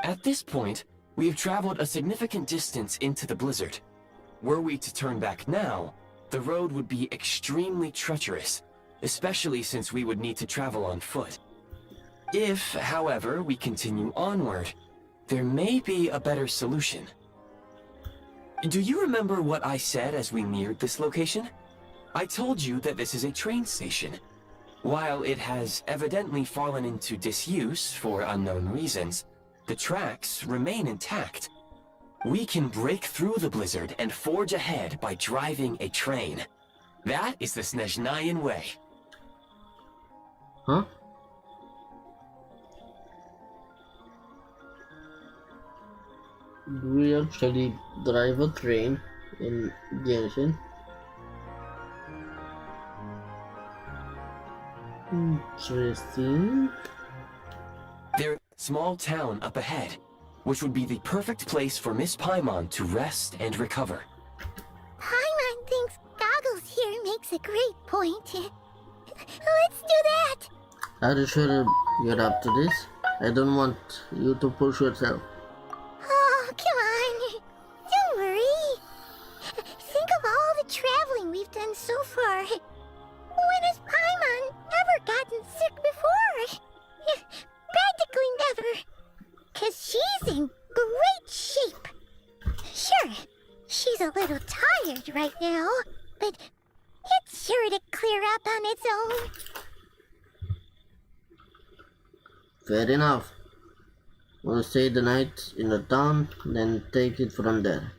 At this point, we have traveled a significant distance into the blizzard. Were we to turn back now, the road would be extremely treacherous, especially since we would need to travel on foot. If, however, we continue onward, there may be a better solution. Do you remember what I said as we neared this location? I told you that this is a train station. While it has evidently fallen into disuse for unknown reasons, the tracks remain intact. We can break through the blizzard and forge ahead by driving a train. That is the Snezhnayan way. Huh? Do we actually drive a train in Genshin? Interesting. There's a small town up ahead, which would be the perfect place for Miss Paimon to rest and recover. Paimon thinks Goggles here makes a great point. Let's do that! Are you sure you're up to this? I don't want you to push yourself. Oh, come on. Don't worry. Think of all the traveling we've done so far. When has Paimon ever gotten sick before? Practically never. 'Cause she's in great shape. Sure, she's a little tired right now, but it's sure to clear up on its own. Fair enough. We'll stay the night in the town, then take it from there.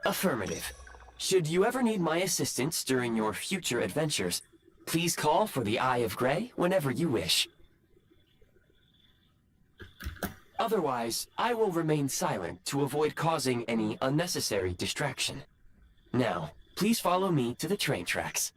Affirmative. Should you ever need my assistance during your future adventures, please call for the Eye of Grey whenever you wish. Otherwise, I will remain silent to avoid causing any unnecessary distraction. Now, please follow me to the train tracks.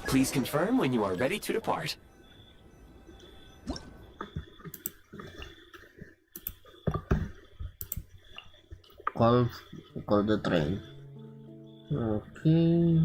Please confirm when you are ready to depart. Call the train. Okay.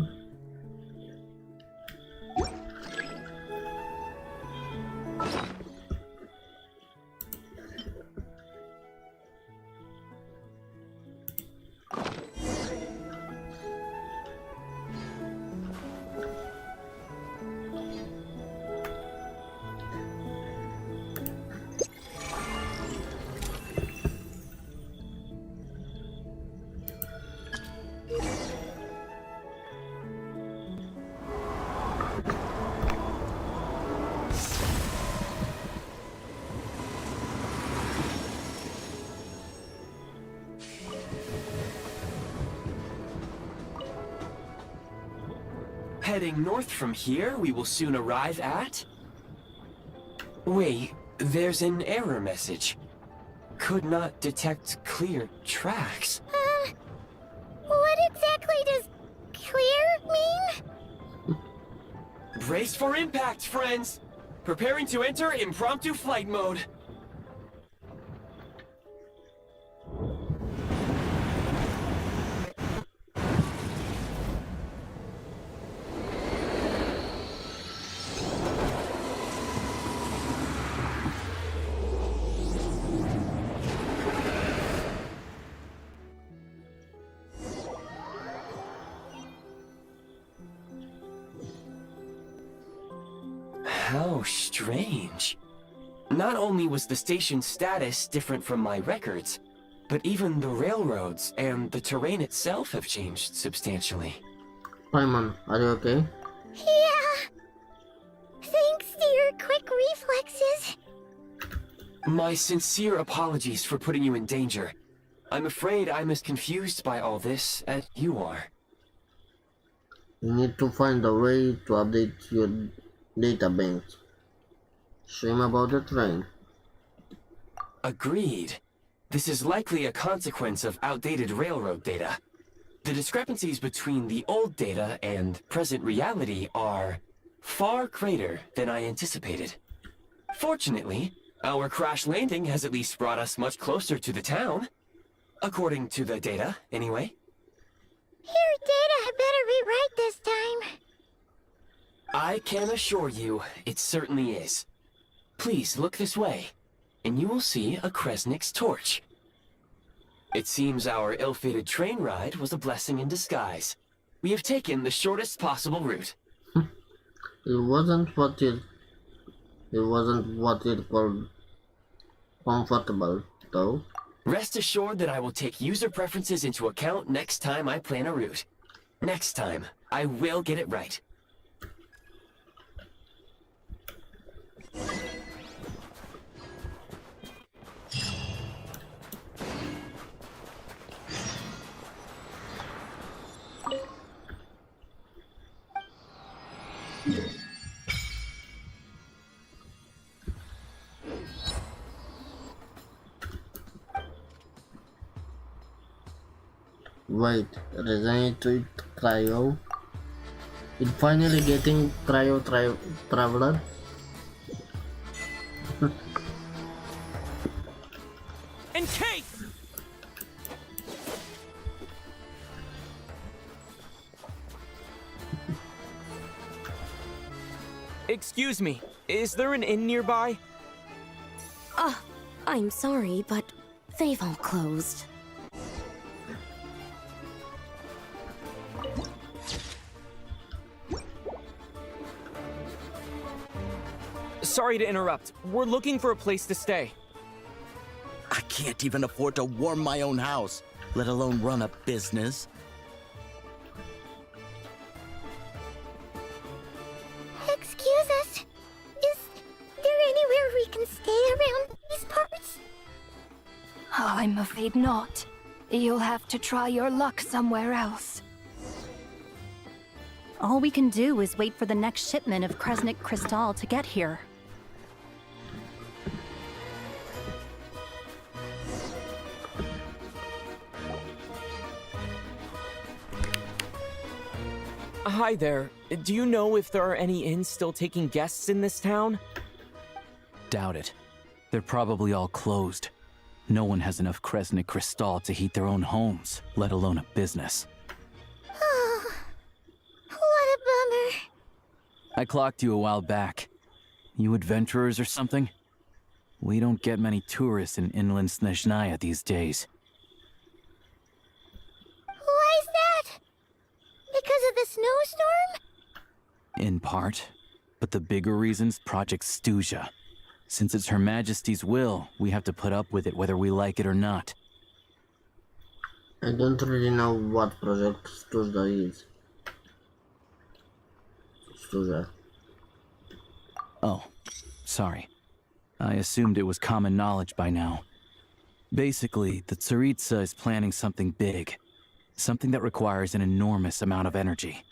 heading north from here, we will soon arrive at... Wait, there's an error message. Could not detect clear tracks. What exactly does clear mean? Brace for impact, friends! Preparing to enter impromptu flight mode. How strange. Not only was the station's status different from my records, but even the railroads and the terrain itself have changed substantially. Paimon, are you okay? Yeah. Thanks to your quick reflexes. My sincere apologies for putting you in danger. I'm afraid I'm as confused by all this as you are. You need to find a way to update your database. Shame about the train. Agreed. This is likely a consequence of outdated railroad data. The discrepancies between the old data and present reality are far greater than I anticipated. Fortunately, our crash landing has at least brought us much closer to the town. According to the data, anyway. Your data had better be right this time. I can assure you, it certainly is. Please look this way, and you will see a Kresnik's torch. It seems our ill-fated train ride was a blessing in disguise. We have taken the shortest possible route. It wasn't what it called comfortable, though. Rest assured that I will take user preferences into account next time I plan a route. Next time, I will get it right. Wait, resonate with cryo? It finally getting cryo traveler? And Kate! Excuse me, is there an inn nearby? I'm sorry, but they've all closed. Sorry to interrupt. We're looking for a place to stay. I can't even afford to warm my own house, let alone run a business. Excuse us. Is there anywhere we can stay around these parts? I'm afraid not. You'll have to try your luck somewhere else. All we can do is wait for the next shipment of Kresnik Crystal to get here. Hi there. Do you know if there are any inns still taking guests in this town? Doubt it. They're probably all closed. No one has enough Kresnik Crystal to heat their own homes, let alone a business. Oh, what a bummer. I clocked you a while back. You adventurers or something? We don't get many tourists in inland Snezhnaya these days. Why is that? Because of the snowstorm? In part. But the bigger reason's Project Stuzha. Since it's Her Majesty's will, we have to put up with it whether we like it or not. I don't really know what Project Stuzha is. Stuzha. Oh, sorry. I assumed it was common knowledge by now. Basically, the Tsaritsa is planning something big. Something that requires an enormous amount of energy.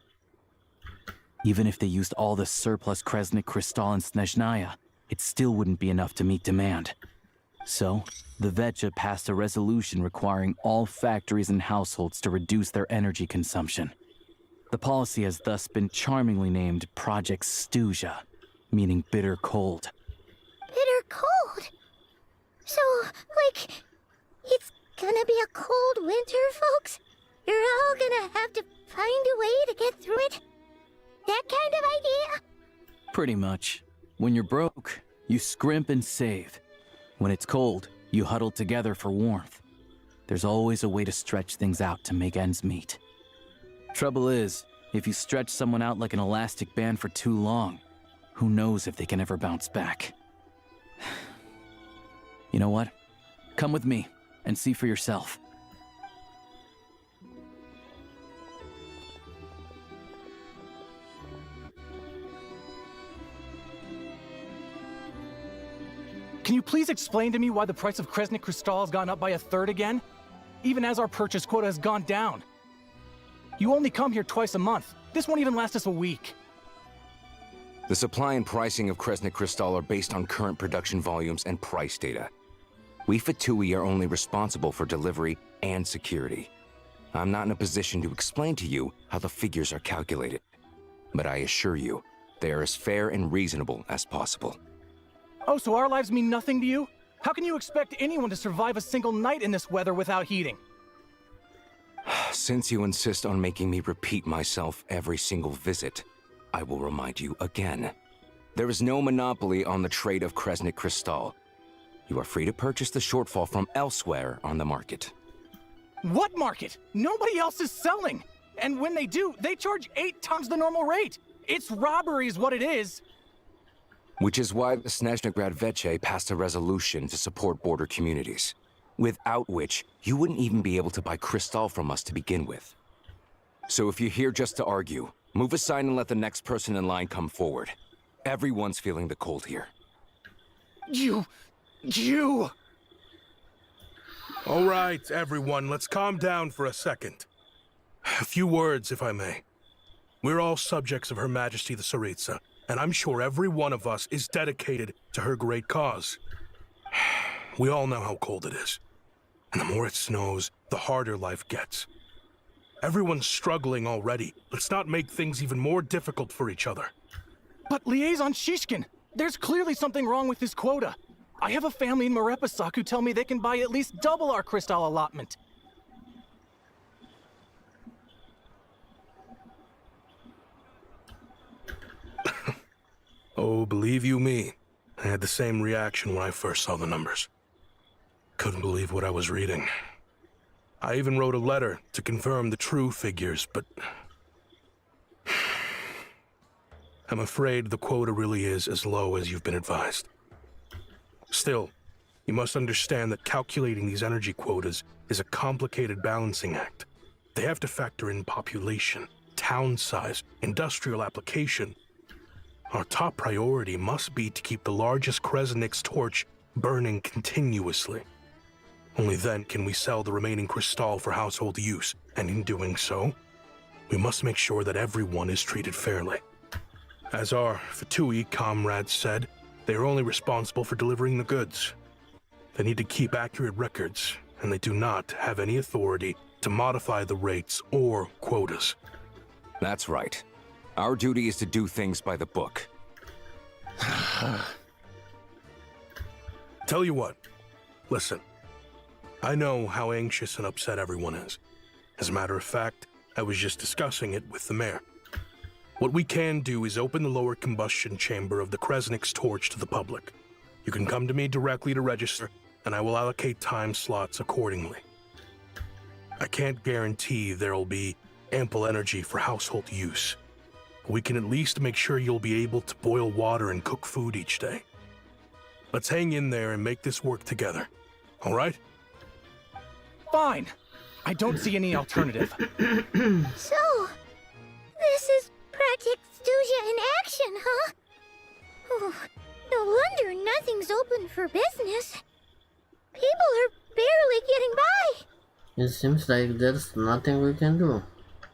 Even if they used all the surplus Kresnik Crystal in Snezhnaya, it still wouldn't be enough to meet demand. So, the Vetcha passed a resolution requiring all factories and households to reduce their energy consumption. The policy has thus been charmingly named Project Stuzha, meaning bitter cold. Bitter cold? So, like, it's gonna be a cold winter, folks? You're all gonna have to find a way to get through it? That kind of idea? Pretty much. When you're broke, you scrimp and save. When it's cold, you huddle together for warmth. There's always a way to stretch things out to make ends meet. Trouble is, if you stretch someone out like an elastic band for too long, who knows if they can ever bounce back. You know what? Come with me and see for yourself. Can you please explain to me why the price of Kresnik Crystal has gone up by 1/3 again? Even as our purchase quota has gone down. You only come here twice a month. This won't even last us a week. The supply and pricing of Kresnik Crystal are based on current production volumes and price data. We Fatui are only responsible for delivery and security. I'm not in a position to explain to you how the figures are calculated, but I assure you, they are as fair and reasonable as possible. Oh, so our lives mean nothing to you? How can you expect anyone to survive a single night in this weather without heating? Since you insist on making me repeat myself every single visit, I will remind you again. There is no monopoly on the trade of Kresnik Crystal. You are free to purchase the shortfall from elsewhere on the market. What market? Nobody else is selling! And when they do, they charge 8 times the normal rate! It's robbery is what it is! Which is why the Snezhnagrad Veche passed a resolution to support border communities, without which you wouldn't even be able to buy crystal from us to begin with. So if you're here just to argue, move aside and let the next person in line come forward. Everyone's feeling the cold here. You... All right, everyone, let's calm down for a second. A few words, if I may. We're all subjects of Her Majesty the Tsaritsa, and I'm sure every one of us is dedicated to her great cause. We all know how cold it is. And the more it snows, the harder life gets. Everyone's struggling already. Let's not make things even more difficult for each other. But Liaison Shishkin, there's clearly something wrong with this quota. I have a family in Marepasak who tell me they can buy at least double our crystal allotment. Oh, believe you me, I had the same reaction when I first saw the numbers. Couldn't believe what I was reading. I even wrote a letter to confirm the true figures, but I'm afraid the quota really is as low as you've been advised. Still, you must understand that calculating these energy quotas is a complicated balancing act. They have to factor in population, town size, industrial application. Our top priority must be to keep the largest Kresnik's torch burning continuously. Only then can we sell the remaining crystal for household use, and in doing so, we must make sure that everyone is treated fairly. As our Fatui comrades said, they are only responsible for delivering the goods. They need to keep accurate records, and they do not have any authority to modify the rates or quotas. That's right. Our duty is to do things by the book. Tell you what, listen. I know how anxious and upset everyone is. As a matter of fact, I was just discussing it with the mayor. What we can do is open the lower combustion chamber of the Kresnik's torch to the public. You can come to me directly to register, and I will allocate time slots accordingly. I can't guarantee there'll be ample energy for household use. We can at least make sure you'll be able to boil water and cook food each day. Let's hang in there and make this work together, all right? Fine. I don't see any alternative. So, this is Project Stuzha in action, huh? Oh, no wonder nothing's open for business. People are barely getting by. It seems like there's nothing we can do.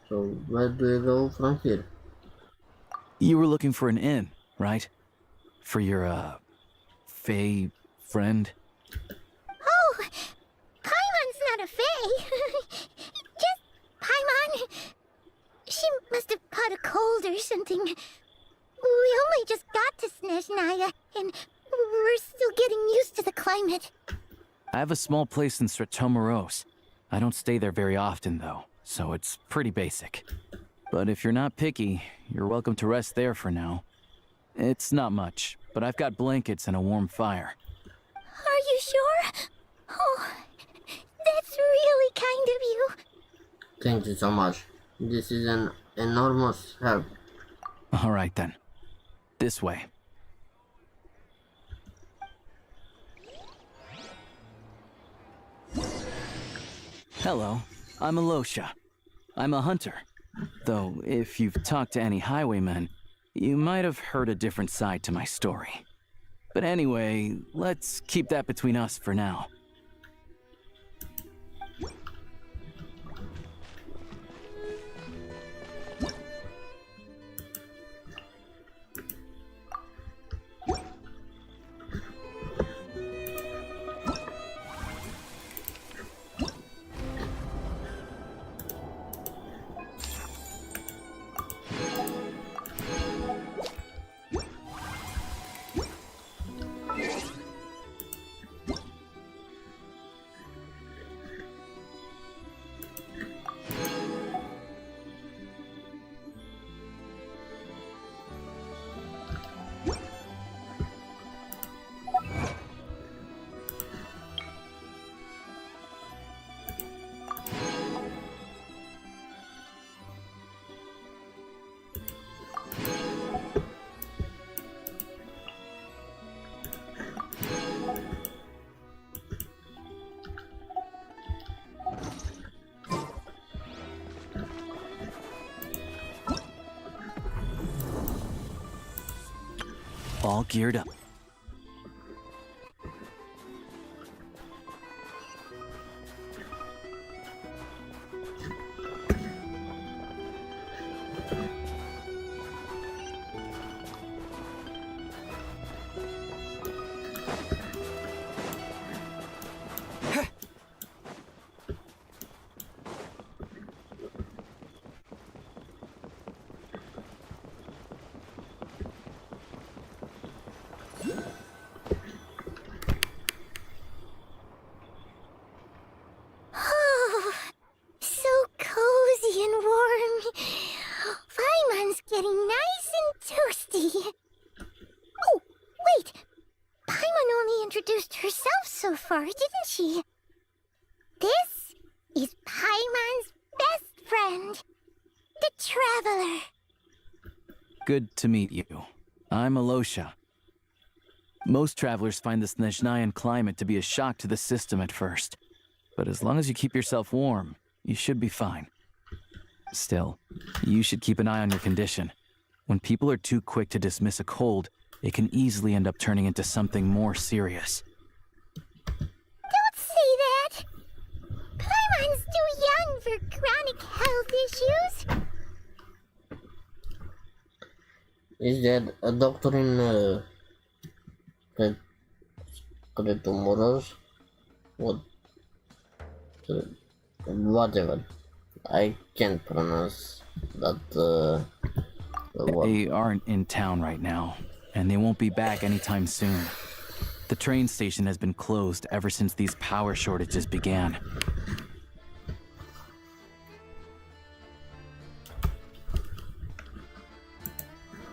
So where do we go from here? You were looking for an inn, right? For your, Fae friend? Oh, Paimon's not a fae. Just Paimon. She must have caught a cold or something. We only just got to Snezhnaya, and we're still getting used to the climate. I have a small place in Stratomaros. I don't stay there very often, though, so it's pretty basic. But if you're not picky, you're welcome to rest there for now. It's not much, but I've got blankets and a warm fire. Are you sure? Oh, that's really kind of you. Thank you so much. This is an enormous help. All right, then. This way. Hello, I'm Alosha. I'm a hunter. Though, if you've talked to any highwaymen, you might have heard a different side to my story. But anyway, let's keep that between us for now. All geared up. Oh, so cozy and warm. Paimon's getting nice and toasty. Oh, wait. Paimon only introduced herself so far, didn't she? This is Paimon's best friend, the Traveler. Good to meet you. I'm Alosha. Most travelers find the Snezhnayan climate to be a shock to the system at first. But as long as you keep yourself warm, you should be fine. Still, you should keep an eye on your condition. When people are too quick to dismiss a cold, it can easily end up turning into something more serious. Don't say that! Paimon's too young for chronic health issues. Is there a doctor in tomorrow's? What? Whatever. I can't pronounce that. They aren't in town right now, and they won't be back anytime soon. The train station has been closed ever since these power shortages began.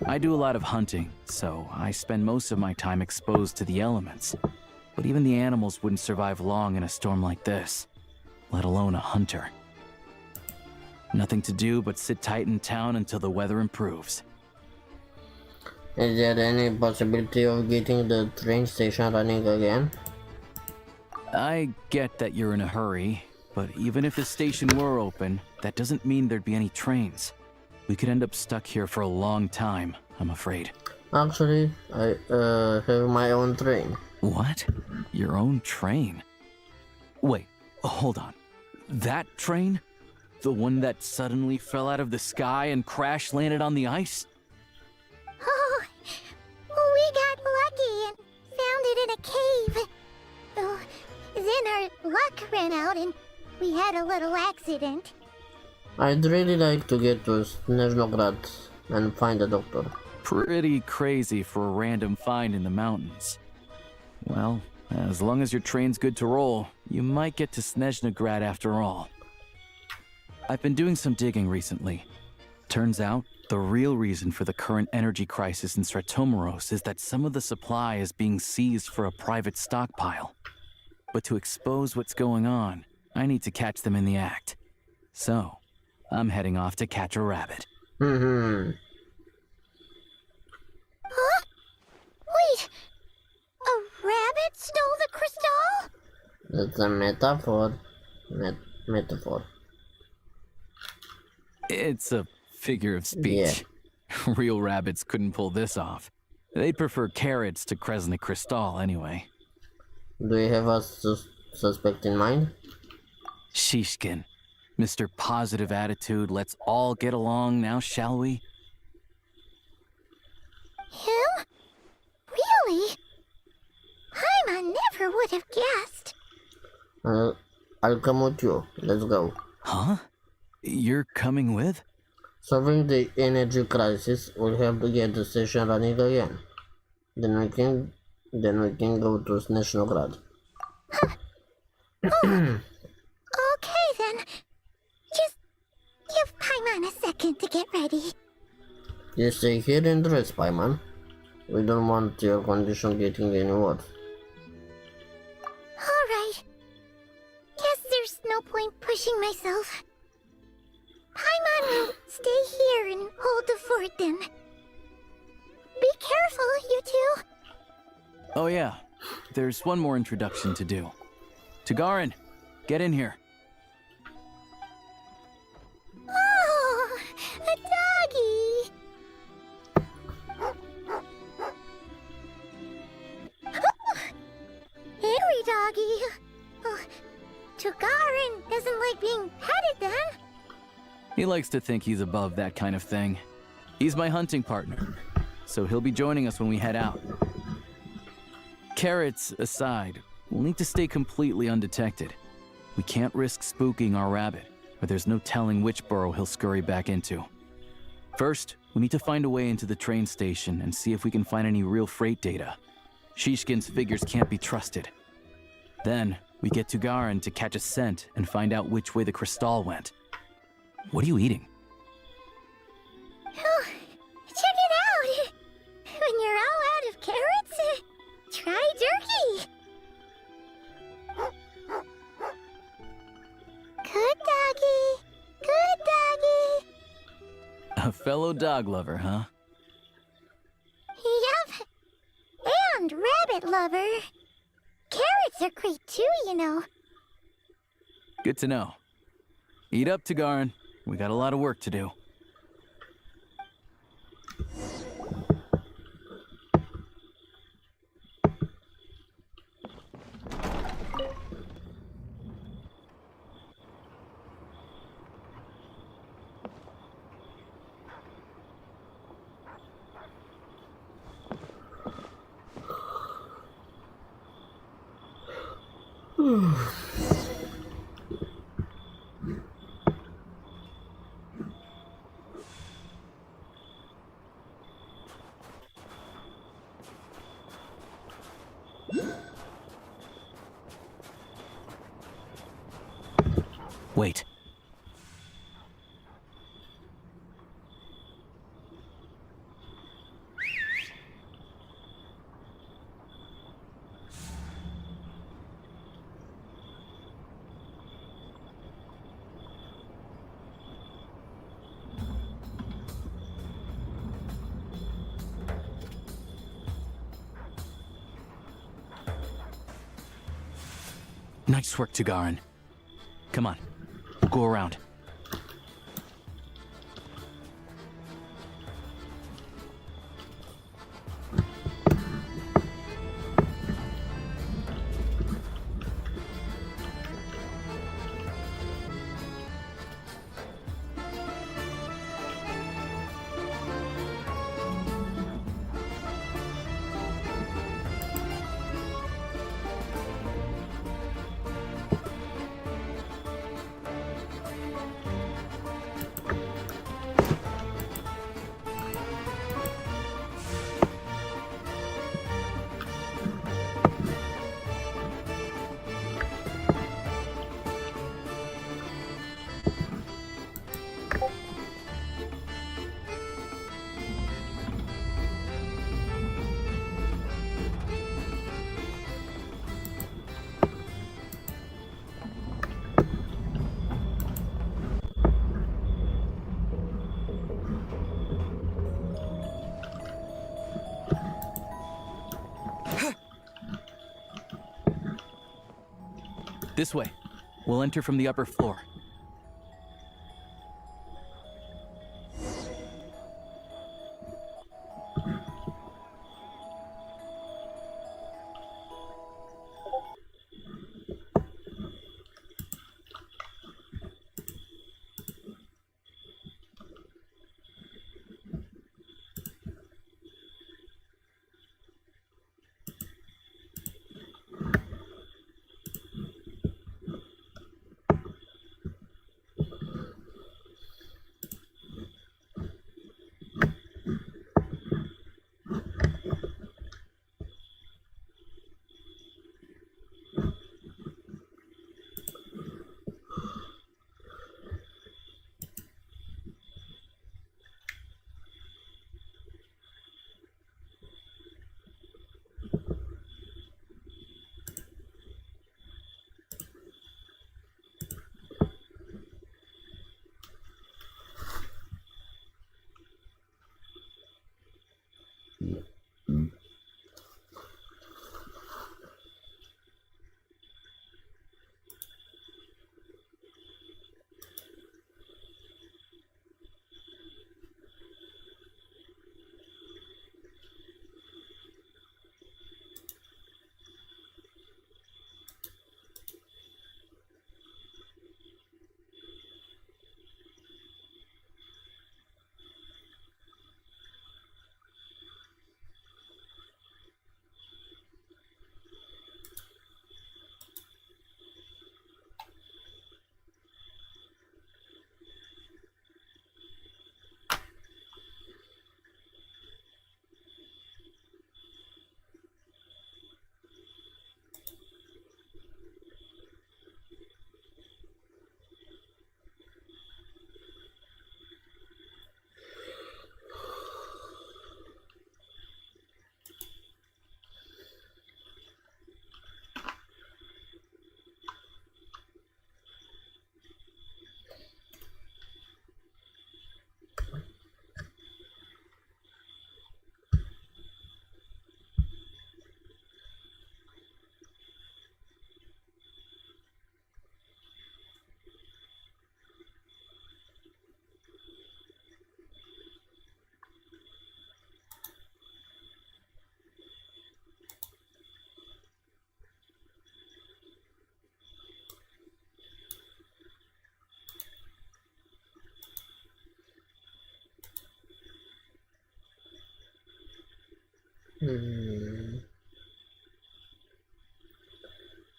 I do a lot of hunting, so I spend most of my time exposed to the elements. But even the animals wouldn't survive long in a storm like this, let alone a hunter. Nothing to do but sit tight in town until the weather improves. Is there any possibility of getting the train station running again? I get that you're in a hurry, but even if the station were open, that doesn't mean there'd be any trains. We could end up stuck here for a long time, I'm afraid. Actually, I have my own train. What? Your own train? Wait, hold on. That train? The one that suddenly fell out of the sky and crash landed on the ice? ink ran out and we had a little accident. I'd really like to get to Snezhnaya and find a doctor. Pretty crazy for a random find in the mountains. Well, as long as your train's good to roll, you might get to Snezhnaya after all. I've been doing some digging recently. Turns out, the real reason for the current energy crisis in Stratomeros is that some of the supply is being seized for a private stockpile. But to expose what's going on, I need to catch them in the act. So, I'm heading off to catch a rabbit. Hmm. Huh? Wait! A rabbit stole the crystal? It's a metaphor. Metaphor. It's a figure of speech. Yeah. Real rabbits couldn't pull this off. They prefer carrots to Kresnik Crystal anyway. Do you have a suspect in mind? Shishkin. Mr. Positive Attitude, let's all get along now, shall we? Him? Really? Paimon never would have guessed. I'll come with you. Let's go. Huh? You're coming with? Solving the energy crisis will help to get the station running again. Then we can go to Snezhnaya. Okay then. Just give Paimon a second to get ready. You stay here and rest, Paimon. We don't want your condition getting any worse. Alright. Guess there's no point pushing myself. Paimon will stay here and hold the fort then. Be careful, you two. Oh yeah, there's one more introduction to do. Tagarin, get in here. Oh, a doggy. Hairy doggy. Oh, Tagarin doesn't like being petted then. He likes to think he's above that kind of thing. He's my hunting partner, so he'll be joining us when we head out. Carrots aside, we'll need to stay completely undetected. We can't risk spooking our rabbit, or there's no telling which burrow he'll scurry back into. First, we need to find a way into the train station and see if we can find any real freight data. Shishkin's figures can't be trusted. Then, we get Tugarin to catch a scent and find out which way the crystal went. What are you eating? Oh, check it out! When you're all out of carrots, try jerky! Good doggy! Good doggy! A fellow dog lover, huh? Yup! And rabbit lover! Carrots are great too, you know. Good to know. Eat up, Tagarin. We got a lot of work to do. Wait. Nice work, Tugarin. Come on, we'll go around. This way. We'll enter from the upper floor.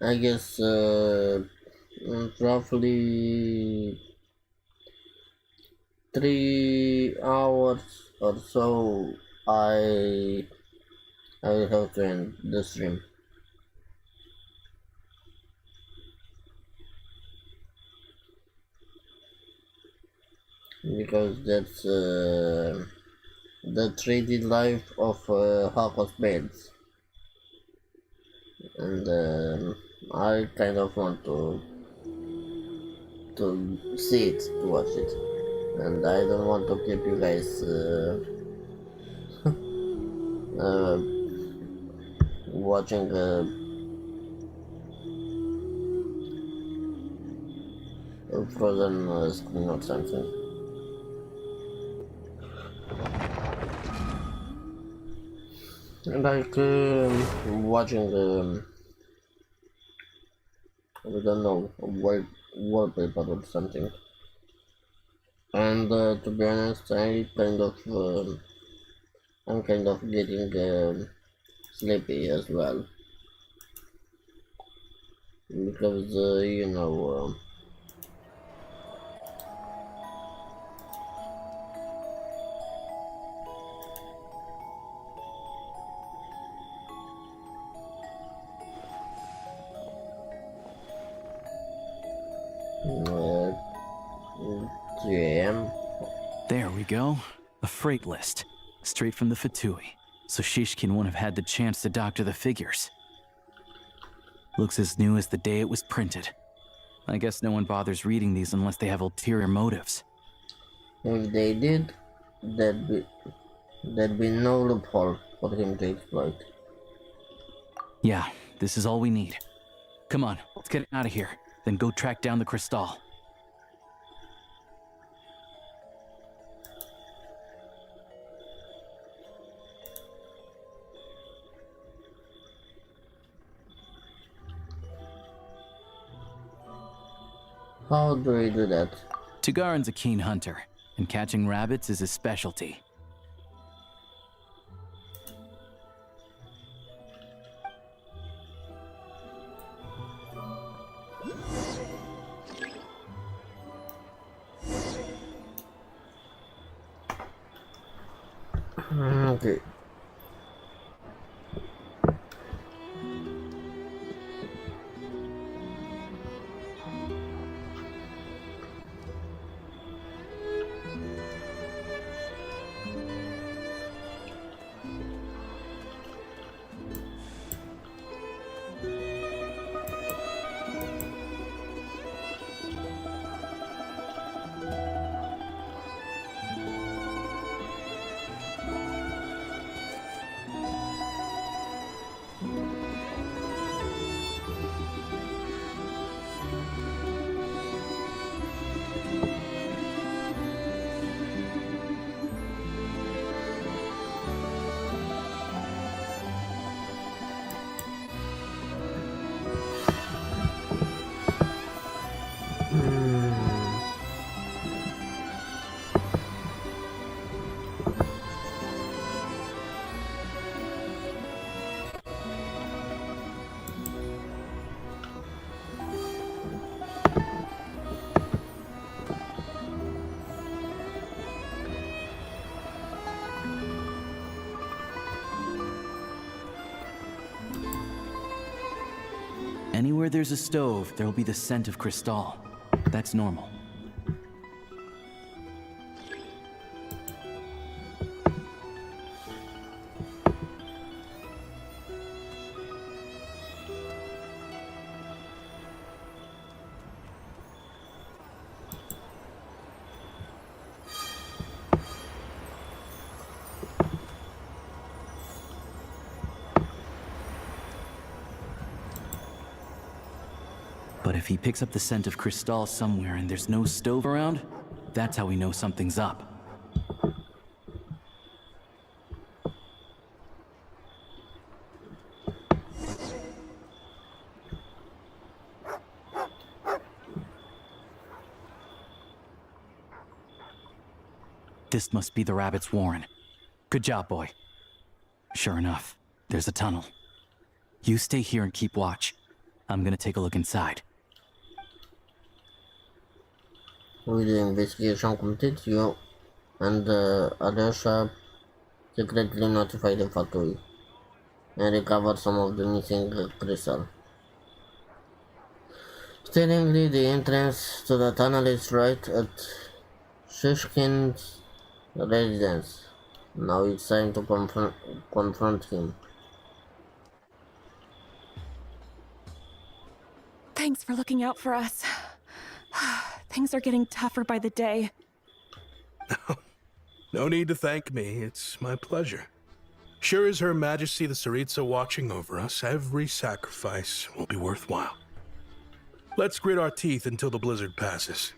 I guess roughly 3 hours or so. I will have to end the stream because that's the 3D life of Hako's beds, and I kind of want to see it, to watch it, and I don't want to keep you guys watching a frozen screen or something. Like watching I don't know, wallpaper or something. And to be honest, I'm kind of getting sleepy as well, because you know. Uh, 3 a.m. There we go. A freight list. Straight from the Fatui. So Shishkin won't have had the chance to doctor the figures. Looks as new as the day it was printed. I guess no one bothers reading these unless they have ulterior motives. If they did, there'd be no loophole for him to exploit. Yeah, this is all we need. Come on, let's get out of here. Then go track down the crystal. How do we do that? Tugarin's a keen hunter, and catching rabbits is his specialty. Okay. Anywhere there's a stove, there'll be the scent of crystal. That's normal. But if he picks up the scent of crystal somewhere and there's no stove around, that's how we know something's up. This must be the rabbit's warren. Good job, boy. Sure enough, there's a tunnel. You stay here and keep watch. I'm gonna take a look inside. With the investigation complete, you and the other shop secretly notify the factory and recover some of the missing crystal. Steadily, the entrance to the tunnel is right at Shishkin's residence. Now it's time to confront him. Thanks for looking out for us. Things are getting tougher by the day. No need to thank me. It's my pleasure. Sure as Her Majesty the Tsaritsa watching over us, every sacrifice will be worthwhile. Let's grit our teeth until the blizzard passes.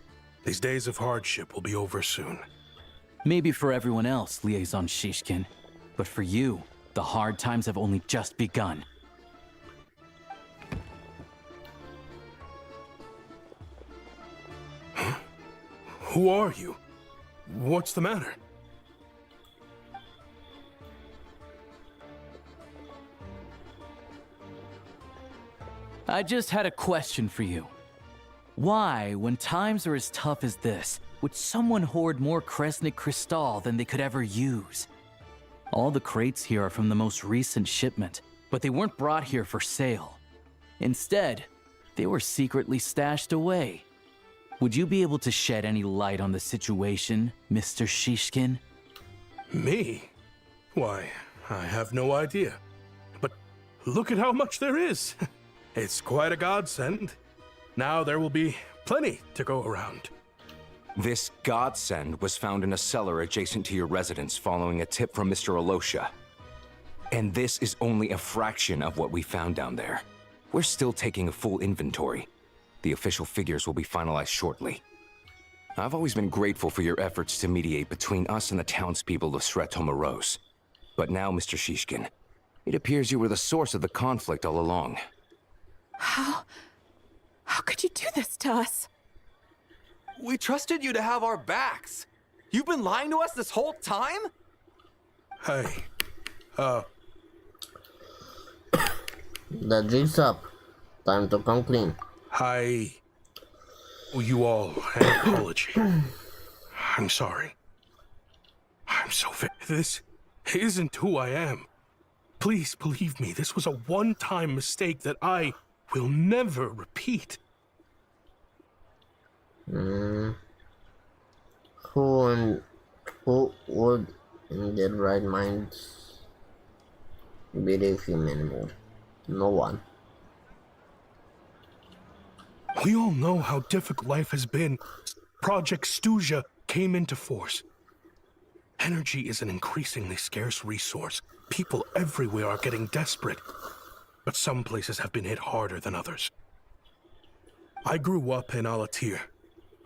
These days of hardship will be over soon. Maybe for everyone else, Liaison Shishkin, but for you, the hard times have only just begun. Who are you? What's the matter? I just had a question for you. Why, when times are as tough as this, would someone hoard more Kresnik crystal than they could ever use? All the crates here are from the most recent shipment, but they weren't brought here for sale. Instead, they were secretly stashed away. Would you be able to shed any light on the situation, Mr. Shishkin? Me? Why, I have no idea. But look at how much there is. It's quite a godsend. Now there will be plenty to go around. This godsend was found in a cellar adjacent to your residence following a tip from Mr. Alosha. And this is only a fraction of what we found down there. We're still taking a full inventory. The official figures will be finalized shortly. I've always been grateful for your efforts to mediate between us and the townspeople of Sretomaros. But now, Mr. Shishkin, it appears you were the source of the conflict all along. How could you do this to us? We trusted you to have our backs. You've been lying to us this whole time? Hey, The jig's up. Time to come clean. I owe you all an apology. I'm sorry. I'm so this isn't who I am. Please believe me, this was a one-time mistake that I will never repeat. Who would in their right mind believe him anymore? No one. We all know how difficult life has been. Project Stuja came into force. Energy is an increasingly scarce resource. People everywhere are getting desperate. But some places have been hit harder than others. I grew up in Alatir,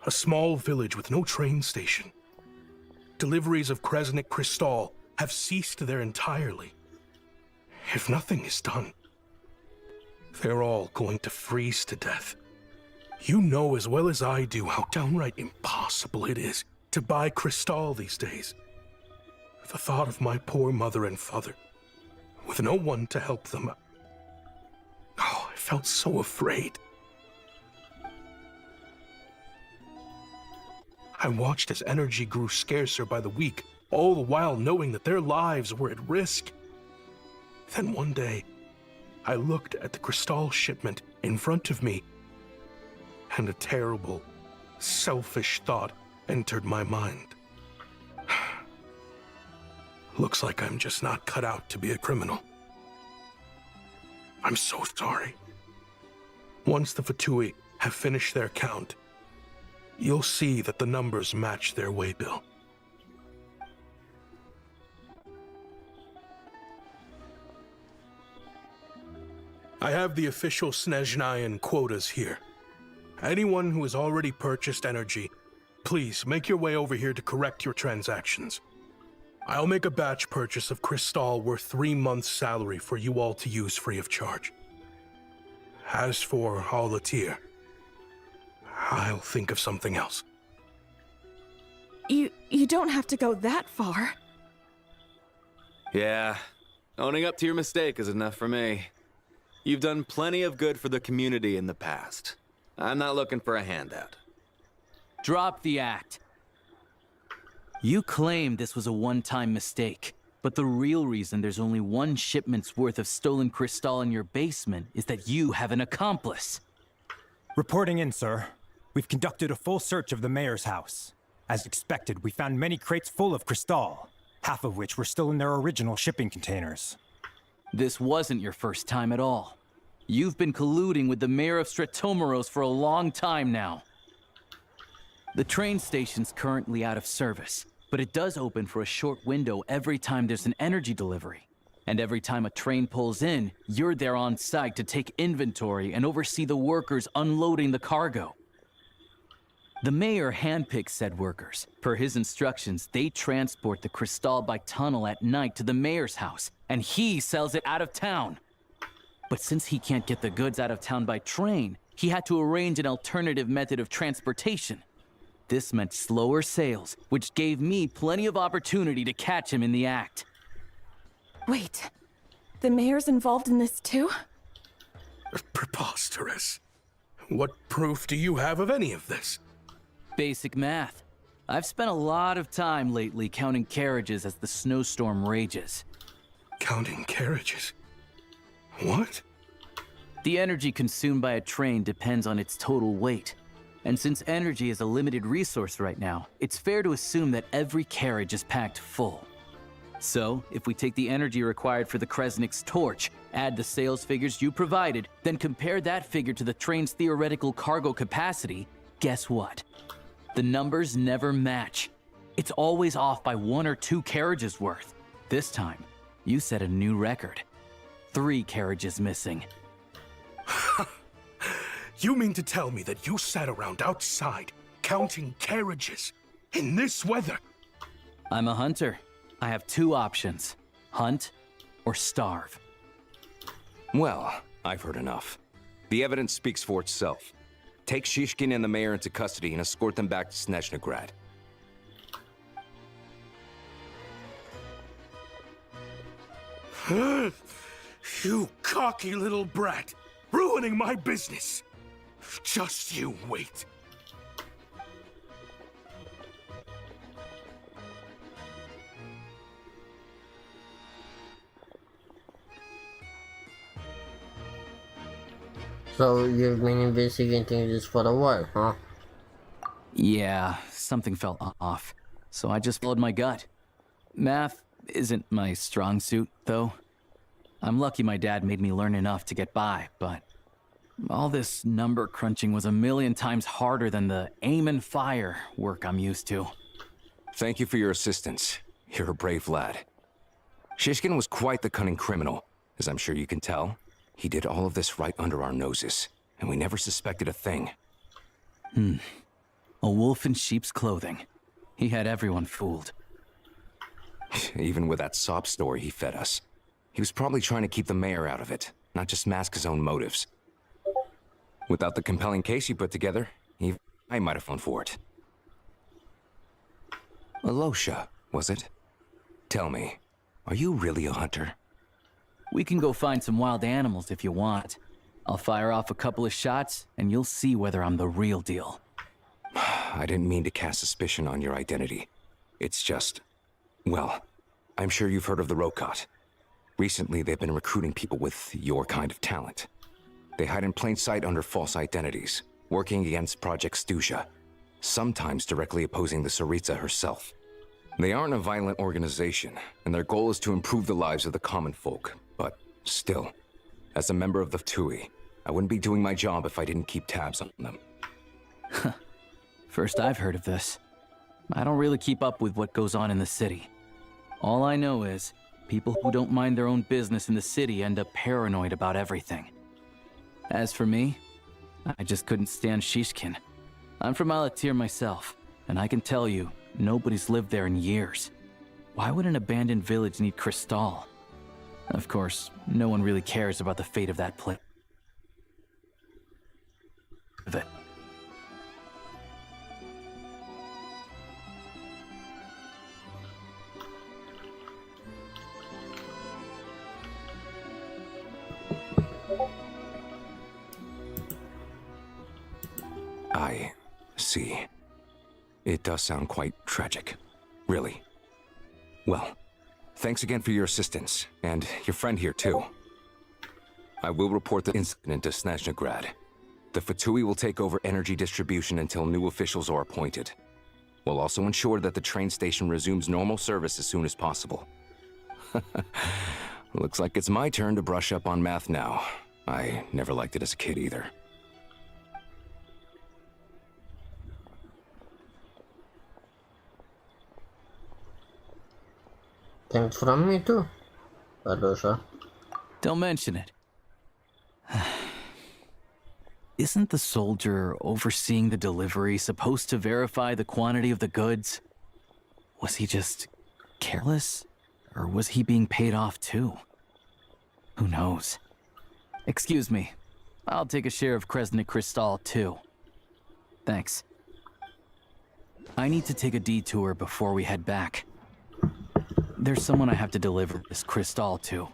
a small village with no train station. Deliveries of Kresnik Crystal have ceased there entirely. If nothing is done, they're all going to freeze to death. You know as well as I do how downright impossible it is to buy Crystal these days. The thought of my poor mother and father, with no one to help them, I felt so afraid. I watched as energy grew scarcer by the week, all the while knowing that their lives were at risk. Then one day, I looked at the Crystal shipment in front of me, and a terrible, selfish thought entered my mind. Looks like I'm just not cut out to be a criminal. I'm so sorry. Once the Fatui have finished their count, you'll see that the numbers match their waybill. I have the official Snezhnayan quotas here. Anyone who has already purchased energy, please make your way over here to correct your transactions. I'll make a batch purchase of Crystal worth 3 months' salary for you all to use free of charge. As for Alatir, I'll think of something else. You don't have to go that far. Yeah, owning up to your mistake is enough for me. You've done plenty of good for the community in the past. I'm not looking for a handout. Drop the act. You claim this was a one-time mistake, but the real reason there's only 1 shipment's worth of stolen Crystal in your basement is that you have an accomplice. Reporting in, sir. We've conducted a full search of the mayor's house. As expected, we found many crates full of Crystal, half of which were still in their original shipping containers. This wasn't your first time at all. You've been colluding with the mayor of Sretomaros for a long time now. The train station's currently out of service, but it does open for a short window every time there's an energy delivery. And every time a train pulls in, you're there on site to take inventory and oversee the workers unloading the cargo. The mayor handpicks said workers. Per his instructions, they transport the Crystal by tunnel at night to the mayor's house, and he sells it out of town. But since he can't get the goods out of town by train, he had to arrange an alternative method of transportation. This meant slower sales, which gave me plenty of opportunity to catch him in the act. Wait, the mayor's involved in this too? Preposterous. What proof do you have of any of this? Basic math. I've spent a lot of time lately counting carriages as the snowstorm rages. Counting carriages? What? The energy consumed by a train depends on its total weight. And since energy is a limited resource right now, it's fair to assume that every carriage is packed full. So, if we take the energy required for the Kresnik's torch, add the sales figures you provided, then compare that figure to the train's theoretical cargo capacity, guess what? The numbers never match. It's always off by 1 or 2 carriages worth. This time, you set a new record. 3 carriages missing. You mean to tell me that you sat around outside, counting carriages, in this weather? I'm a hunter. I have two options. Hunt or starve. Well, I've heard enough. The evidence speaks for itself. Take Shishkin and the mayor into custody and escort them back to Snezhnaya. You cocky little brat! Ruining my business! Just you wait. So you've been investigating this for a while, huh? Yeah, something felt off, so I just followed my gut. Math isn't my strong suit, though. I'm lucky my dad made me learn enough to get by, but all this number crunching was a million times harder than the aim and fire work I'm used to. Thank you for your assistance. You're a brave lad. Shishkin was quite the cunning criminal, as I'm sure you can tell. He did all of this right under our noses, and we never suspected a thing. A wolf in sheep's clothing. He had everyone fooled. Even with that sob story he fed us. He was probably trying to keep the mayor out of it, not just mask his own motives. Without the compelling case you put together, I might have fallen for it. Alosha, was it? Tell me, are you really a hunter? We can go find some wild animals if you want. I'll fire off a couple of shots, and you'll see whether I'm the real deal. I didn't mean to cast suspicion on your identity. It's just... well, I'm sure you've heard of the Rokot. Recently, they've been recruiting people with your kind of talent. They hide in plain sight under false identities, working against Project Stuzha, sometimes directly opposing the Tsaritsa herself. They aren't a violent organization, and their goal is to improve the lives of the common folk. But still, as a member of the Tui, I wouldn't be doing my job if I didn't keep tabs on them. First I've heard of this. I don't really keep up with what goes on in the city. All I know is, people who don't mind their own business in the city end up paranoid about everything. As for me, I just couldn't stand Shishkin. I'm from Alatir myself, and I can tell you, nobody's lived there in years. Why would an abandoned village need Crystal? Of course, no one really cares about the fate of that place. I see. It does sound quite tragic. Really. Well, thanks again for your assistance, and your friend here too. I will report the incident to Snezhnaya. The Fatui will take over energy distribution until new officials are appointed. We'll also ensure that the train station resumes normal service as soon as possible. Looks like it's my turn to brush up on math now. I never liked it as a kid either. Thanks from me too, Alosha. Don't mention it. Isn't the soldier overseeing the delivery supposed to verify the quantity of the goods? Was he just careless? Or was he being paid off too? Who knows? Excuse me. I'll take a share of Kresnik Crystal too. Thanks. I need to take a detour before we head back. There's someone I have to deliver this crystal to.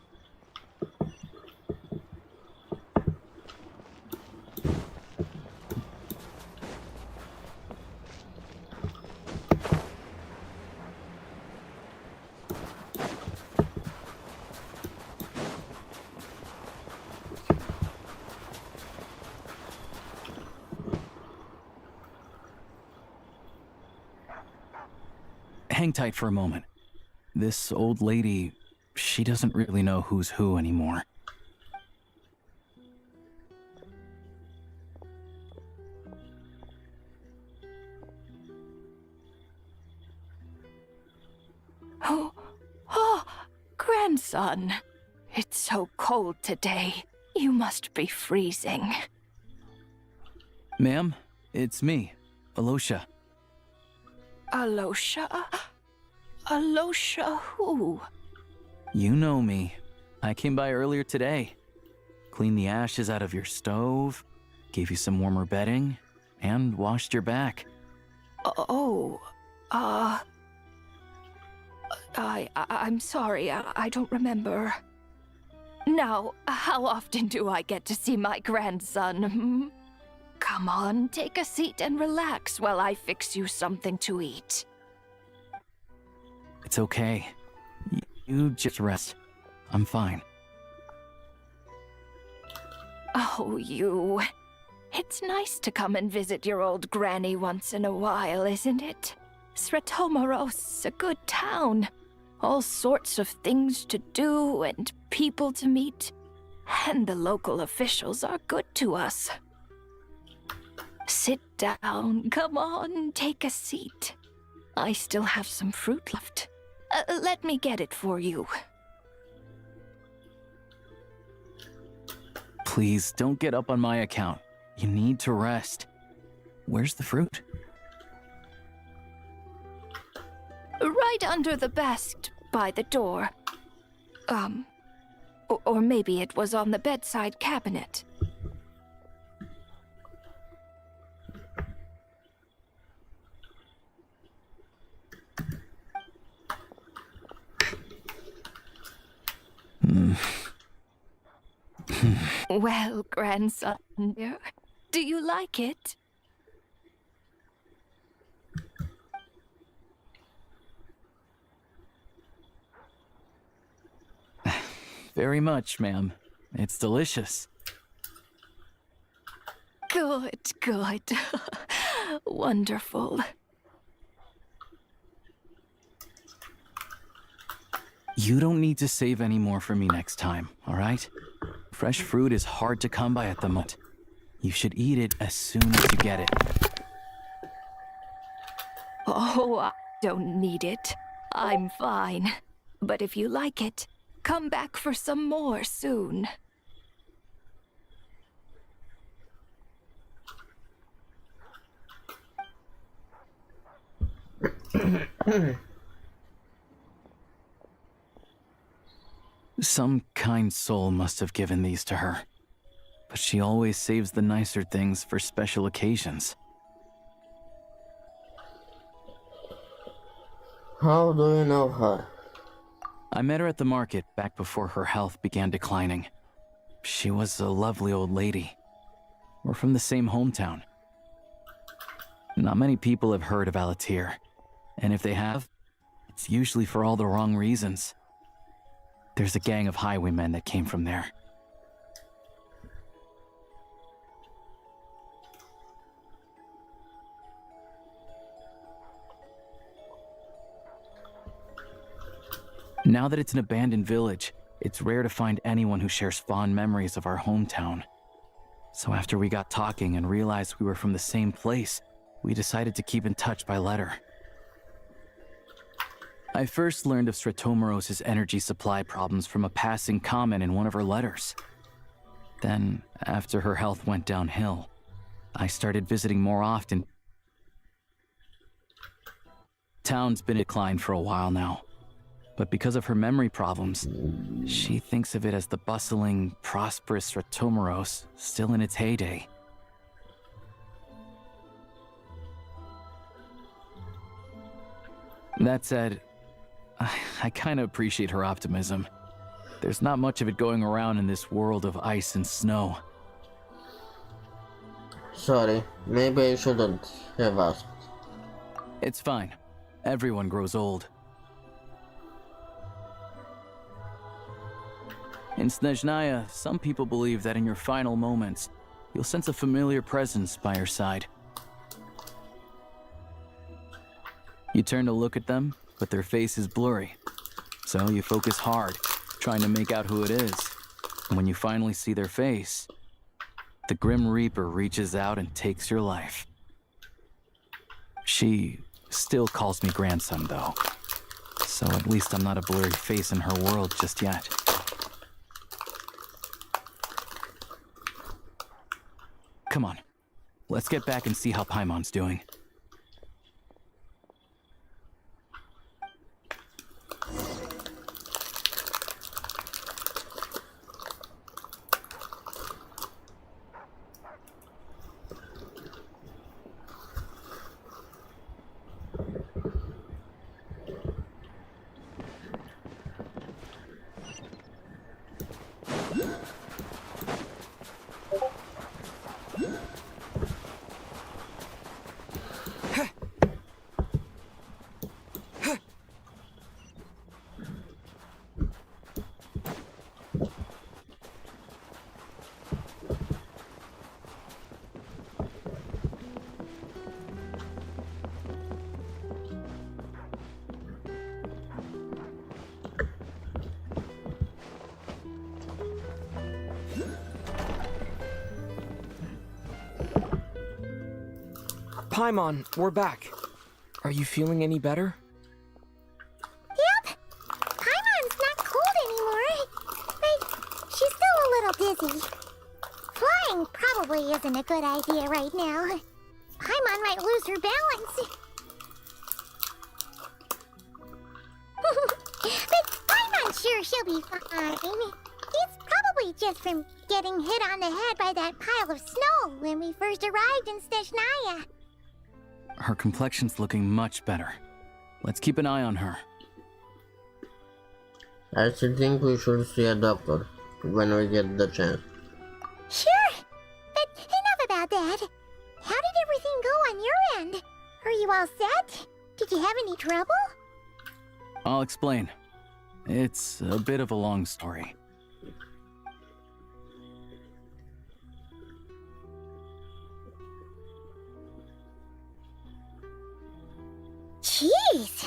Hang tight for a moment. This old lady, she doesn't really know who's who anymore. Oh, grandson. It's so cold today. You must be freezing. Ma'am, it's me, Alosha. Alosha? Alosha who? You know me. I came by earlier today. Cleaned the ashes out of your stove, gave you some warmer bedding, and washed your back. I'm sorry, I don't remember. Now, how often do I get to see my grandson? Hmm? Come on, take a seat and relax while I fix you something to eat. It's okay. You just rest. I'm fine. Oh, you. It's nice to come and visit your old granny once in a while, isn't it? Sretomaros, a good town. All sorts of things to do and people to meet. And the local officials are good to us. Sit down. Come on, take a seat. I still have some fruit left. Let me get it for you. Please, don't get up on my account. You need to rest. Where's the fruit? Right under the basket by the door. Or maybe it was on the bedside cabinet. Well, grandson, dear, do you like it? Very much, ma'am. It's delicious. Good, good. Wonderful. You don't need to save any more for me next time, all right? Fresh fruit is hard to come by at the moment. You should eat it as soon as you get it. Oh, I don't need it. I'm fine. But if you like it, come back for some more soon. Some kind soul must have given these to her. But she always saves the nicer things for special occasions. How do you know her? I met her at the market back before her health began declining. She was a lovely old lady. We're from the same hometown. Not many people have heard of Alatir, and if they have, it's usually for all the wrong reasons. There's a gang of highwaymen that came from there. Now that it's an abandoned village, it's rare to find anyone who shares fond memories of our hometown. So after we got talking and realized we were from the same place, we decided to keep in touch by letter. I first learned of Sretomaros' energy supply problems from a passing comment in one of her letters. Then, after her health went downhill, I started visiting more often. Town's been in decline for a while now, but because of her memory problems, she thinks of it as the bustling, prosperous Sretomaros still in its heyday. That said, I kind of appreciate her optimism. There's not much of it going around in this world of ice and snow. Sorry, maybe I shouldn't have asked. It's fine. Everyone grows old. In Snezhnaya, some people believe that in your final moments, you'll sense a familiar presence by your side. You turn to look at them, but their face is blurry. So you focus hard, trying to make out who it is. And when you finally see their face, the Grim Reaper reaches out and takes your life. She still calls me grandson, though. So at least I'm not a blurry face in her world just yet. Come on, Let's get back and see how Paimon's doing. Paimon, we're back. Are you feeling any better? Yep. Paimon's not cold anymore. But she's still a little dizzy. Flying probably isn't a good idea right now. Paimon might lose her balance. But Paimon's sure she'll be fine. It's probably just from getting hit on the head by that pile of snow when we first arrived in Snezhnaya. Her complexion's looking much better. Let's keep an eye on her. I still think we should see a doctor when we get the chance. Sure, but enough about that. How did everything go on your end? Are you all set? Did you have any trouble? I'll explain. It's a bit of a long story. Jeez,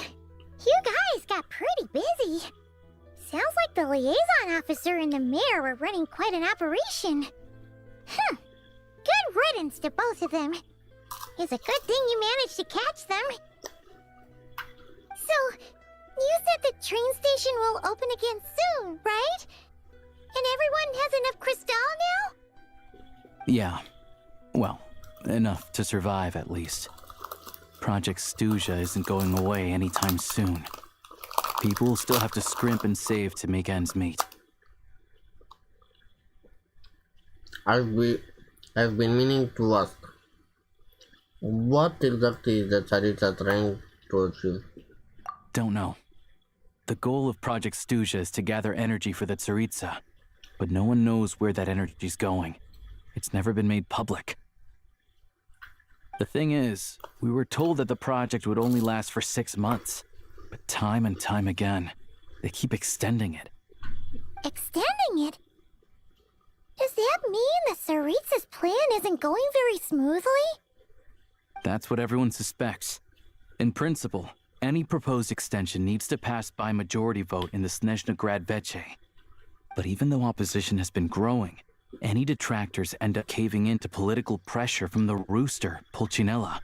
you guys got pretty busy. Sounds like the liaison officer and the mayor were running quite an operation. Good riddance to both of them. It's a good thing you managed to catch them. So, you said the train station will open again soon, right? And everyone has enough crystal now? Yeah. Well, enough to survive at least. Project Snezhnaya isn't going away anytime soon. People will still have to scrimp and save to make ends meet. I've been meaning to ask, what exactly is the Tsaritsa trying to achieve? Don't know. The goal of Project Snezhnaya is to gather energy for the Tsaritsa, but no one knows where that energy's going. It's never been made public. The thing is, we were told that the project would only last for 6 months, but time and time again, they keep extending it. Extending it? Does that mean the Tsaritsa's plan isn't going very smoothly? That's what everyone suspects. In principle, any proposed extension needs to pass by majority vote in the Snezhnaya Veche. But even though opposition has been growing, any detractors end up caving in to political pressure from the rooster, Pulcinella.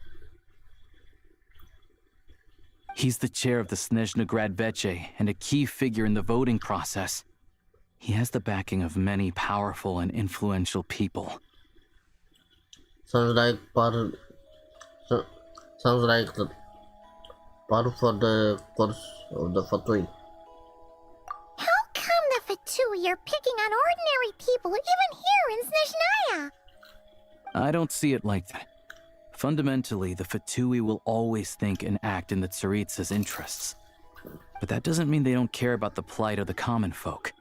He's the chair of the Snezhnaya Veche and a key figure in the voting process. He has the backing of many powerful and influential people. Sounds like part for the course of the Fatui. How come the Fatui are picking on ordinary people even here in Snezhnaya? I don't see it like that. Fundamentally, the Fatui will always think and act in the Tsaritsa's interests. But that doesn't mean they don't care about the plight of the common folk.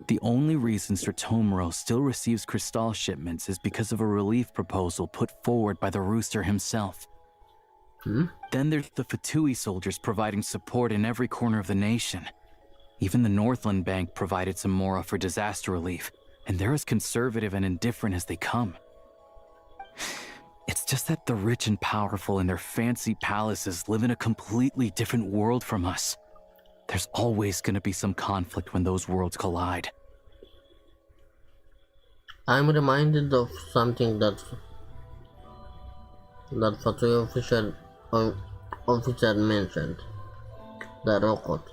The only reason Stratomero still receives crystal shipments is because of a relief proposal put forward by the rooster himself. Then there's the Fatui soldiers providing support in every corner of the nation. Even the Northland Bank provided some mora for disaster relief, and they're as conservative and indifferent as they come. It's just that the rich and powerful in their fancy palaces live in a completely different world from us. There's always going to be some conflict when those worlds collide. I'm reminded of something that Fatui officer mentioned. The Rokot.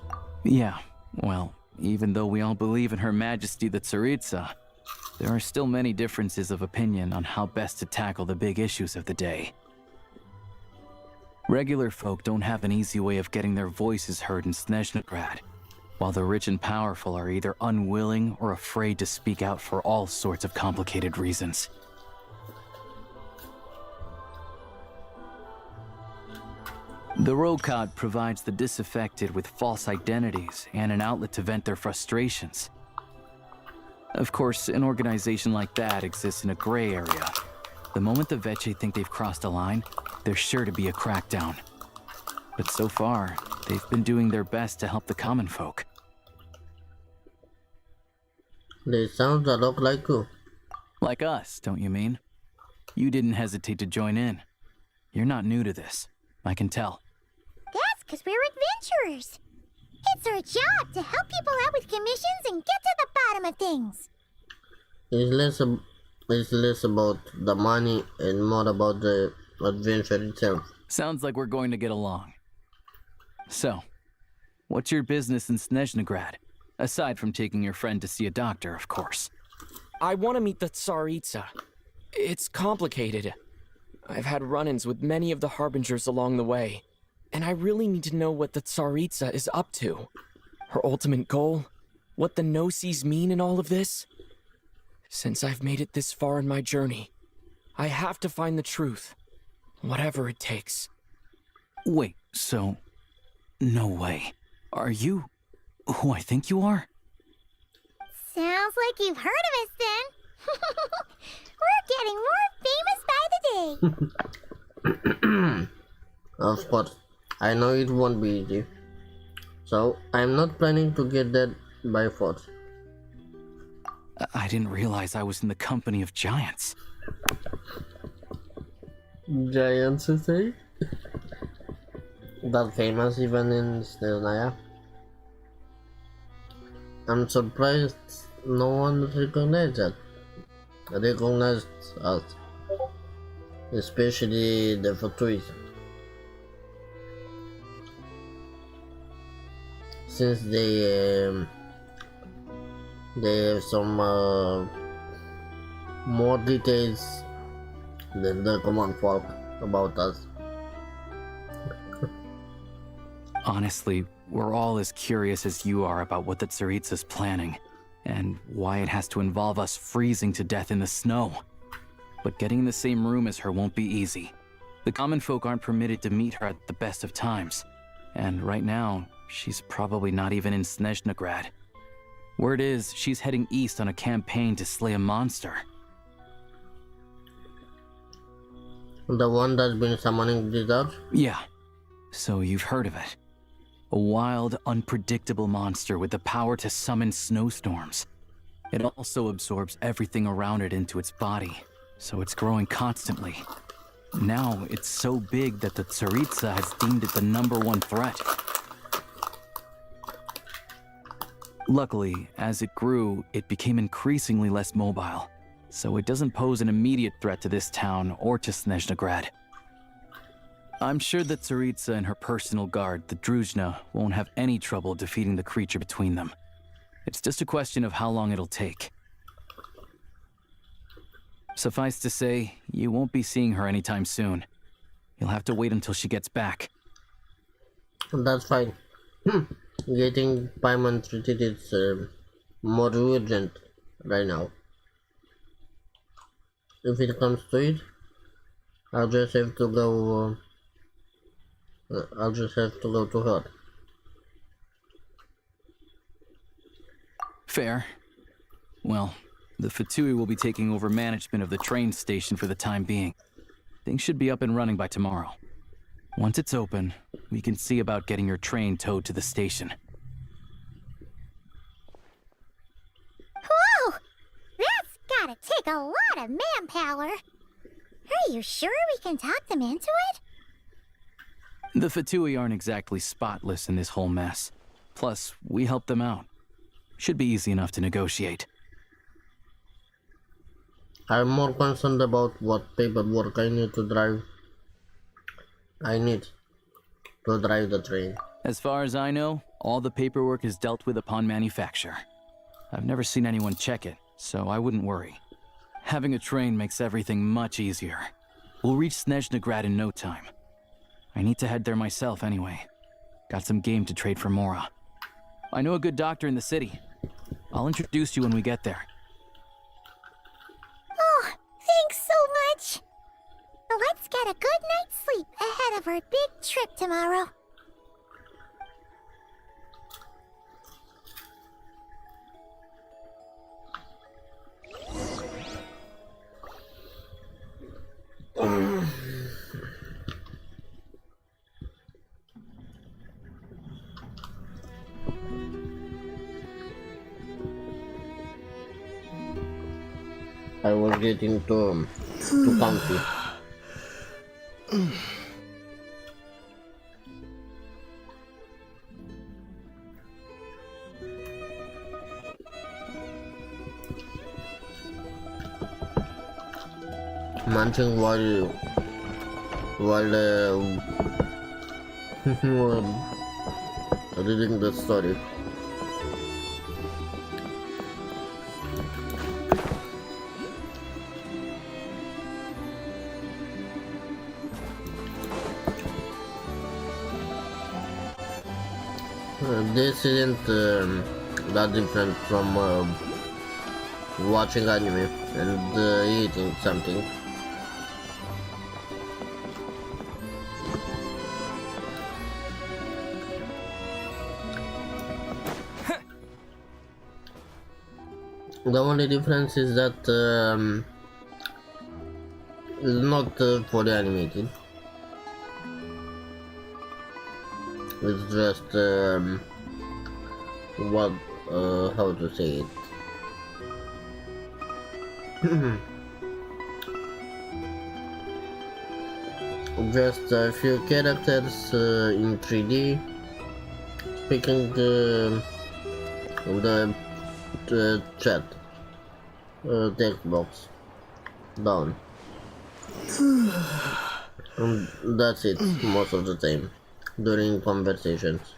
Yeah, well, even though we all believe in Her Majesty the Tsaritsa, there are still many differences of opinion on how best to tackle the big issues of the day. Regular folk don't have an easy way of getting their voices heard in Snezhnaya, while the rich and powerful are either unwilling or afraid to speak out for all sorts of complicated reasons. The Rokot provides the disaffected with false identities and an outlet to vent their frustrations. Of course, an organization like that exists in a gray area. The moment the Veche think they've crossed a line, there's sure to be a crackdown. But so far, they've been doing their best to help the common folk. They sound a lot like you. Like us, don't you mean? You didn't hesitate to join in. You're not new to this, I can tell. That's because we're adventurers. It's our job to help people out with commissions and get to the bottom of things. It's less about the money and more about the adventure itself. Sounds like we're going to get along. So, what's your business in Snezhnaya? Aside from taking your friend to see a doctor, of course. I want to meet the Tsaritsa. It's complicated. I've had run-ins with many of the Harbingers along the way, and I really need to know what the Tsaritsa is up to. Her ultimate goal, what the Gnosis mean in all of this. Since I've made it this far in my journey, I have to find the truth, whatever it takes. Wait, so... no way. Are you who I think you are? Sounds like you've heard of us then. We're getting more famous by the day. Of course, I know it won't be easy. So, I'm not planning to get that by force. I didn't realize I was in the company of giants. Giants, you say? That famous even in Snezhnaya? I'm surprised no one recognized us. Especially the Fatuis. Since they have some more details than the common folk about us. Honestly, we're all as curious as you are about what the Tsaritsa's planning, and why it has to involve us freezing to death in the snow. But getting in the same room as her won't be easy. The common folk aren't permitted to meet her at the best of times, and right now, she's probably not even in Snezhnaya. Word is, she's heading east on a campaign to slay a monster. The one that's been summoning blizzards? Yeah. So you've heard of it. A wild, unpredictable monster with the power to summon snowstorms. It also absorbs everything around it into its body, so it's growing constantly. Now, it's so big that the Tsaritsa has deemed it the #1 threat. Luckily, as it grew, it became increasingly less mobile, so it doesn't pose an immediate threat to this town or to Snezhnaya. I'm sure that Tsaritsa and her personal guard, the Druzhna, won't have any trouble defeating the creature between them. It's just a question of how long it'll take. Suffice to say, you won't be seeing her anytime soon. You'll have to wait until she gets back. That's fine. Getting Paimon treated is more urgent right now. If it comes to it, I'll just have to go to her. Fair. Well, the Fatui will be taking over management of the train station for the time being. Things should be up and running by tomorrow. Once it's open, we can see about getting your train towed to the station. Whoa! That's gotta take a lot of manpower. Are you sure we can talk them into it? The Fatui aren't exactly spotless in this whole mess. Plus, we helped them out. Should be easy enough to negotiate. I'm more concerned about what paperwork I need to drive the train. As far as I know, all the paperwork is dealt with upon manufacture. I've never seen anyone check it, so I wouldn't worry. Having a train makes everything much easier. We'll reach Snezhnaya in no time. I need to head there myself anyway. Got some game to trade for Mora. I know a good doctor in the city. I'll introduce you when we get there. Oh, thanks so much. Let's get a good night's sleep ahead of our big trip tomorrow. I was getting too comfy. Munching while reading the story. This isn't that different from watching anime and eating something. The only difference is that it's not fully animated. It's just what how to say it. Just a few characters in 3D speaking in the chat text box down. And that's it most of the time during conversations.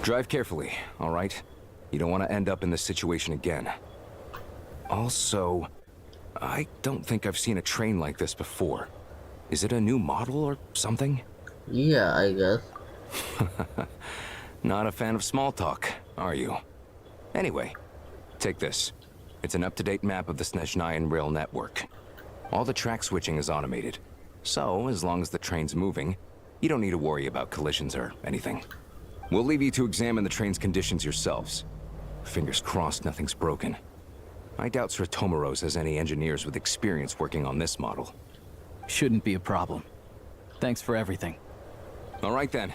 Drive carefully, all right? You don't want to end up in this situation again. Also, I don't think I've seen a train like this before. Is it a new model or something? Yeah, I guess. Not a fan of small talk, are you? Anyway, take this. It's an up-to-date map of the Snezhnaya rail network. All the track switching is automated. So, as long as the train's moving, you don't need to worry about collisions or anything. We'll leave you to examine the train's conditions yourselves. Fingers crossed nothing's broken. I doubt Sir Tomoros has any engineers with experience working on this model. Shouldn't be a problem. Thanks for everything. All right then.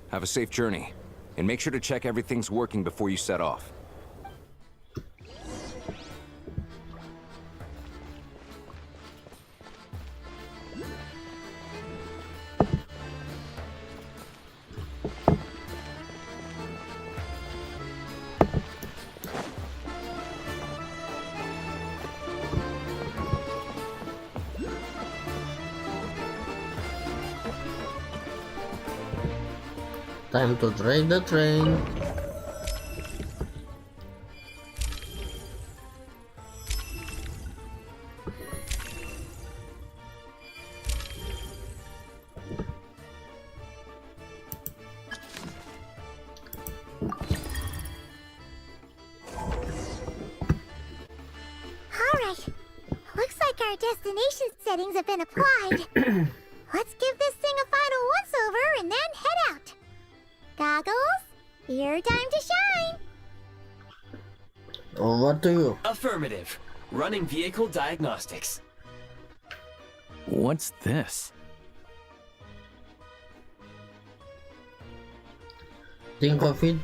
Have a safe journey. And make sure to check everything's working before you set off. Time to drive the train. Alright. Looks like our destination settings have been applied. Let's give this thing a final once-over and then head out. Goggles, your time to shine. What do you? Affirmative. Running vehicle diagnostics. What's this? Think of it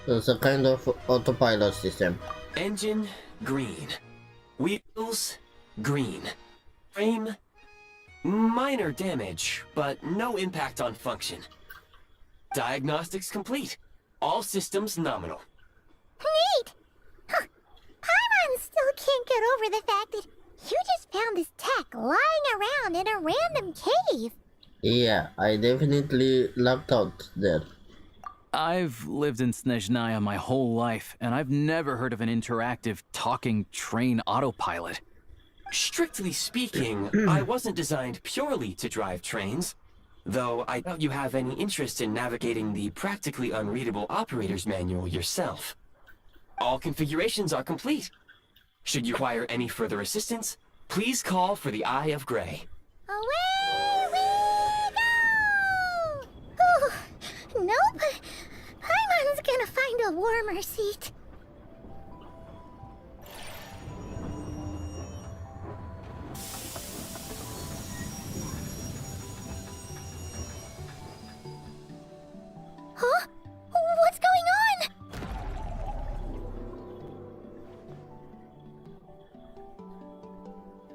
as a kind of autopilot system. Engine green. Wheels Green. Frame? Minor damage, but no impact on function. Diagnostics complete. All systems nominal. Neat! Huh. Paimon still can't get over the fact that you just found this tech lying around in a random cave. Yeah, I definitely lucked out there. I've lived in Snezhnaya my whole life, and I've never heard of an interactive, talking train autopilot. Strictly speaking, I wasn't designed purely to drive trains, though I doubt you have any interest in navigating the practically unreadable operator's manual yourself. All configurations are complete. Should you require any further assistance, please call for the Eye of Grey. Away we go! Oh, nope. Paimon's gonna find a warmer seat. Huh? What's going on?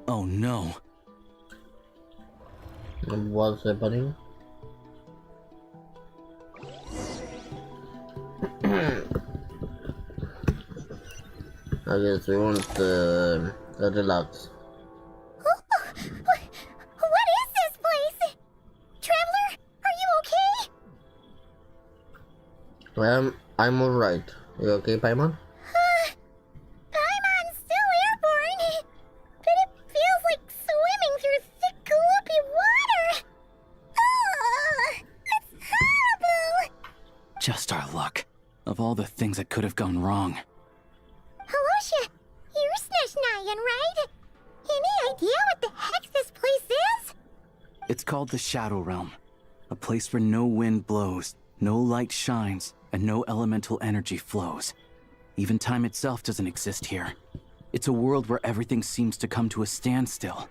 Oh no. What's happening? I guess we want relax. What is this place? Traveler, are you okay? Well, I'm alright. You okay, Paimon? Paimon's still airborne, but it feels like swimming through thick, gloopy water. It's horrible. Just our luck. Of all the things that could have gone wrong. Halosha, you're Snezhnayan, right? Any idea what the heck this place is? It's called the Shadow Realm. A place where no wind blows, no light shines, and no elemental energy flows. Even time itself doesn't exist here. It's a world where everything seems to come to a standstill.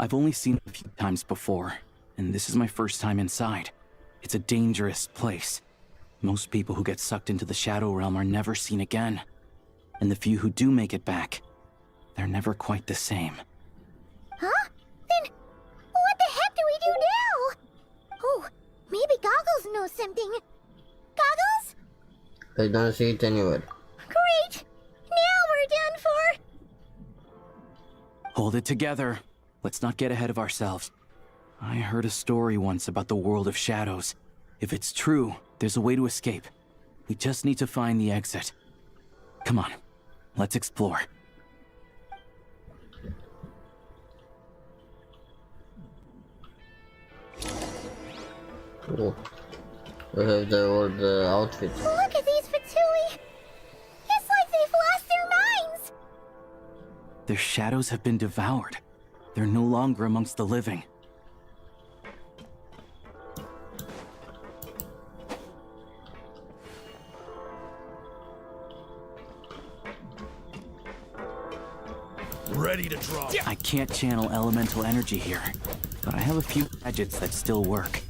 I've only seen it a few times before, and this is my first time inside. It's a dangerous place. Most people who get sucked into the Shadow Realm are never seen again. And the few who do make it back, they're never quite the same. Huh? Then what the heck do we do now? Oh, maybe Goggles knows something. Goggles? I don't see it anywhere. Great! Now we're done for! Hold it together. Let's not get ahead of ourselves. I heard a story once about the world of shadows. If it's true, there's a way to escape. We just need to find the exit. Come on, let's explore. Oh. We have the old outfit. Look at these Fatui! It's like they've lost their minds! Their shadows have been devoured. They're no longer amongst the living. Ready to drop. I can't channel elemental energy here, but I have a few gadgets that still work.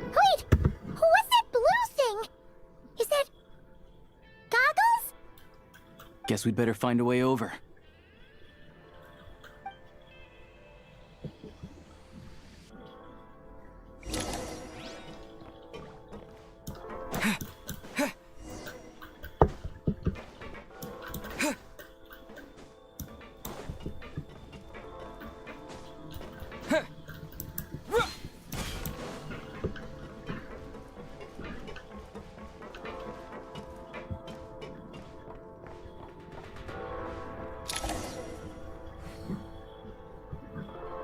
Wait! What's that blue thing? Is that... Goggles? Guess we'd better find a way over.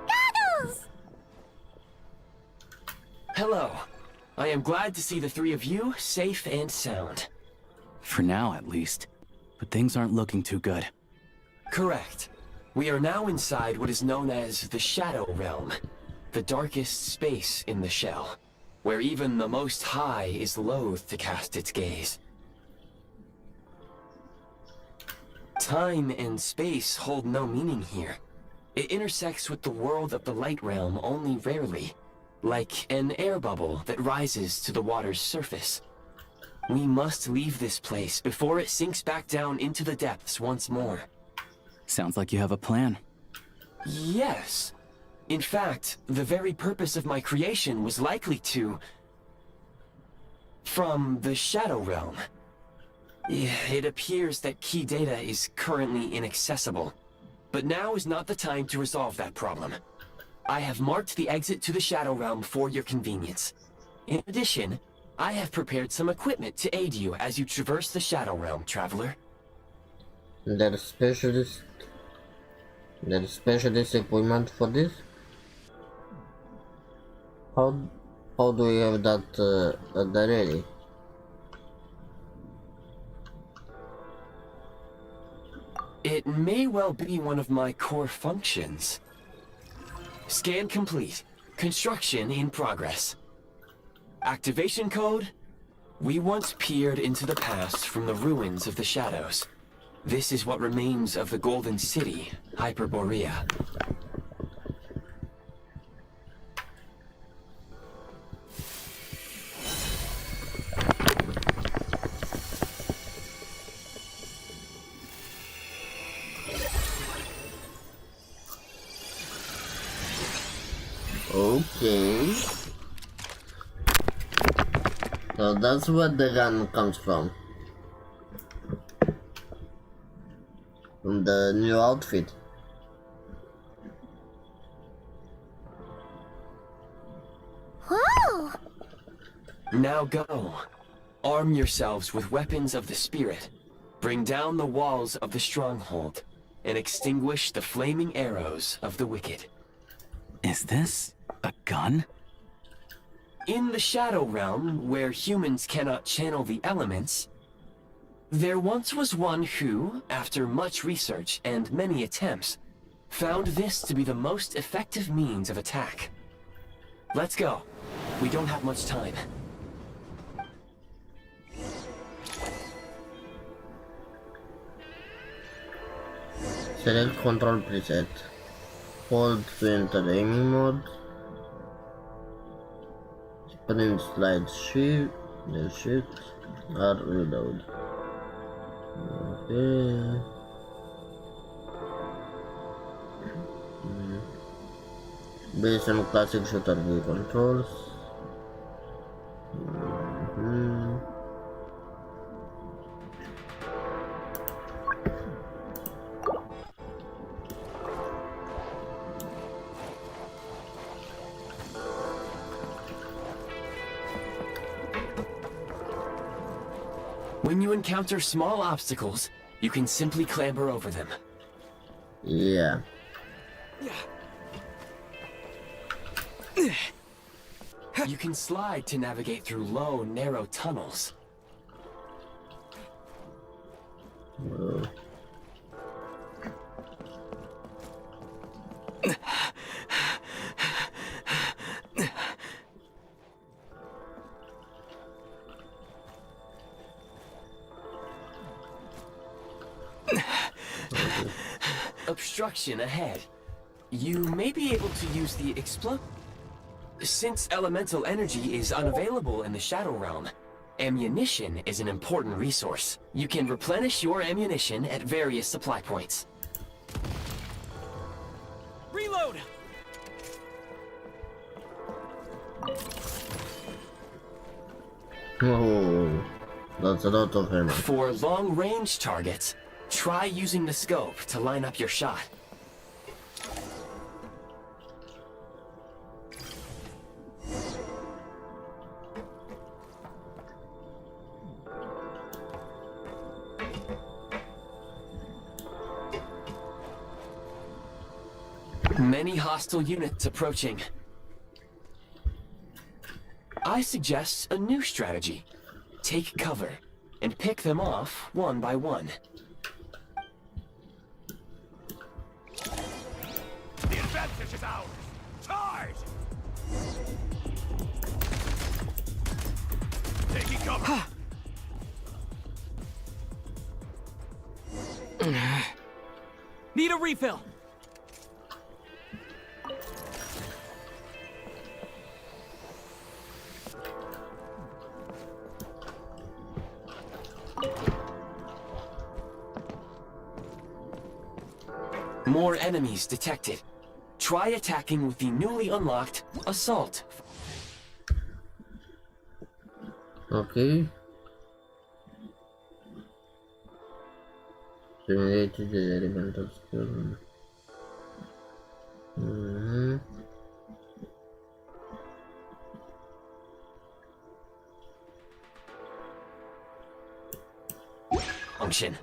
Goggles! Hello. I am glad to see the three of you safe and sound. For now, at least. But things aren't looking too good. Correct. We are now inside what is known as the Shadow Realm, the darkest space in the shell. where even the Most High is loath to cast its gaze. Time and space hold no meaning here. It intersects with the world of the light realm only rarely, like an air bubble that rises to the water's surface. We must leave this place before it sinks back down into the depths once more. Sounds like you have a plan. Yes. In fact, the very purpose of my creation was likely to... from the Shadow Realm. It appears that key data is currently inaccessible, but now is not the time to resolve that problem. I have marked the exit to the Shadow Realm for your convenience. In addition, I have prepared some equipment to aid you as you traverse the Shadow Realm, traveler. There is specialist equipment for this? How do we have that ready? It may well be one of my core functions. Scan complete. Construction in progress. Activation code? We once peered into the past from the ruins of the shadows. This is what remains of the Golden City, Hyperborea. Okay. So that's where the gun comes from. From the new outfit. Whoa! Now go. Arm yourselves with weapons of the spirit. Bring down the walls of the stronghold and extinguish the flaming arrows of the wicked. Is this a gun? In the Shadow Realm, where humans cannot channel the elements, there once was one who, after much research and many attempts, found this to be the most effective means of attack. Let's go. We don't have much time. Select control preset. Hold to enter aiming mode. Sprint slide shift. Then shift. R reload. Okay. Based on classic shooter view controls. When you encounter small obstacles, you can simply clamber over them. Yeah. You can slide to navigate through low, narrow tunnels. Whoa. Obstruction ahead. You may be able to use the explode. Since elemental energy is unavailable in the Shadow Realm, ammunition is an important resource. You can replenish your ammunition at various supply points. Reload! Oh, that's a lot of ammo. For long-range targets, try using the scope to line up your shot. Many hostile units approaching. I suggest a new strategy. Take cover and pick them off one by one. The advantage is ours! Charge! Need a refill. More enemies detected. Try attacking with the newly unlocked Assault. Okay. Simulated the elemental skill. Function.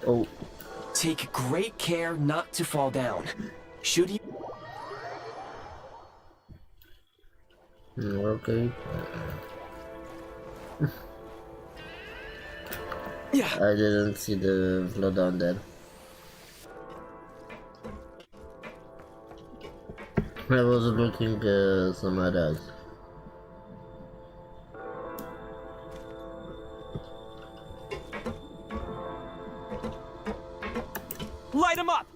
Oh. Take great care not to fall down. Should you... Okay. Yeah. I didn't see the flow down there. I was looking somewhere else. Light him up!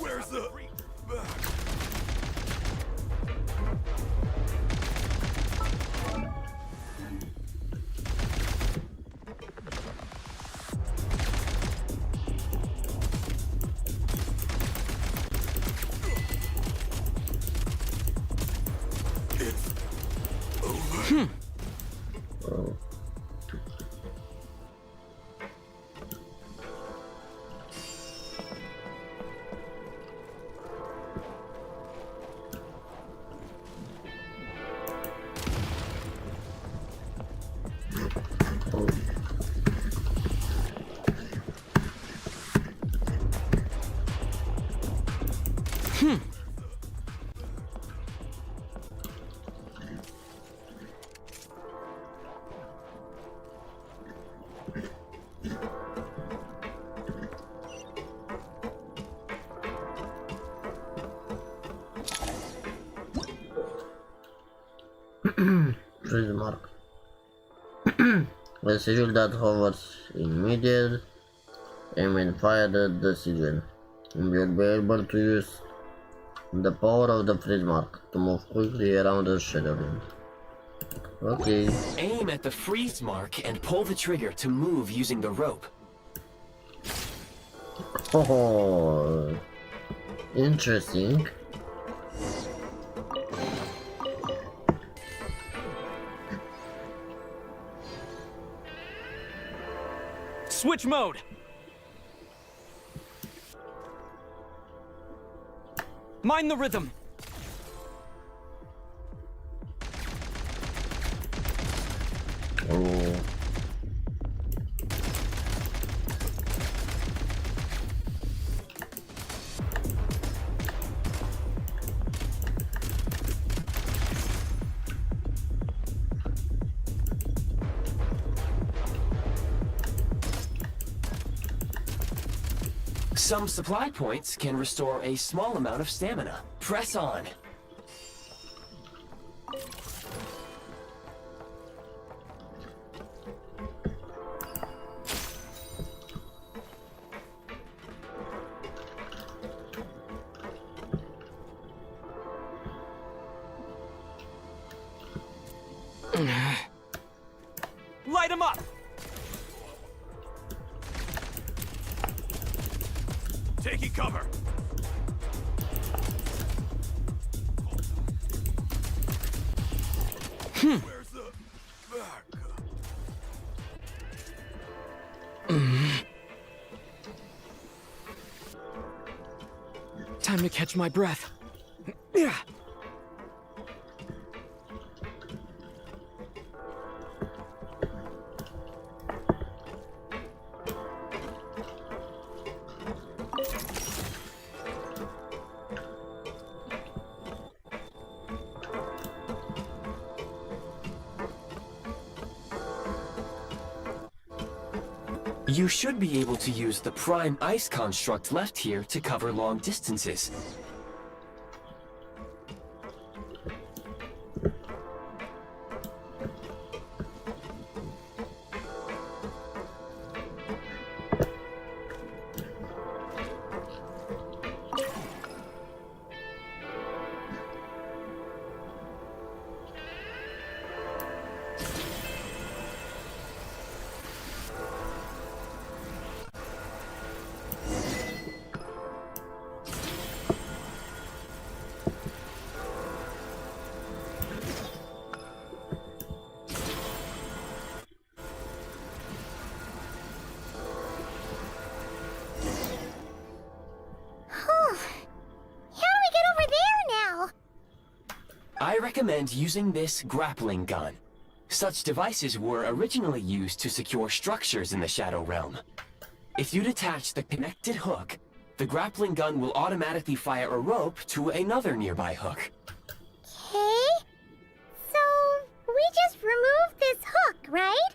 Where's the... Oh. Freeze mark. A sigil that hovers in midair and when fired at the sigil. You will be able to use the power of the freeze mark to move quickly around the shadowing. Okay. Aim at the freeze mark and pull the trigger to move using the rope. Oh, interesting. Switch mode! Mind the rhythm! Oh. Some supply points can restore a small amount of stamina. Press on. Light him up! Taking cover. Where's the backup? Time to catch my breath. Yeah. You should be able to use the prime ice construct left here to cover long distances. I recommend using this grappling gun. Such devices were originally used to secure structures in the Shadow Realm. If you detach the connected hook, the grappling gun will automatically fire a rope to another nearby hook. Okay. So, we just remove this hook, right?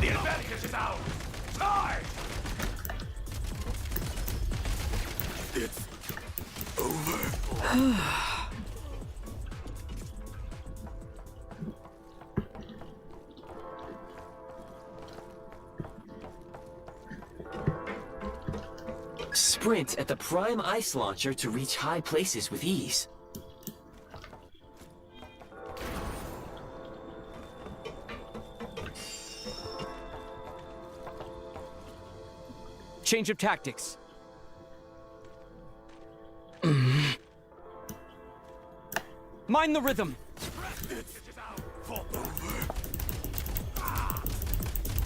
The advantage is out! Time! It's over. Sprint at the prime ice launcher to reach high places with ease. Change of tactics. Mind the rhythm.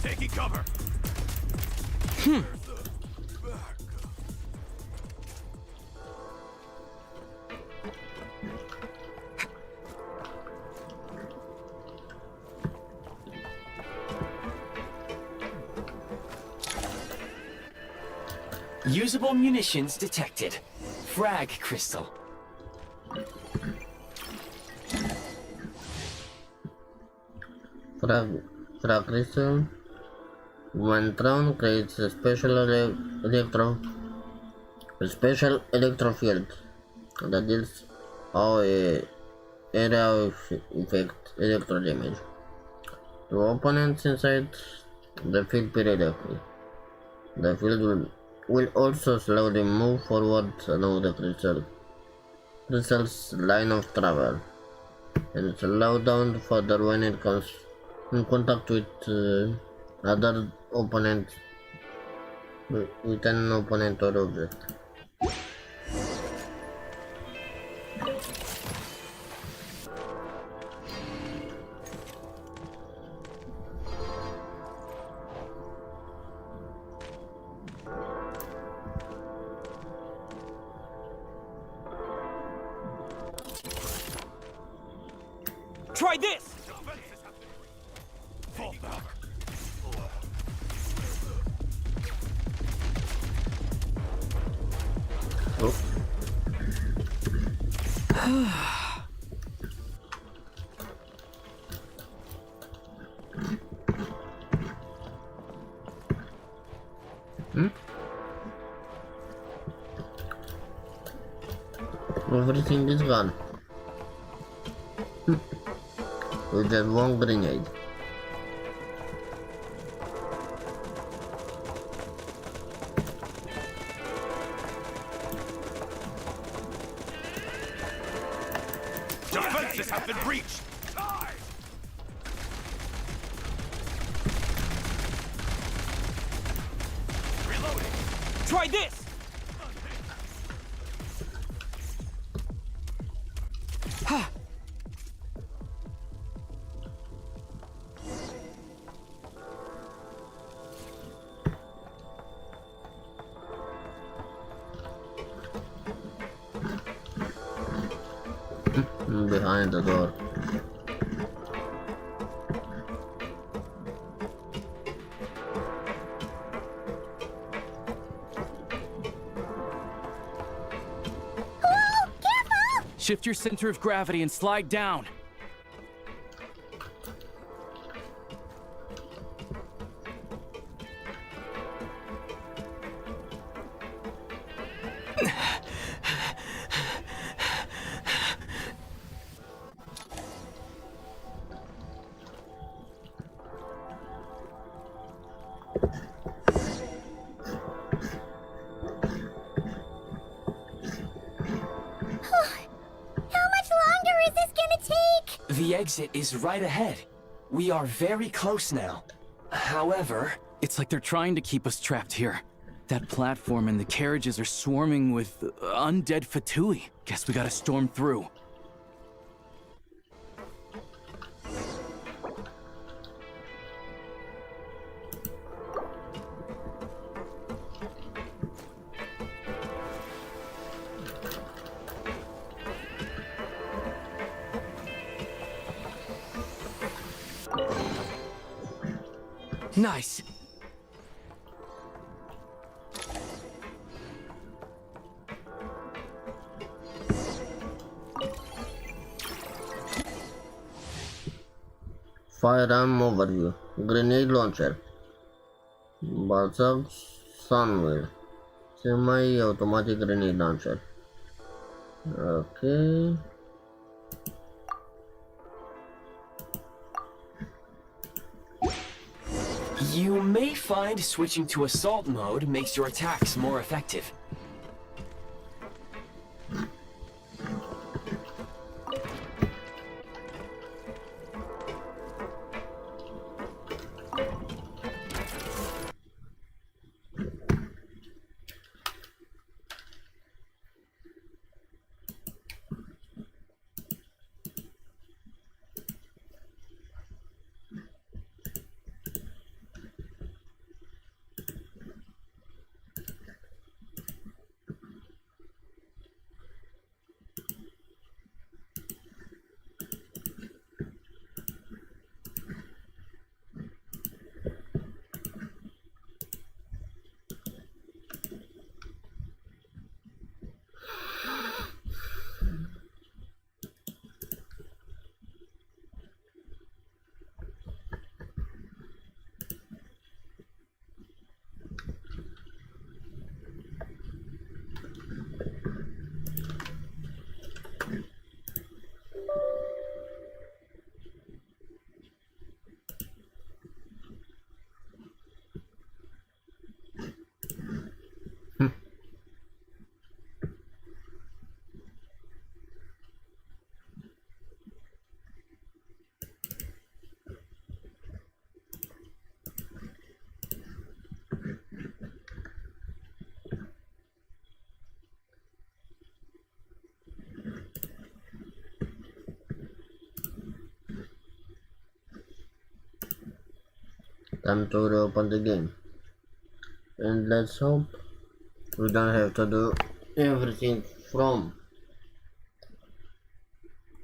Taking cover. Usable munitions detected. Frag crystal. Frag crystal. When thrown, creates a special electro field that deals all area of effect electro damage to opponents inside the field periodically. The field will also slowly move forward along the crystal's line of travel, and slow down further when it comes in contact with other opponents, with an opponent or object. Try this! Fall back. Everything is gone. With that one grenade. Defenses have been breached. Die! Reloading. Try this! Behind the door. Shift your center of gravity and slide down. The exit is right ahead. We are very close now. However... It's like they're trying to keep us trapped here. That platform and the carriages are swarming with undead Fatui. Guess we gotta storm through. Nice. Firearm overview. Grenade launcher. Balsam Sunwheel. Semi-automatic grenade launcher. Okay. You may find switching to assault mode makes your attacks more effective. Time to reopen the game. And let's hope we don't have to do everything from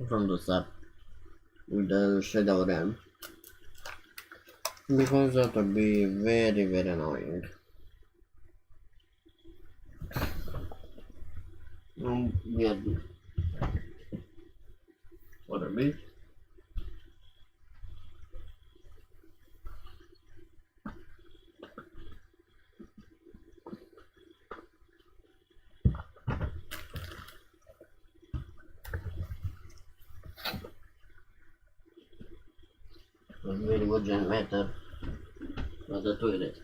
the start. with the shadow then. Because that would be very, very annoying. Yeah. What a bit. Very good generator. Not the toilet.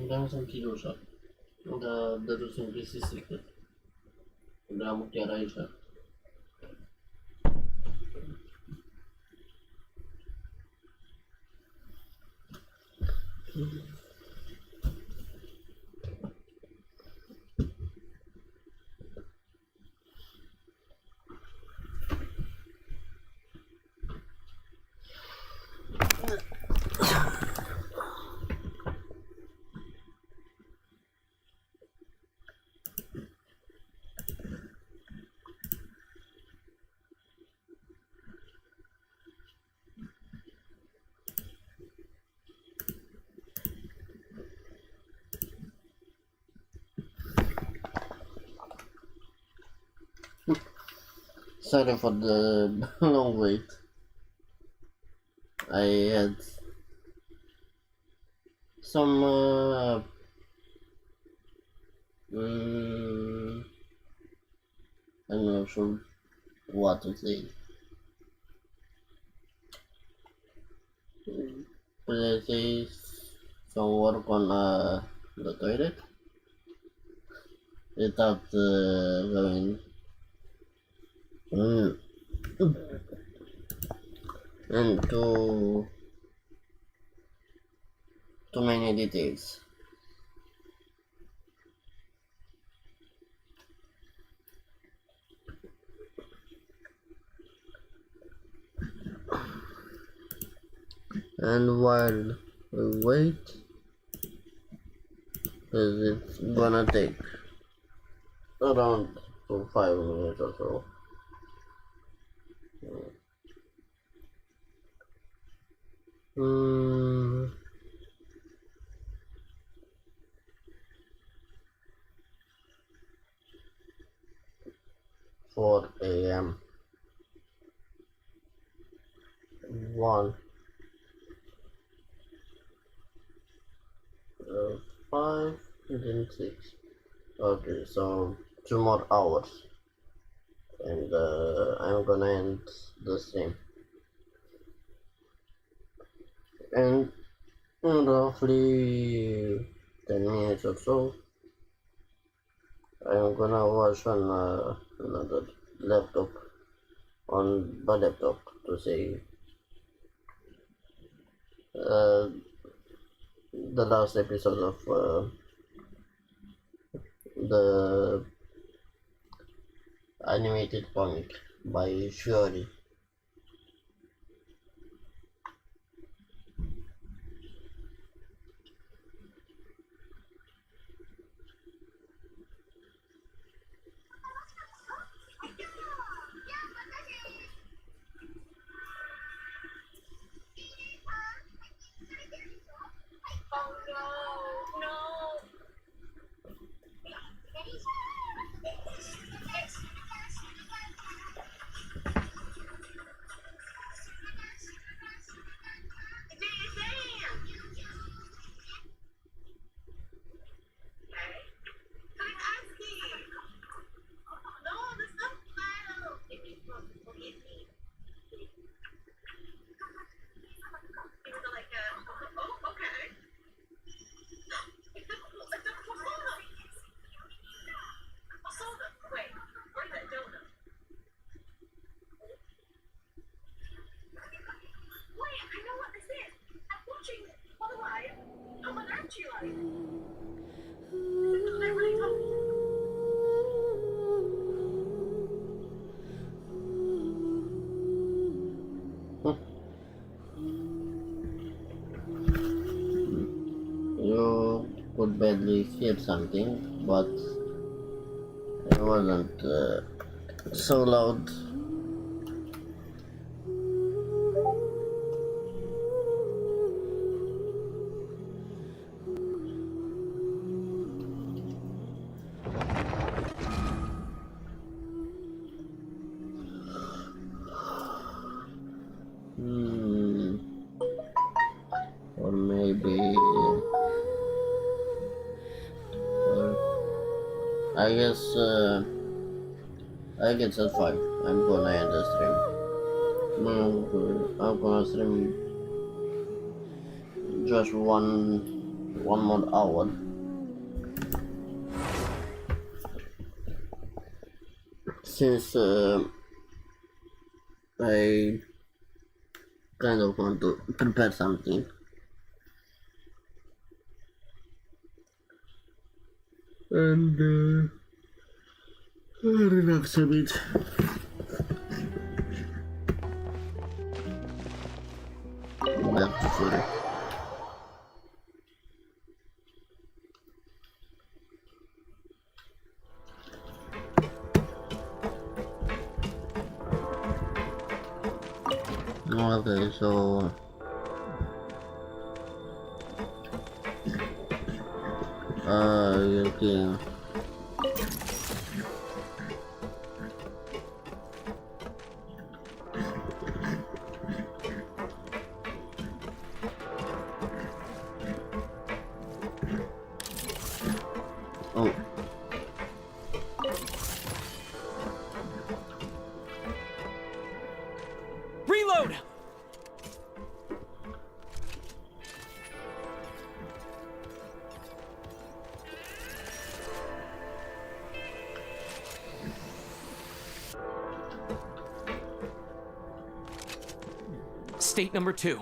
Vreau să închid ușa. Dar dărul sunt pisică. Vreau chiar aici. Sorry for the long wait. I had some I'm not sure what to say. Let's say some work on the toilet without going into too many details. And while we wait, because it's gonna take around 5 minutes or so. 4 a.m. 1 5 and then 6. Okay, so 2 more hours and I'm gonna end the stream. And in roughly 10 minutes or so, I'm gonna watch on another laptop, on the laptop to say the last episode of the animated comic by Fury. You could barely hear something, but it wasn't so loud. Or maybe I guess at 5 I'm gonna end the stream. I'm gonna stream just one one more hour. Since I kind of want to prepare something. And relax a bit. Back to Fury. Okay, so okay. Oh. Reload! State number 2.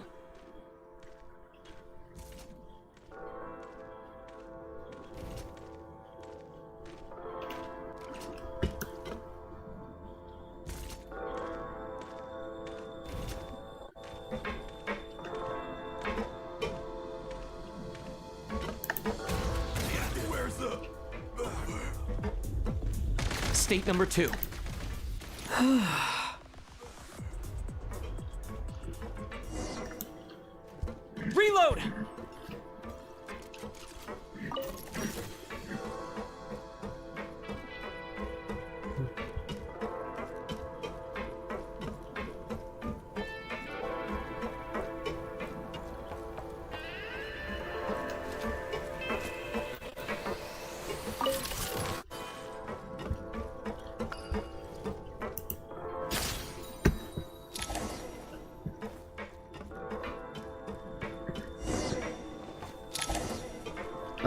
State number 2. Reload!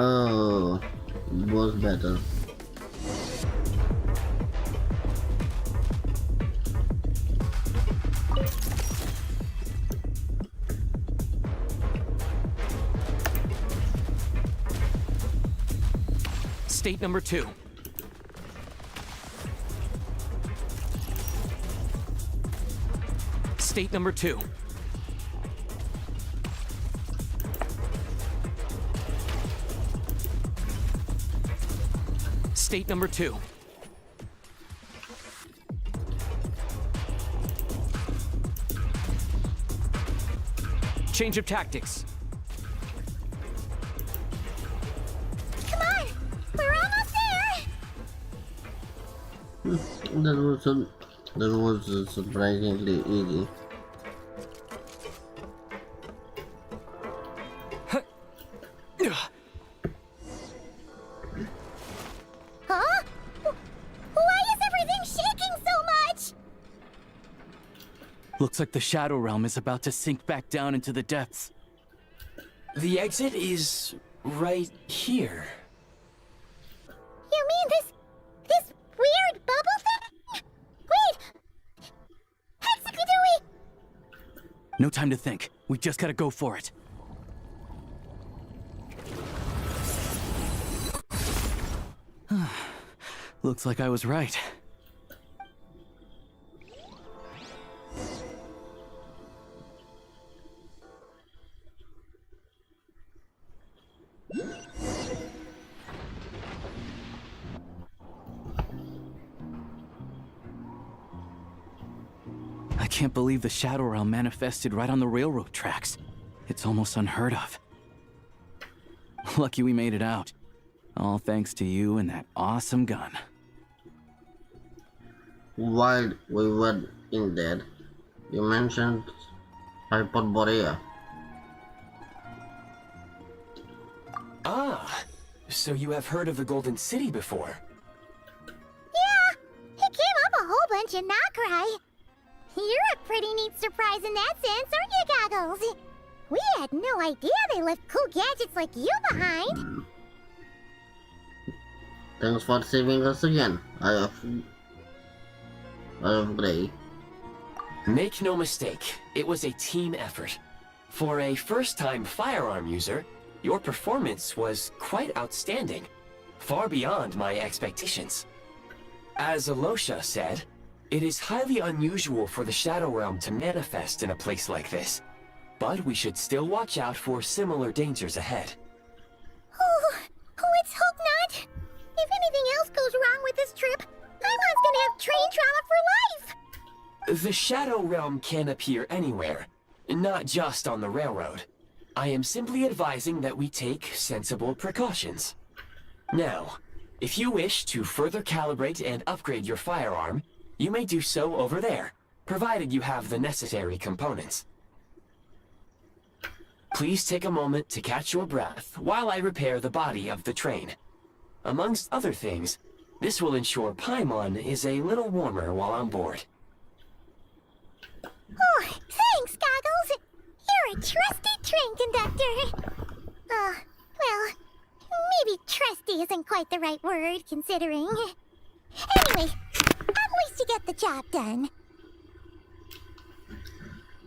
Oh, was better. State number 2. State number 2. State number 2. Change of tactics. Come on! We're almost there! That was surprisingly easy. Huh? Why is everything shaking so much? Looks like the Shadow Realm is about to sink back down into the depths. The exit is right here. You mean this weird bubble thing? Wait! How exactly do we... No time to think. We just gotta go for it. Looks like I was right. I can't believe the Shadow Realm manifested right on the railroad tracks. It's almost unheard of. Lucky we made it out. All thanks to you and that awesome gun. While we were in there, you mentioned Hyperborea. Ah, so you have heard of the Golden City before? Yeah, it came up a whole bunch in Nokrai. You're a pretty neat surprise in that sense, aren't you, Goggles? We had no idea they left cool gadgets like you behind. Thanks for saving us again. I have Gray. Make no mistake, it was a team effort. For a first-time firearm user, your performance was quite outstanding, far beyond my expectations. As Alosha said, it is highly unusual for the Shadow Realm to manifest in a place like this, but we should still watch out for similar dangers ahead. Oh, let's hope not. If anything else goes wrong with this trip, Paimon's gonna have train trauma for life. The Shadow Realm can appear anywhere, not just on the railroad. I am simply advising that we take sensible precautions. Now, if you wish to further calibrate and upgrade your firearm, you may do so over there, provided you have the necessary components. Please take a moment to catch your breath while I repair the body of the train. Amongst other things, this will ensure Paimon is a little warmer while on board. Oh, thanks, Goggles. You're a trusty train conductor. Well, maybe trusty isn't quite the right word, considering. Anyway, at least you get the job done.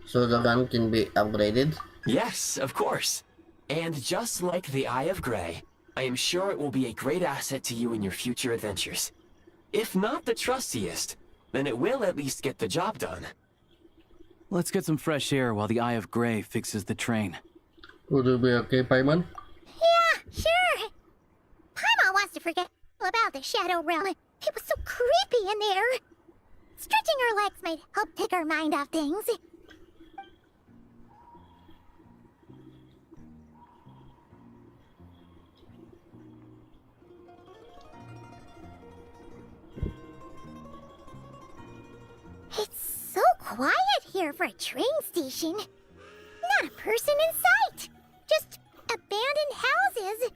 So the gun can be upgraded? Yes, of course. And just like the Eye of Grey, I am sure it will be a great asset to you in your future adventures. If not the trustiest, then it will at least get the job done. Let's get some fresh air while the Eye of Grey fixes the train. Would it be okay, Paimon? Yeah, sure. Paimon wants to forget about the Shadow Realm. It was so creepy in there. Stretching our legs might help take our mind off things. It's so quiet here for a train station. Not a person in sight. Just abandoned houses.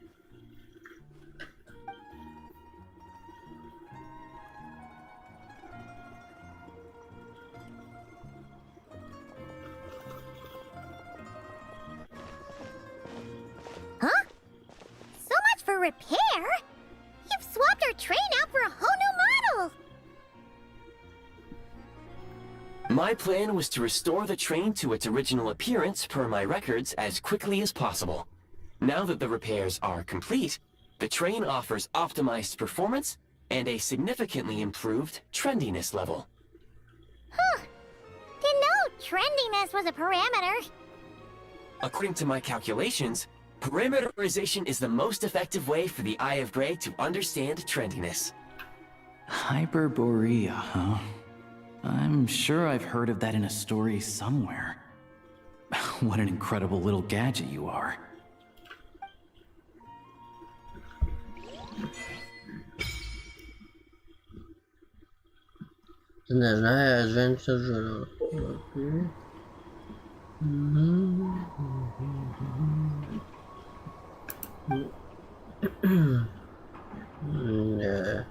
Huh? So much for repair. You've swapped our train out for a whole new model. My plan was to restore the train to its original appearance per my records as quickly as possible. Now that the repairs are complete, the train offers optimized performance and a significantly improved trendiness level. Huh. Didn't know trendiness was a parameter. According to my calculations, parameterization is the most effective way for the Eye of Grey to understand trendiness. Hyperborea, huh? I'm sure I've heard of that in a story somewhere. What an incredible little gadget you are. Snezhnaya adventure. Yeah.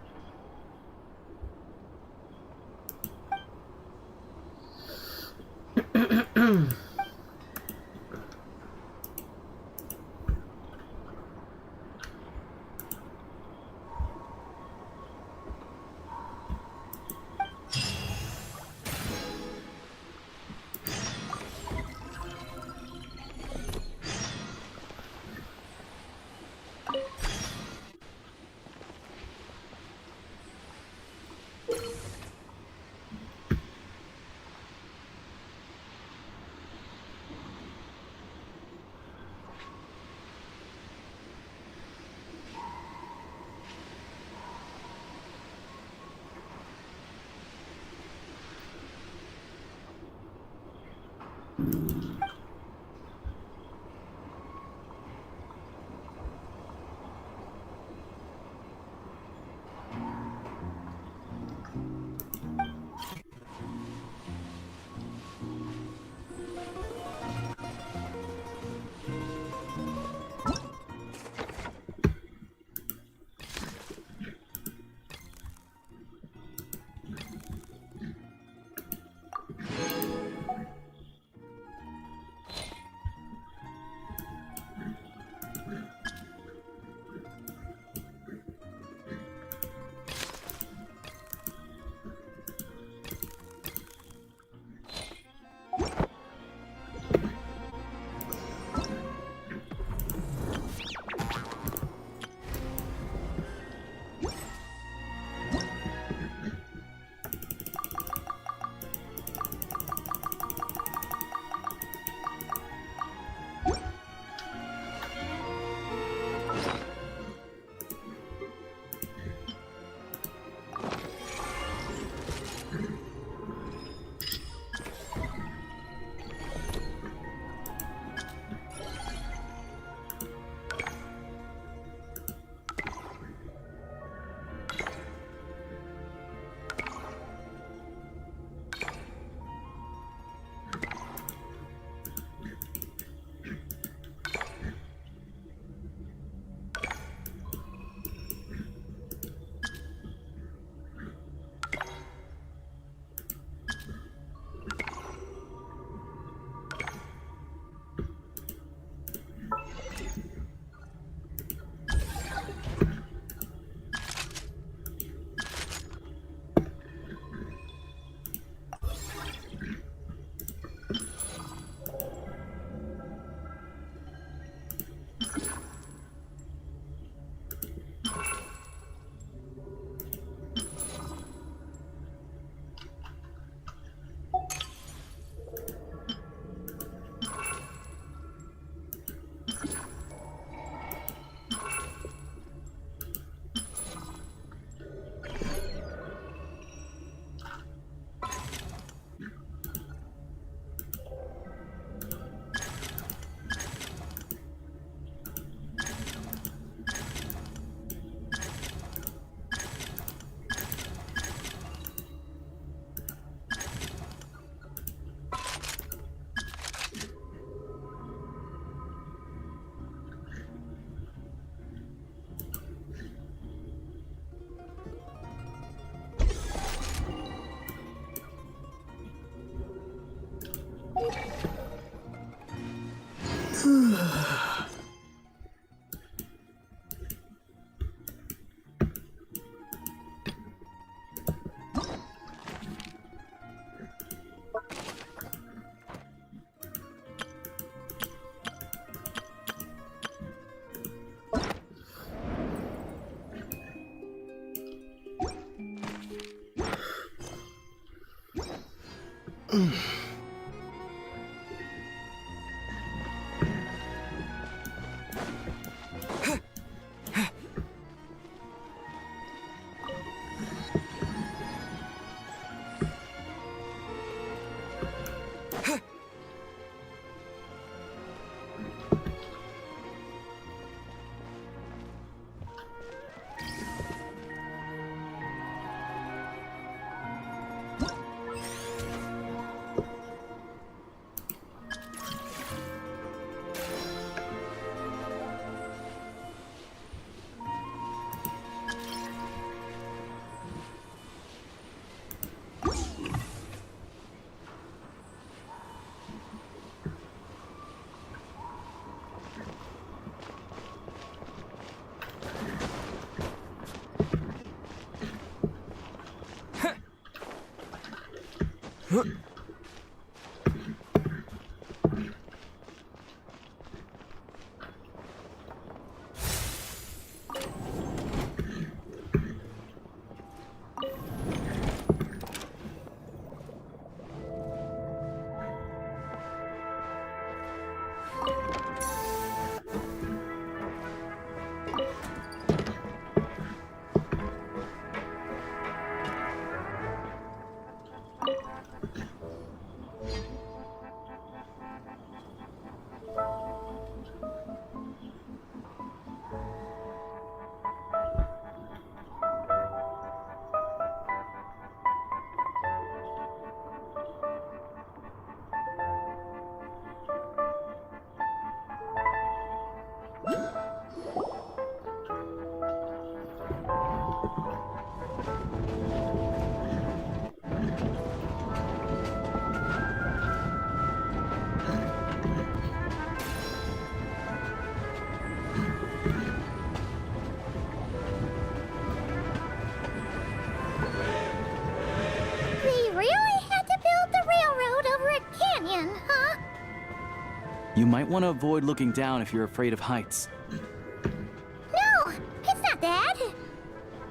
You might want to avoid looking down if you're afraid of heights. No, it's not that.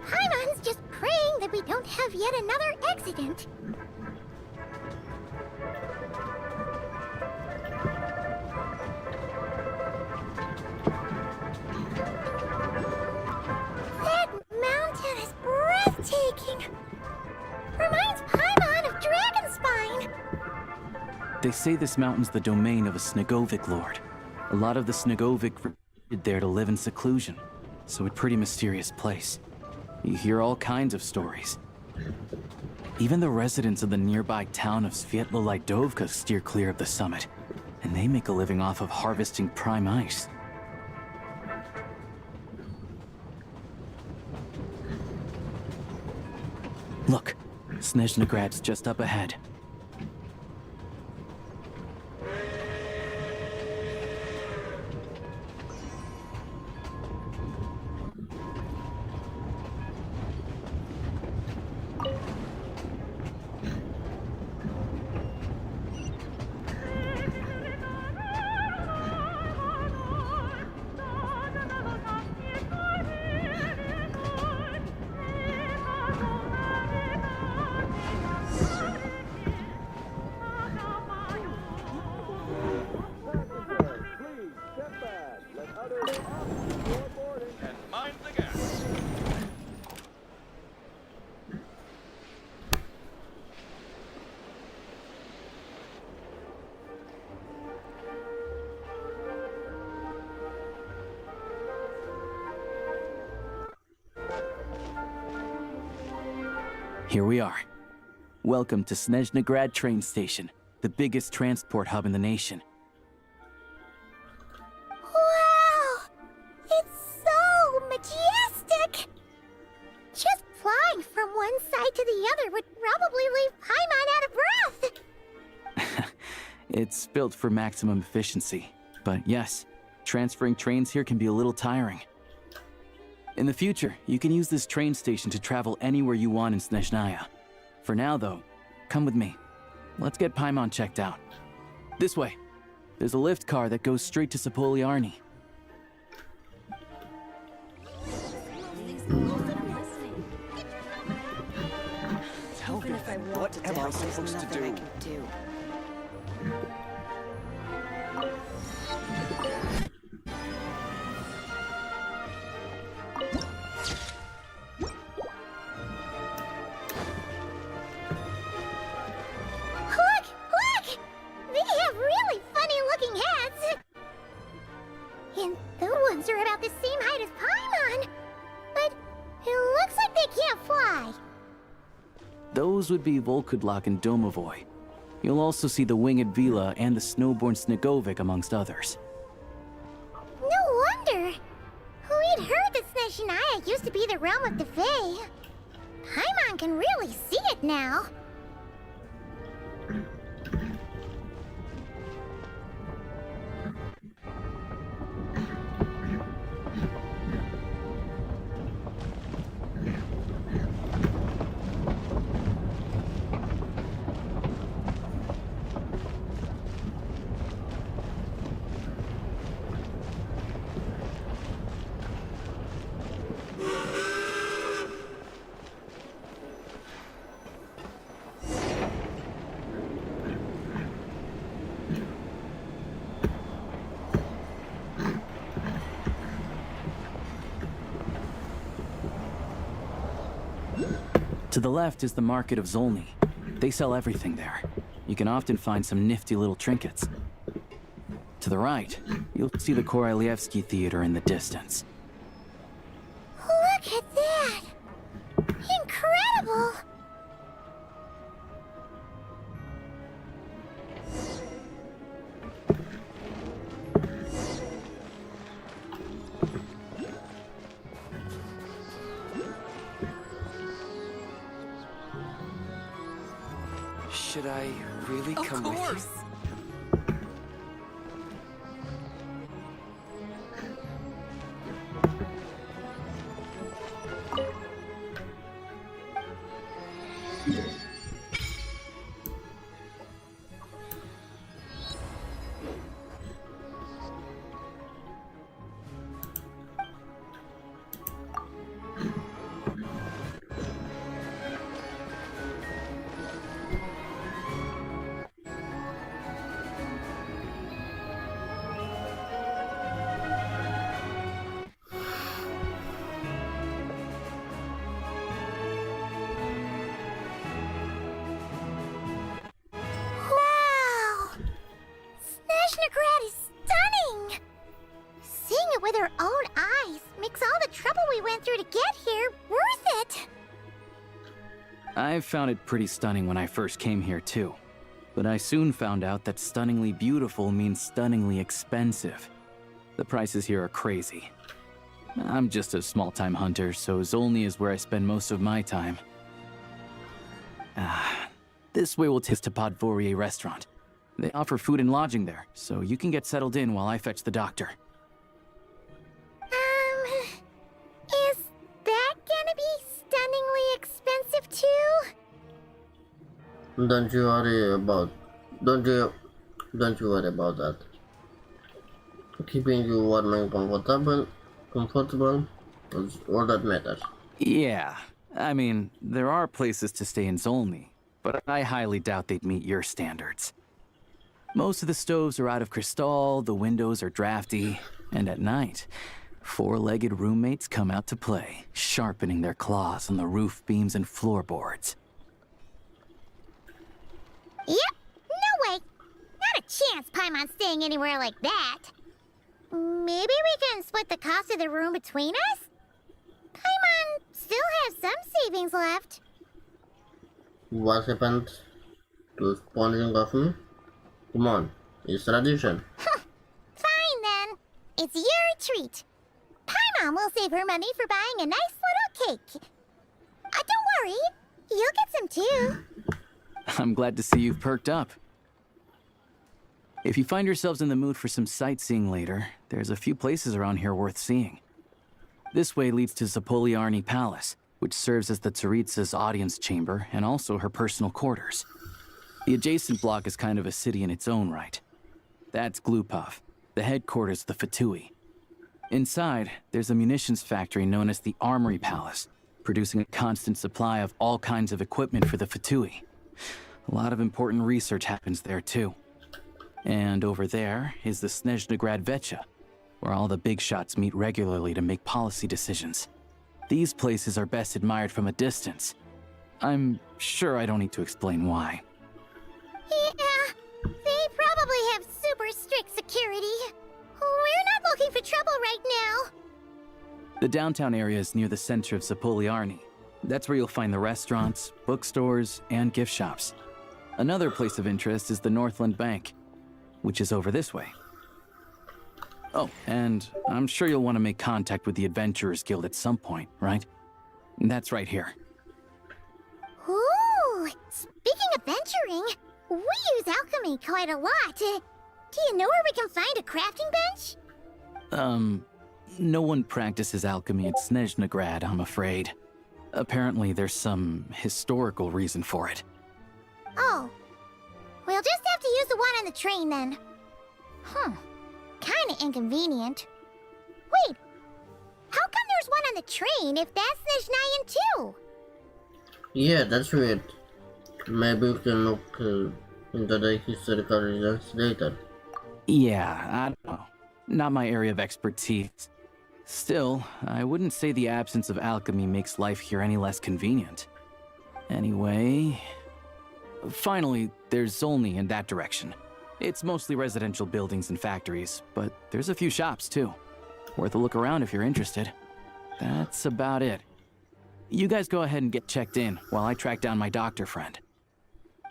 Paimon's just praying that we don't have yet another accident. That mountain is breathtaking. Reminds Paimon of Dragonspine. They say this mountain's the domain of a Snegovic lord. A lot of the Snegovic retreated there to live in seclusion, so a pretty mysterious place. You hear all kinds of stories. Even the residents of the nearby town of Svietlo-Lidovka steer clear of the summit, and they make a living off of harvesting prime ice. Look, Snezhnagrad's just up ahead. Here we are. Welcome to Snezhnagrad train station, the biggest transport hub in the nation. Wow! It's so majestic! Just flying from one side to the other would probably leave Paimon out of breath! It's built for maximum efficiency, but yes, transferring trains here can be a little tiring. In the future, you can use this train station to travel anywhere you want in Snezhnaya. For now, though, come with me. Let's get Paimon checked out. This way. There's a lift car that goes straight to Sapoliarni. Even if I What am I supposed to do? Look! Look! They have really funny-looking heads! And those ones are about the same height as Paimon! But it looks like they can't fly! Those would be Volkudlak and Domovoy. You'll also see the winged Vila and the snowborn Snegovic amongst others. No wonder! We'd heard that Snezhnaya used to be the realm of the Fae. Paimon can really see it now. To the left is the market of Zolny. They sell everything there. You can often find some nifty little trinkets. To the right, you'll see the Korolyevsky Theater in the distance. Look at that! Incredible! Should I really come with you? Wow! Snezhnagrad is stunning! Seeing it with our own eyes makes all the trouble we went through to get here worth it! I found it pretty stunning when I first came here too. But I soon found out that stunningly beautiful means stunningly expensive. The prices here are crazy. I'm just a small-time hunter, so Zolny is where I spend most of my time. This way we'll take to Podvorier restaurant. They offer food and lodging there, so you can get settled in while I fetch the doctor. Is that gonna be stunningly expensive too? Don't you worry about that. Keeping you warm and comfortable is all that matters. Yeah, I mean, there are places to stay in Zolny, but I highly doubt they'd meet your standards. Most of the stoves are out of crystal, the windows are drafty, and at night, four-legged roommates come out to play, sharpening their claws on the roof beams and floorboards. Yep, no way! Not a chance Paimon's staying anywhere like that. Maybe we can split the cost of the room between us? Paimon still has some savings left. What happened to sponging of me? Come on, it's tradition. Fine then. It's your treat. Paimon will save her money for buying a nice little cake. Don't worry, you'll get some too. I'm glad to see you've perked up. If you find yourselves in the mood for some sightseeing later, there's a few places around here worth seeing. This way leads to Zapoliarny Palace, which serves as the Tsaritsa's audience chamber and also her personal quarters. The adjacent block is kind of a city in its own right. That's Glupov, the headquarters of the Fatui. Inside, there's a munitions factory known as the Armory Palace, producing a constant supply of all kinds of equipment for the Fatui. A lot of important research happens there, too. And over there is the Snezhnaya Vecha, where all the big shots meet regularly to make policy decisions. These places are best admired from a distance. I'm sure I don't need to explain why. Yeah, they probably have super strict security. We're not looking for trouble right now. The downtown area is near the center of Zapoliarny. That's where you'll find the restaurants, bookstores, and gift shops. Another place of interest is the Northland Bank, which is over this way. Oh, and I'm sure you'll want to make contact with the Adventurers Guild at some point, right? That's right here. Ooh, speaking of venturing, we use alchemy quite a lot. Do you know where we can find a crafting bench? No one practices alchemy at Snezhnaya, I'm afraid. Apparently there's some historical reason for it. Oh, we'll just have to use the one on the train then. Kinda inconvenient. Wait, how come there's one on the train if that's Snezhnayan too? Yeah, that's weird. Maybe we can look into the historical reasons later. Yeah, I don't know. Not my area of expertise. Still, I wouldn't say the absence of alchemy makes life here any less convenient. Anyway... Finally, there's Zolny in that direction. It's mostly residential buildings and factories, but there's a few shops too. Worth a look around if you're interested. That's about it. You guys go ahead and get checked in while I track down my doctor friend.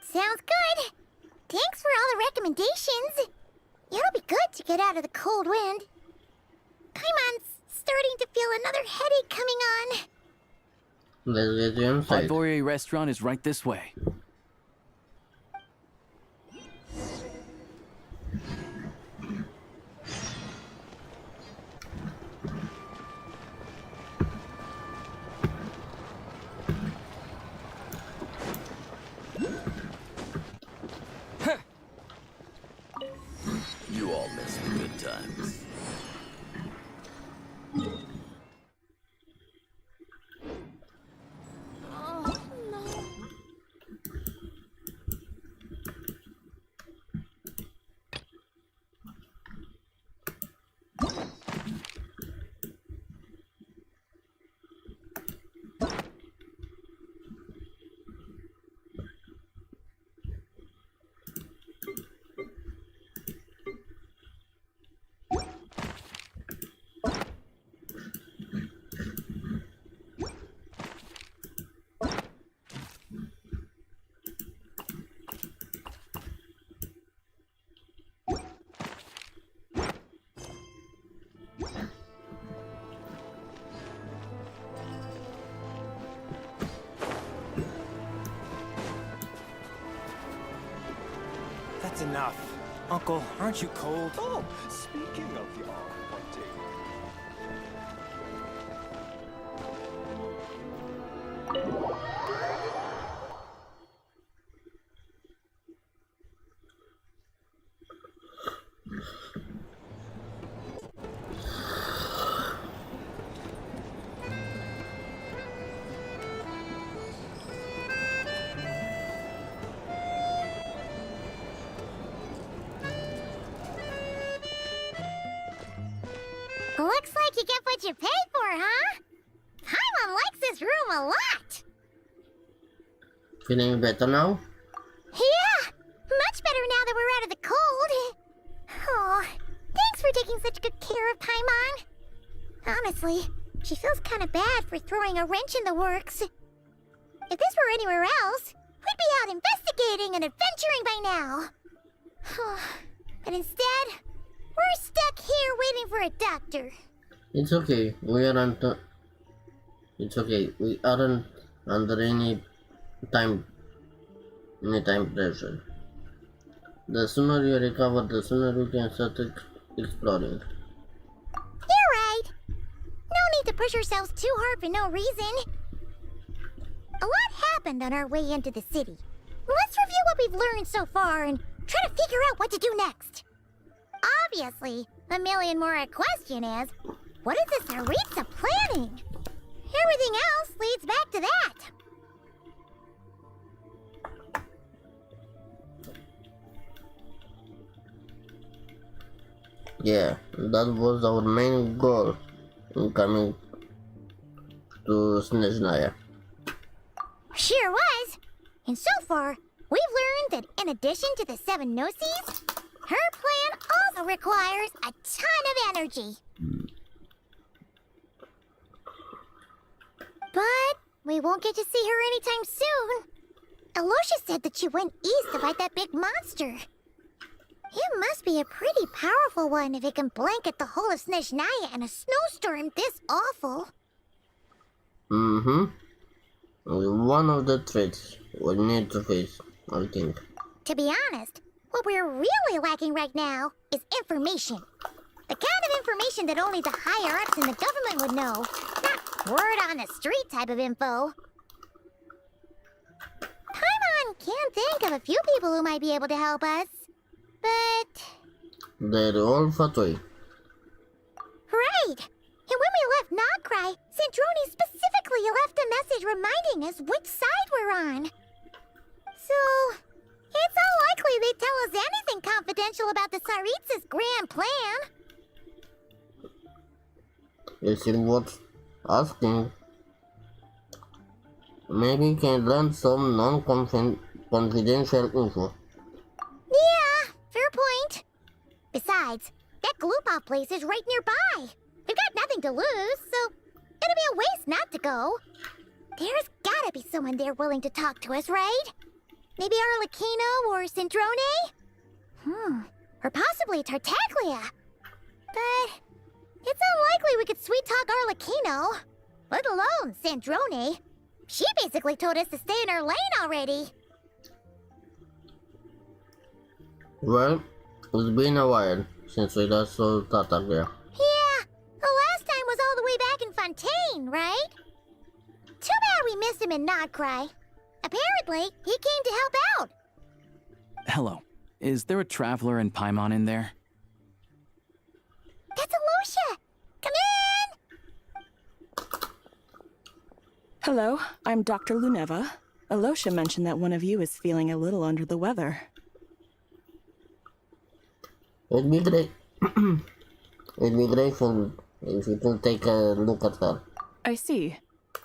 Sounds good. Thanks for all the recommendations. It'll be good to get out of the cold wind. Paimon's starting to feel another headache coming on. Let's get you inside. Podvorye restaurant is right this way. You all miss the good times. Oh, no. That's enough. Uncle, aren't you cold? Oh, speaking of the arm pointing. Looks like you get what you pay for, huh? Paimon likes this room a lot. Feeling better now? Yeah, much better now that we're out of the cold. Oh, thanks for taking such good care of Paimon. Honestly, she feels kind of bad for throwing a wrench in the works. If this were anywhere else, we'd be out investigating and adventuring by now. But instead, we're stuck here waiting for a doctor. It's okay. It's okay. We aren't under any time pressure. The sooner you recover, the sooner we can start exploring. You're right. No need to push ourselves too hard for no reason. A lot happened on our way into the city. Let's review what we've learned so far and try to figure out what to do next. Obviously, a million more a question is, what is this Aritza planning? Everything else leads back to that. Yeah, that was our main goal in coming to Snezhnaya. Sure was. And so far, we've learned that in addition to the 7 Gnosis, her plan also requires a ton of energy. But we won't get to see her anytime soon. Alosha said that she went east to fight that big monster. It must be a pretty powerful one if it can blanket the whole of Snezhnaya in a snowstorm this awful. Mm-hmm. One of the threats we need to face, I think. To be honest, what we're really lacking right now is information. The kind of information that only the higher-ups in the government would know. Not word-on-the-street type of info. Paimon can think of a few people who might be able to help us. But... they're all Fatui. Right! And when we left Nogcry, Sandrone specifically left a message reminding us which side we're on. So, it's unlikely they'd tell us anything confidential about the Tsaritsas' grand plan. Is it worth asking? Maybe we can learn some non-confidential info. Yeah, fair point. Besides, that Gloopov place is right nearby. We've got nothing to lose, so it'd be a waste not to go. There's gotta be someone there willing to talk to us, right? Maybe Arlecchino or Sandrone? Or possibly Tartaglia. But it's unlikely we could sweet-talk Arlecchino, let alone Sandrone. She basically told us to stay in her lane already. Well, it's been a while since we last saw Tartaglia. Yeah, the last time was all the way back in Fontaine, right? Too bad we missed him in Nogcry. Apparently, he came to help out. Hello. Is there a traveler in Paimon in there? That's Alosha! Come in! Hello, I'm Dr. Luneva. Alosha mentioned that one of you is feeling a little under the weather. It'd be great. It'd be great if you can take a look at her. I see.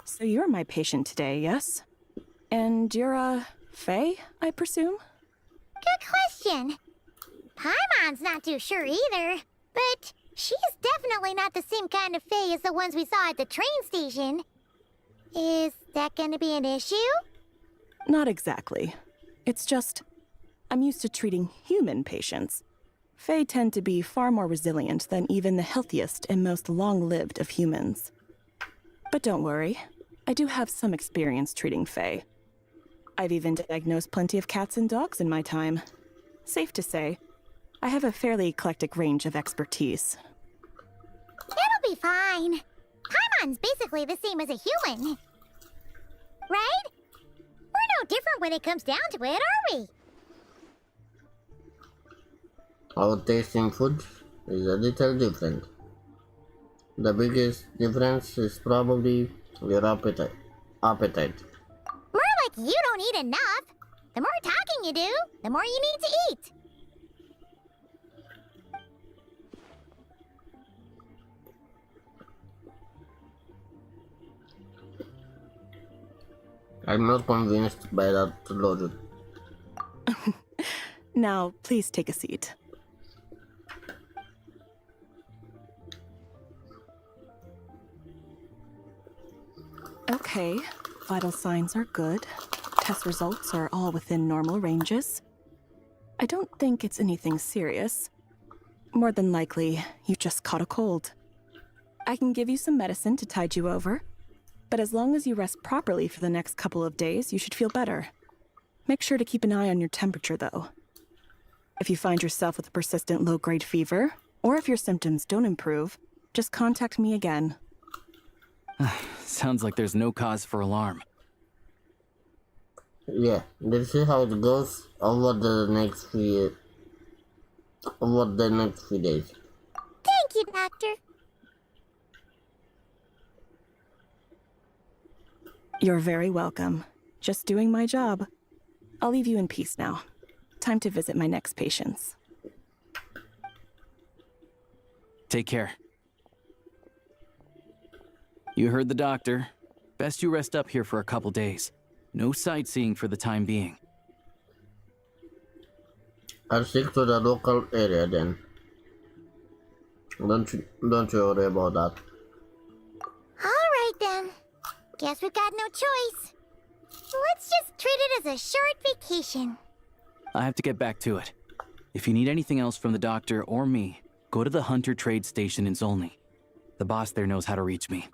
So you're my patient today, yes? And you're a Fae, I presume? Good question. Paimon's not too sure either, but she's definitely not the same kind of Fae as the ones we saw at the train station. Is that gonna be an issue? Not exactly. It's just, I'm used to treating human patients. Fae tend to be far more resilient than even the healthiest and most long-lived of humans. But don't worry, I do have some experience treating Fae. I've even diagnosed plenty of cats and dogs in my time. Safe to say, I have a fairly eclectic range of expertise. It'll be fine. Paimon's basically the same as a human. Right? We're no different when it comes down to it, are we? Our taste in food is a little different. The biggest difference is probably your appetite. More like you don't eat enough. The more talking you do, the more you need to eat. I'm not convinced by that logic. Now, please take a seat. Okay, vital signs are good. Test results are all within normal ranges. I don't think it's anything serious. More than likely, you just caught a cold. I can give you some medicine to tide you over, but as long as you rest properly for the next couple of days, you should feel better. Make sure to keep an eye on your temperature, though. If you find yourself with a persistent low-grade fever, or if your symptoms don't improve, just contact me again. Sounds like there's no cause for alarm. Yeah, let's see how it goes over the next few days. Thank you, Doctor. You're very welcome. Just doing my job. I'll leave you in peace now. Time to visit my next patients. Take care. You heard the doctor. Best you rest up here for a couple days. No sightseeing for the time being. I'll stick to the local area then. Don't you worry about that. Alright then. Guess we've got no choice. Let's just treat it as a short vacation. I have to get back to it. If you need anything else from the doctor or me, go to the Hunter Trade Station in Zolny. The boss there knows how to reach me.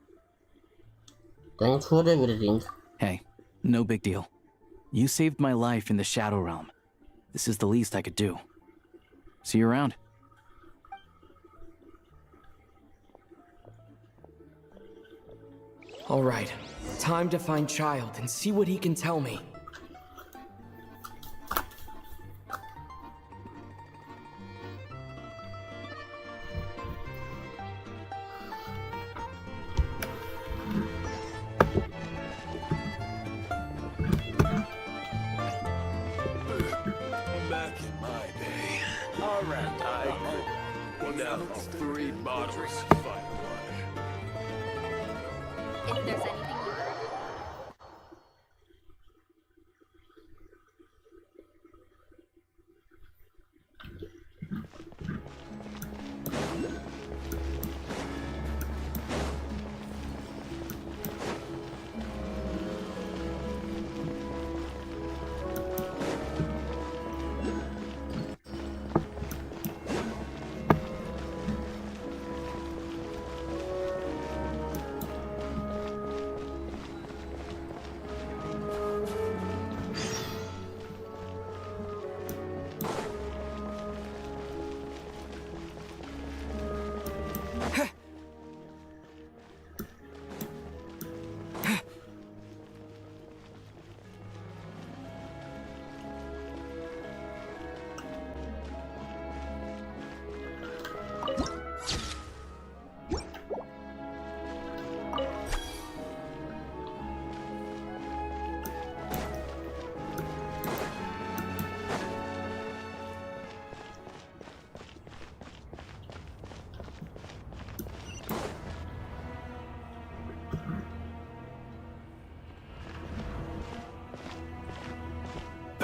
Thanks for everything. Hey, no big deal. You saved my life in the Shadow Realm. This is the least I could do. See you around. All right, time to find Child and see what he can tell me. Back in my day. All right, now 3 bottles. If there's anything.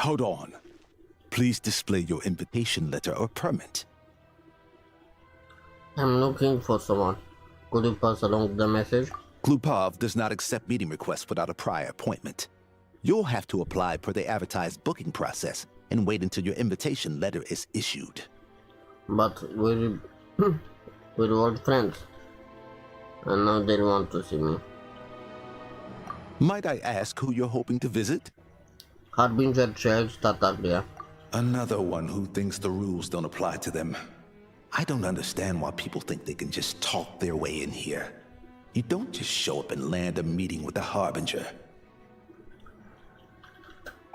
Hold on. Please display your invitation letter or permit. I'm looking for someone. Could you pass along the message? Klupov does not accept meeting requests without a prior appointment. You'll have to apply per the advertised booking process and wait until your invitation letter is issued. But we're old friends. And now they want to see me. Might I ask who you're hoping to visit? Harbinger Child Tartaglia. Another one who thinks the rules don't apply to them. I don't understand why people think they can just talk their way in here. You don't just show up and land a meeting with the Harbinger.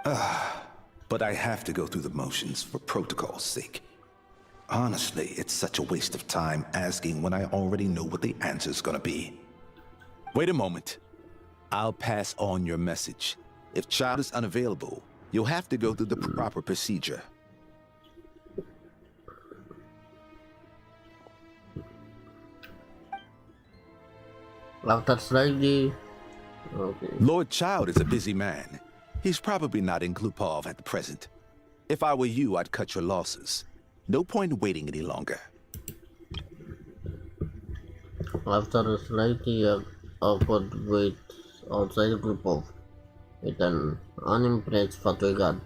But I have to go through the motions for protocol's sake. Honestly, it's such a waste of time asking when I already know what the answer's gonna be. Wait a moment. I'll pass on your message. If Child is unavailable, you'll have to go through the proper procedure. After slightly... Okay. Lord Child is a busy man. He's probably not in Klupov at the present. If I were you, I'd cut your losses. No point waiting any longer. After a slightly awkward wait outside Klupov, with an unimpressed Fatiguard,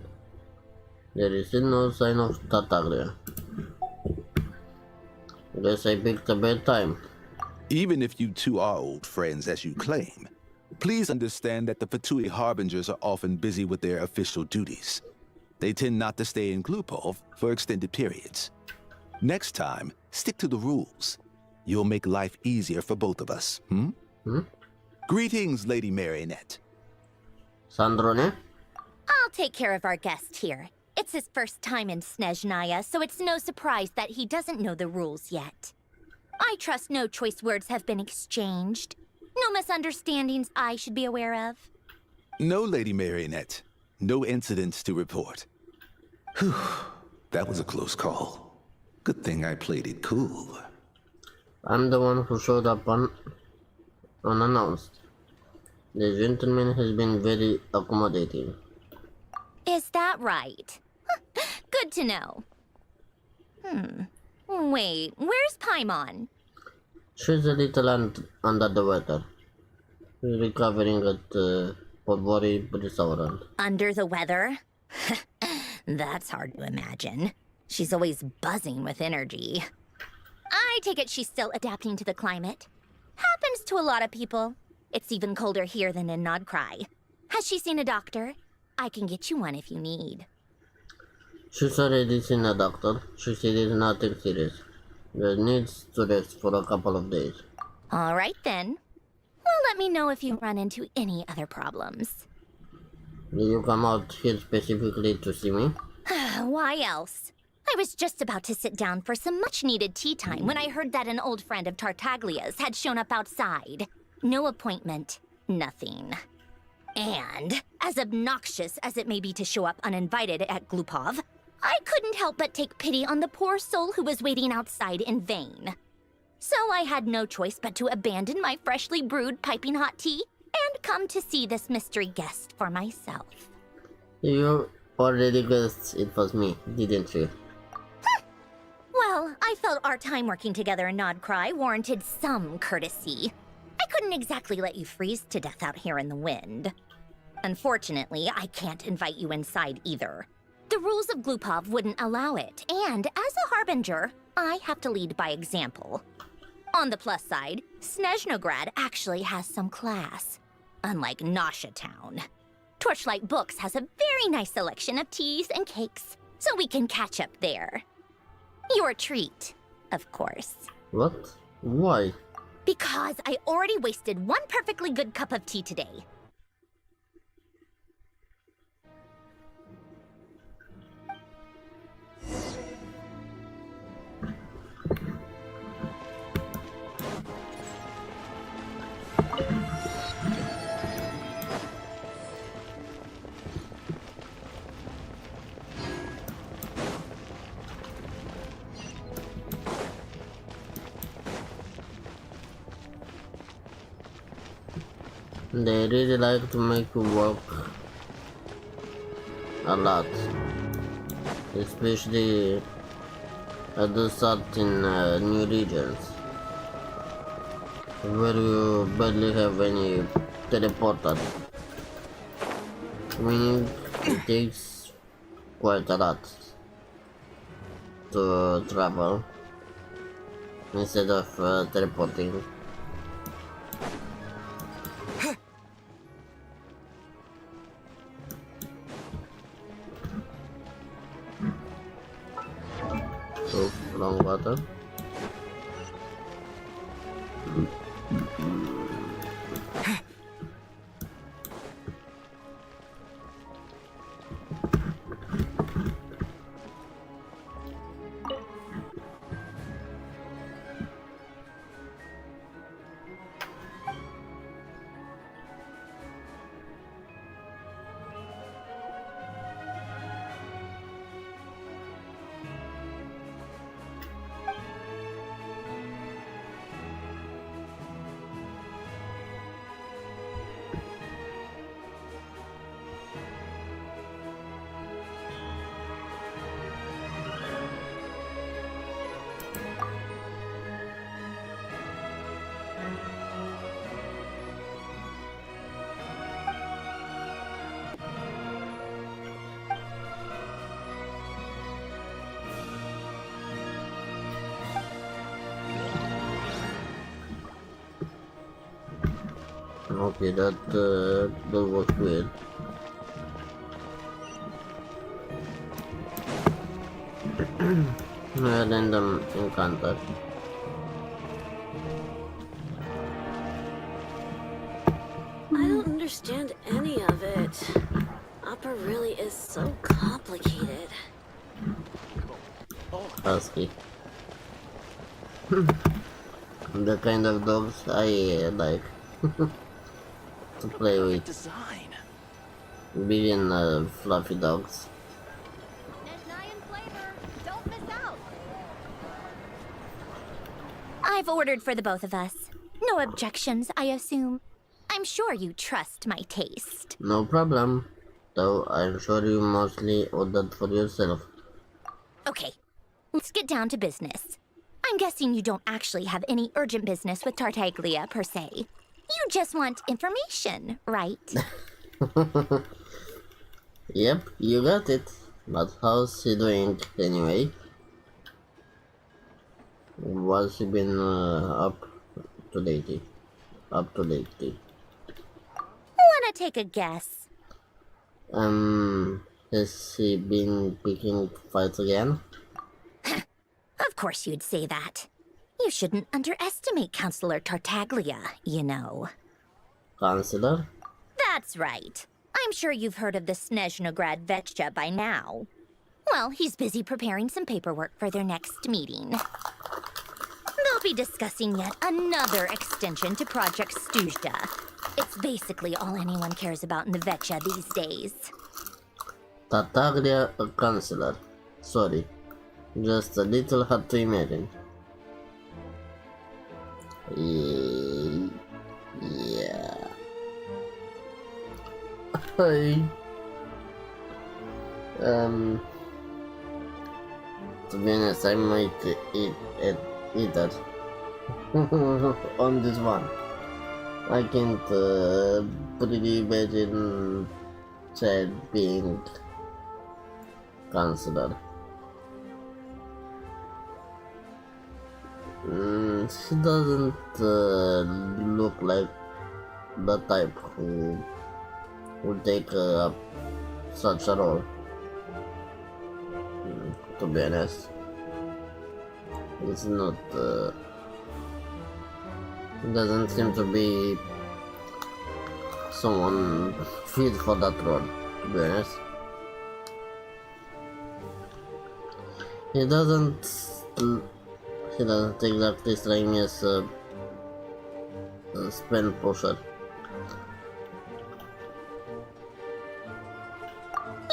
there is still no sign of Tartaglia. Guess I picked a bad time. Even if you two are old friends as you claim, please understand that the Fatui Harbingers are often busy with their official duties. They tend not to stay in Klupov for extended periods. Next time, stick to the rules. You'll make life easier for both of us, Greetings, Lady Marionette. Sandrone? I'll take care of our guest here. It's his first time in Snezhnaya, so it's no surprise that he doesn't know the rules yet. I trust no choice words have been exchanged. No misunderstandings I should be aware of. No, Lady Marionette. No incidents to report. Whew, that was a close call. Good thing I played it cool. I'm the one who showed up unannounced. The gentleman has been very accommodating. Is that right? Good to know. Wait, where's Paimon? She's a little under the weather. She's recovering at Podvori restaurant. Under the weather? That's hard to imagine. She's always buzzing with energy. I take it she's still adapting to the climate. Happens to a lot of people. It's even colder here than in Nodcry. Has she seen a doctor? I can get you one if you need. She's already seen a doctor. She said it's nothing serious. She needs to rest for a couple of days. All right then. Well, let me know if you run into any other problems. Will you come out here specifically to see me? Why else? I was just about to sit down for some much-needed tea time when I heard that an old friend of Tartaglia's had shown up outside. No appointment, nothing. And, as obnoxious as it may be to show up uninvited at Glupov, I couldn't help but take pity on the poor soul who was waiting outside in vain. So I had no choice but to abandon my freshly brewed piping hot tea and come to see this mystery guest for myself. You already guessed it was me, didn't you? Well, I felt our time working together in Nodcry warranted some courtesy. I couldn't exactly let you freeze to death out here in the wind. Unfortunately, I can't invite you inside either. The rules of Glupov wouldn't allow it, and as a harbinger, I have to lead by example. On the plus side, Snezhnograd actually has some class, unlike Nasha Town. Torchlight Books has a very nice selection of teas and cakes, so we can catch up there. Your treat, of course. What? Why? Because I already wasted one perfectly good cup of tea today. They really like to make you work a lot, especially at the start in new regions, where you barely have any teleporters, meaning it takes quite a lot to travel instead of teleporting. So, long water. Okay, that was weird. Random encounter. I don't understand any of it. Opera really is so complicated. Husky. The kind of dogs I like to play with. Design. Big and fluffy dogs. I I've ordered for the both of us. No objections, I assume. I'm sure you trust my taste. No problem. Though I'm sure you mostly ordered for yourself. Okay, let's get down to business. I'm guessing you don't actually have any urgent business with Tartaglia, per se. You just want information, right? Yep, you got it. But how's she doing anyway? Was she been up to date? Up to date? Wanna take a guess? Has she been picking fights again? Of course you'd say that. You shouldn't underestimate Counselor Tartaglia, you know. Counselor? That's right. I'm sure you've heard of the Snezhnaya Vetcha by now. Well, he's busy preparing some paperwork for their next meeting. They'll be discussing yet another extension to Project Snezhnaya. It's basically all anyone cares about in the Vetcha these days. Tartaglia, a counselor. Sorry. Just a little hard to imagine. Yeah. Hey. To be honest, I might eat that on this one. I can't pretty imagine child being considered. She doesn't look like the type who would take up such a role. To be honest, it's not. It doesn't seem to be someone fit for that role. To be honest, he doesn't. He doesn't exactly strike me as a spend pusher.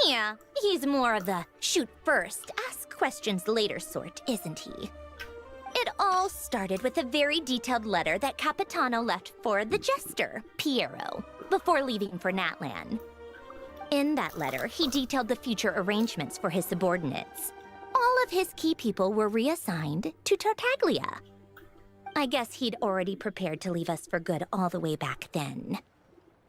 Yeah, he's more of the shoot first, ask questions later sort, isn't he? It all started with a very detailed letter that Capitano left for the jester, Piero, before leaving for Natlan. In that letter, he detailed the future arrangements for his subordinates. All of his key people were reassigned to Tartaglia. I guess he'd already prepared to leave us for good all the way back then.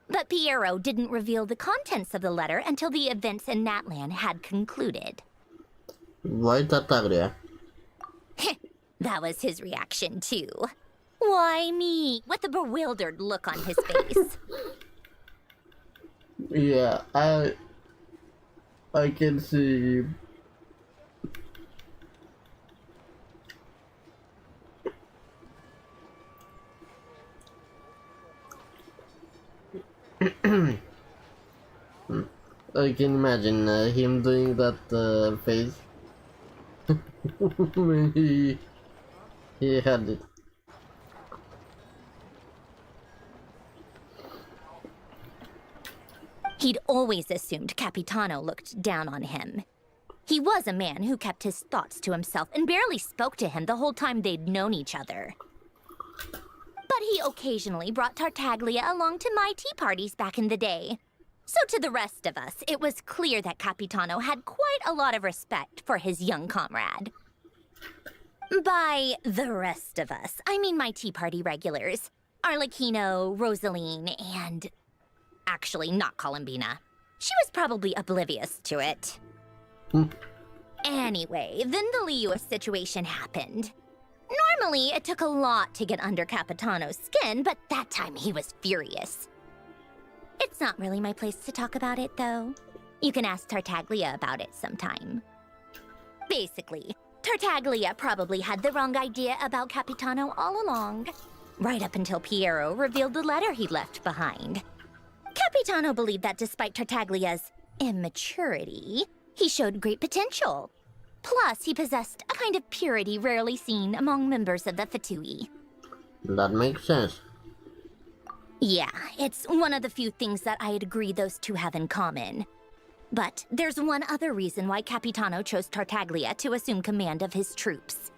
But Piero didn't reveal the contents of the letter until the events in Natlan had concluded. Why Tartaglia? That was his reaction too. Why me? With a bewildered look on his face. Yeah, I can see. I can imagine him doing that face when he had it. He'd always assumed Capitano looked down on him. He was a man who kept his thoughts to himself and barely spoke to him the whole time they'd known each other. But he occasionally brought Tartaglia along to my tea parties back in the day. So to the rest of us, it was clear that Capitano had quite a lot of respect for his young comrade. By the rest of us, I mean my tea party regulars. Arlecchino, Rosaline, and... actually, not Columbina. She was probably oblivious to it. Anyway, then the Liu's situation happened. Normally, it took a lot to get under Capitano's skin, but that time he was furious. It's not really my place to talk about it, though. You can ask Tartaglia about it sometime. Basically, Tartaglia probably had the wrong idea about Capitano all along, right up until Piero revealed the letter he'd left behind. Capitano believed that despite Tartaglia's immaturity, he showed great potential. Plus, he possessed a kind of purity rarely seen among members of the Fatui. That makes sense. Yeah, it's one of the few things that I'd agree those two have in common. But there's one other reason why Capitano chose Tartaglia to assume command of his troops.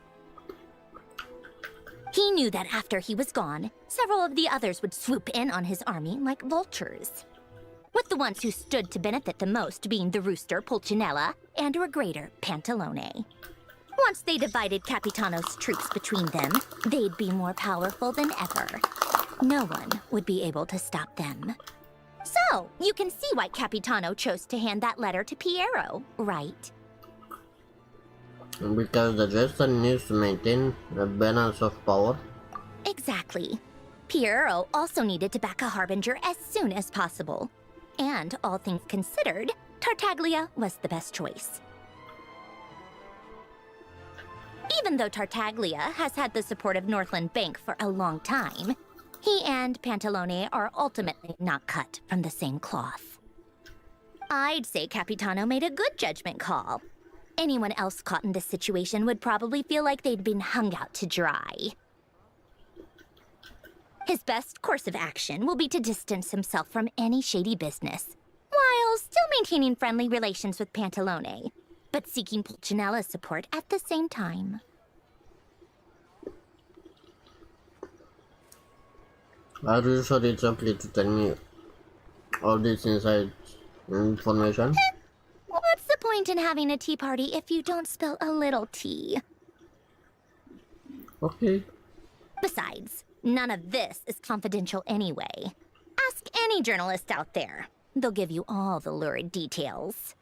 He knew that after he was gone, several of the others would swoop in on his army like vultures. With the ones who stood to benefit the most being the rooster Pulcinella and her greater Pantalone. Once they divided Capitano's troops between them, they'd be more powerful than ever. No one would be able to stop them. So, you can see why Capitano chose to hand that letter to Piero, right? Because the Jester needs to maintain a balance of power. Exactly. Piero also needed to back a Harbinger as soon as possible. And all things considered, Tartaglia was the best choice. Even though Tartaglia has had the support of Northland Bank for a long time, he and Pantalone are ultimately not cut from the same cloth. I'd say Capitano made a good judgment call. Anyone else caught in this situation would probably feel like they'd been hung out to dry. His best course of action will be to distance himself from any shady business, while still maintaining friendly relations with Pantalone, but seeking Pulcinella's support at the same time. Are you sure it's okay to tell me all this inside information? What's the point in having a tea party if you don't spill a little tea? Okay. Besides, none of this is confidential anyway. Ask any journalist out there. They'll give you all the lurid details.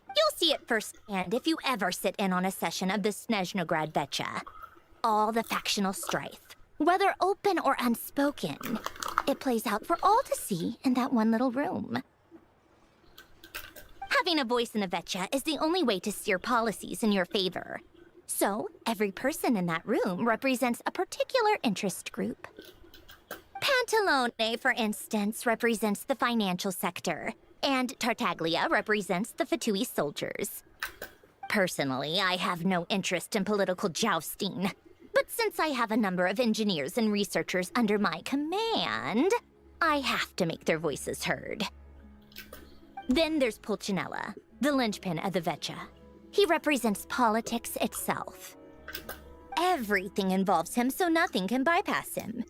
You'll see it firsthand if you ever sit in on a session of the Snezhnograd Vecha. All the factional strife, whether open or unspoken, it plays out for all to see in that one little room. Having a voice in the Vecha is the only way to steer policies in your favor. So, every person in that room represents a particular interest group. Pantalone, for instance, represents the financial sector, and Tartaglia represents the Fatui soldiers. Personally, I have no interest in political jousting, but since I have a number of engineers and researchers under my command, I have to make their voices heard. Then there's Pulcinella, the linchpin of the Vecha. He represents politics itself. Everything involves him, so nothing can bypass him.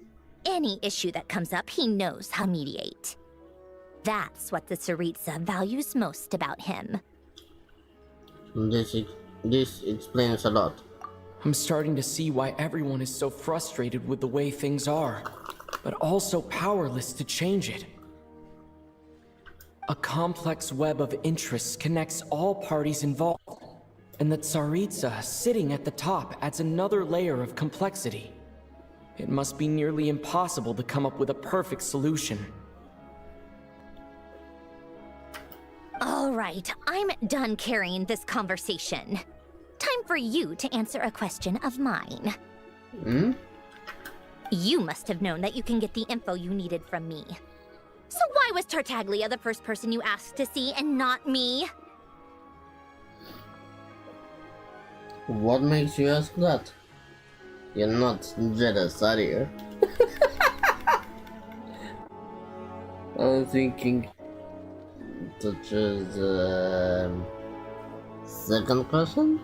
Any issue that comes up, he knows how to mediate. That's what the Tsaritsa values most about him. This explains a lot. I'm starting to see why everyone is so frustrated with the way things are, but also powerless to change it. A complex web of interests connects all parties involved, and the Tsaritsa sitting at the top adds another layer of complexity. It must be nearly impossible to come up with a perfect solution. All right, I'm done carrying this conversation. Time for you to answer a question of mine. You must have known that you can get the info you needed from me. So why was Tartaglia the first person you asked to see and not me? What makes you ask that? You're not jealous, are you? I'm thinking to choose second question?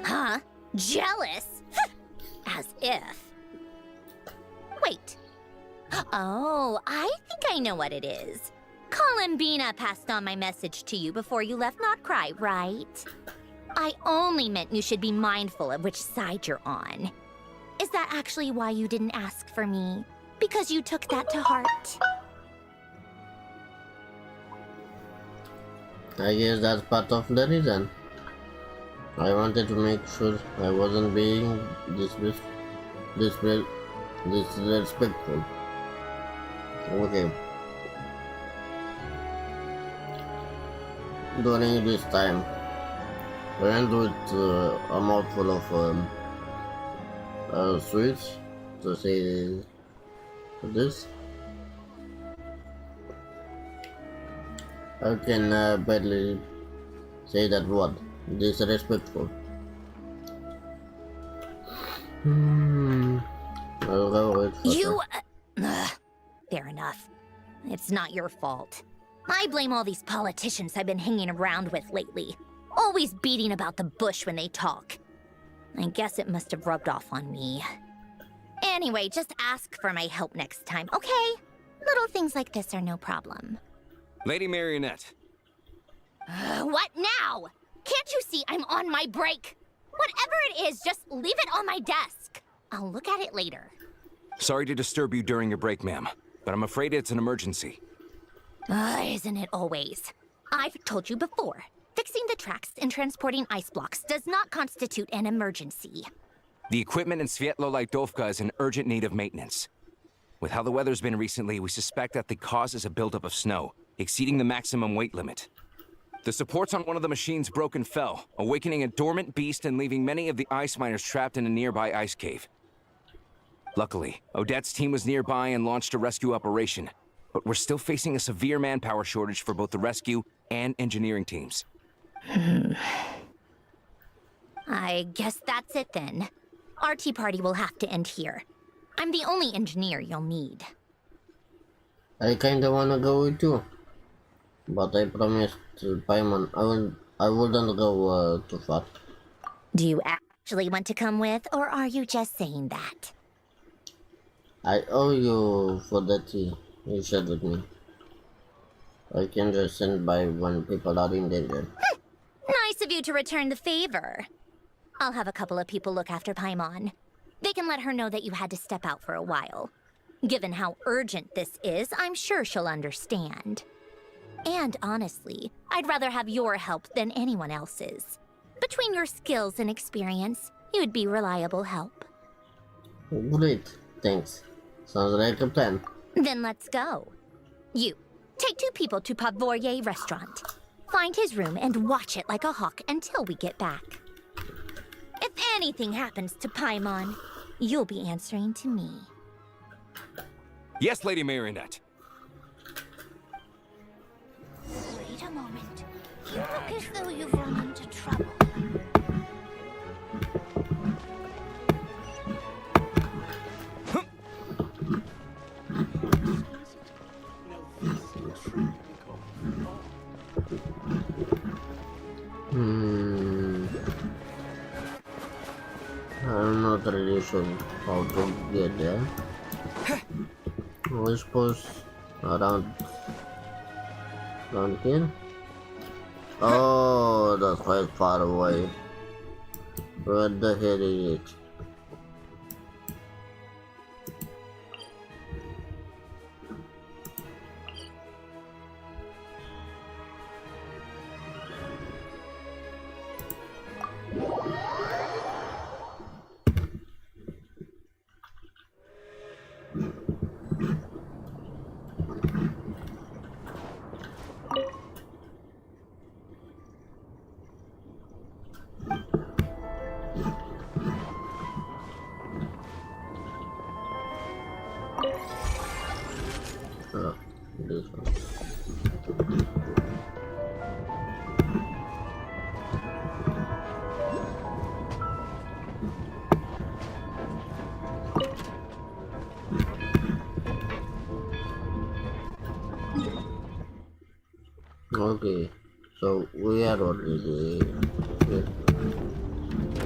Huh? Jealous? As if. Wait. Oh, I think I know what it is. Columbina passed on my message to you before you left Notcry, right? I only meant you should be mindful of which side you're on. Is that actually why you didn't ask for me? Because you took that to heart? I guess that's part of the reason. I wanted to make sure I wasn't being disrespectful. Okay. During this time, I went with a mouthful of sweets to say this. I can barely say that word. Disrespectful. I'll go with You... fair enough. It's not your fault. I blame all these politicians I've been hanging around with lately. Always beating about the bush when they talk. I guess it must have rubbed off on me. Anyway, just ask for my help next time, okay? Little things like this are no problem. Lady Marionette. What now? Can't you see I'm on my break? Whatever it is, just leave it on my desk. I'll look at it later. Sorry to disturb you during your break, ma'am, but I'm afraid it's an emergency. Isn't it always? I've told you before, fixing the tracks and transporting ice blocks does not constitute an emergency. The equipment in Svietlo-Lightovka is in urgent need of maintenance. With how the weather's been recently, we suspect that the cause is a buildup of snow, exceeding the maximum weight limit. The supports on one of the machines broke and fell, awakening a dormant beast and leaving many of the ice miners trapped in a nearby ice cave. Luckily, Odette's team was nearby and launched a rescue operation, but we're still facing a severe manpower shortage for both the rescue and engineering teams. I guess that's it then. Our tea party will have to end here. I'm the only engineer you'll need. I kinda wanna go with you. But I promised Paimon I wouldn't go too far. Do you actually want to come with, or are you just saying that? I owe you for the tea you shared with me. I can just send by when people are in danger. Nice of you to return the favor. I'll have a couple of people look after Paimon. They can let her know that you had to step out for a while. Given how urgent this is, I'm sure she'll understand. And honestly, I'd rather have your help than anyone else's. Between your skills and experience, you'd be reliable help. Great, thanks. Sounds like a plan. Then let's go. You, take 2 people to Podvorye restaurant. Find his room and watch it like a hawk until we get back. If anything happens to Paimon, you'll be answering to me. Yes, Lady Marionette. Wait a moment. You look as though you've run into trouble. I'm not really sure how to get there. I suppose around here. Oh, that's quite far away. Where the hell is it? This one. Okay, so we are already here.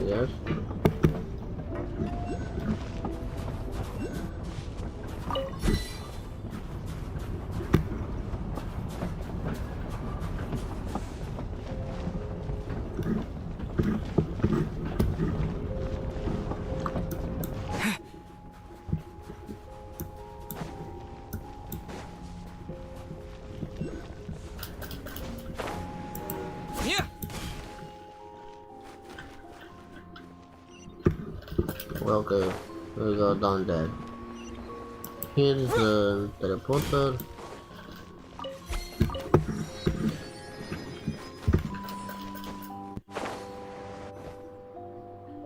Yes. Okay, we go down there. Here's the teleporter.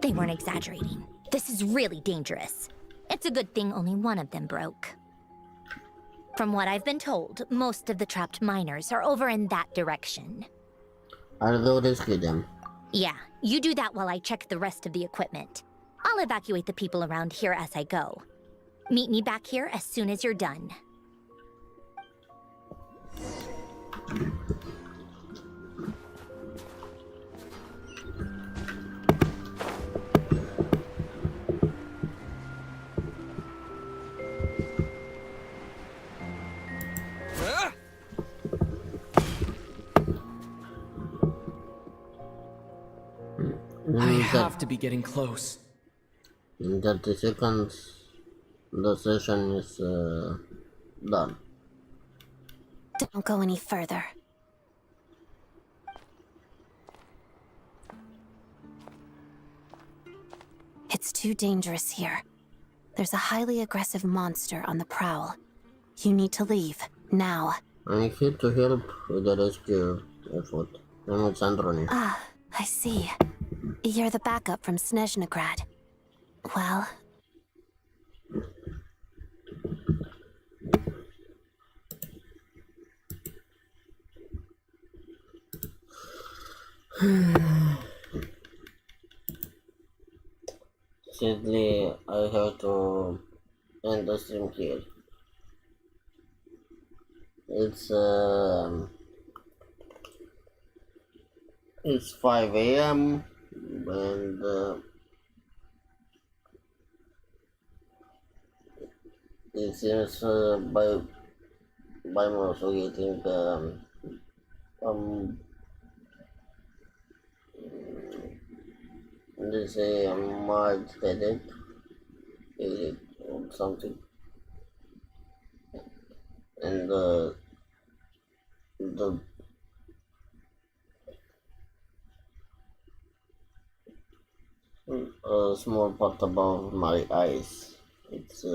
They weren't exaggerating. This is really dangerous. It's a good thing only one of them broke. From what I've been told, most of the trapped miners are over in that direction. I'll go rescue them. Yeah, you do that while I check the rest of the equipment. I'll evacuate the people around here as I go. Meet me back here as soon as you're done. have to be getting close. In 30 seconds, the session is done. Don't go any further. It's too dangerous here. There's a highly aggressive monster on the prowl. You need to leave, now. I'm here to help with the rescue effort. I'm Sandroni. Ah, I see. You're the backup from Snezhnaya. Well... Sadly, I have to end the stream here. It's 5 a.m. and it seems by also getting they say a mild headache or something, and the small part above my eyes, it's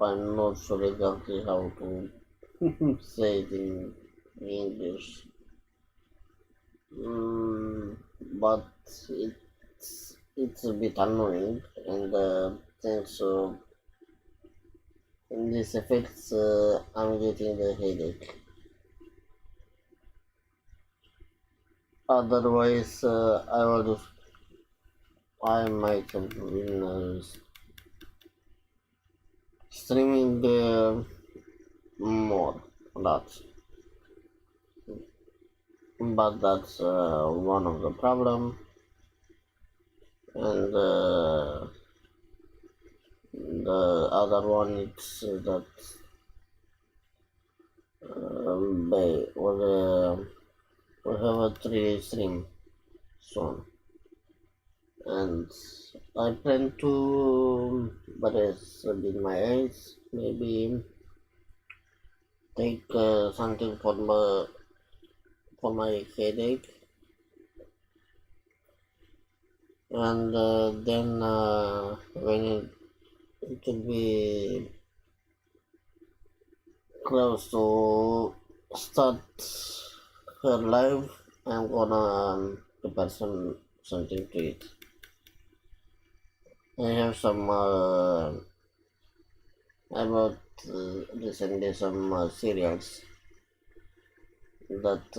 I'm not sure exactly how to say it in English, but it's a bit annoying, and thanks to these effects, I'm getting the headache. Otherwise, I might have been streaming more, but that's one of the problem, and the other one is that we have a 3-day stream soon, and I plan to brace a bit my eyes, maybe take something for my headache, and then when it will be close to start her live, I'm gonna prepare something to eat. I have some I bought recently some cereals that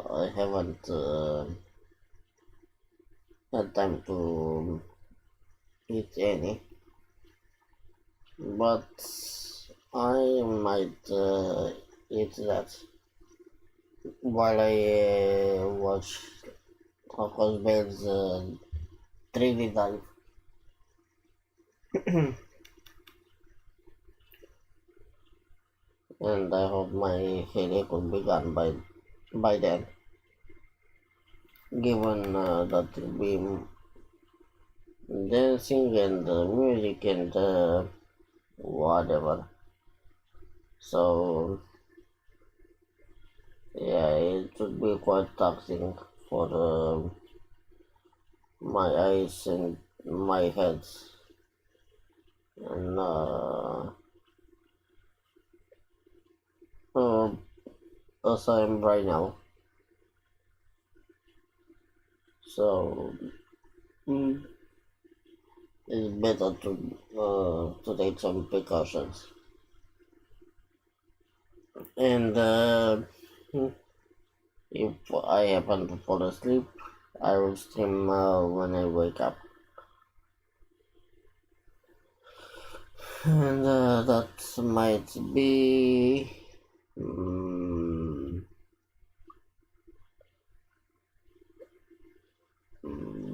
I haven't had time to eat any, but I might eat that while I watch Coco's Bell's 3D dive. And I hope my headache will be gone by then, given that will be dancing and music and whatever. So yeah, it would be quite taxing for my eyes and my head, and as I am right now. So it's better to take some precautions. And if I happen to fall asleep, I will stream when I wake up. And that might be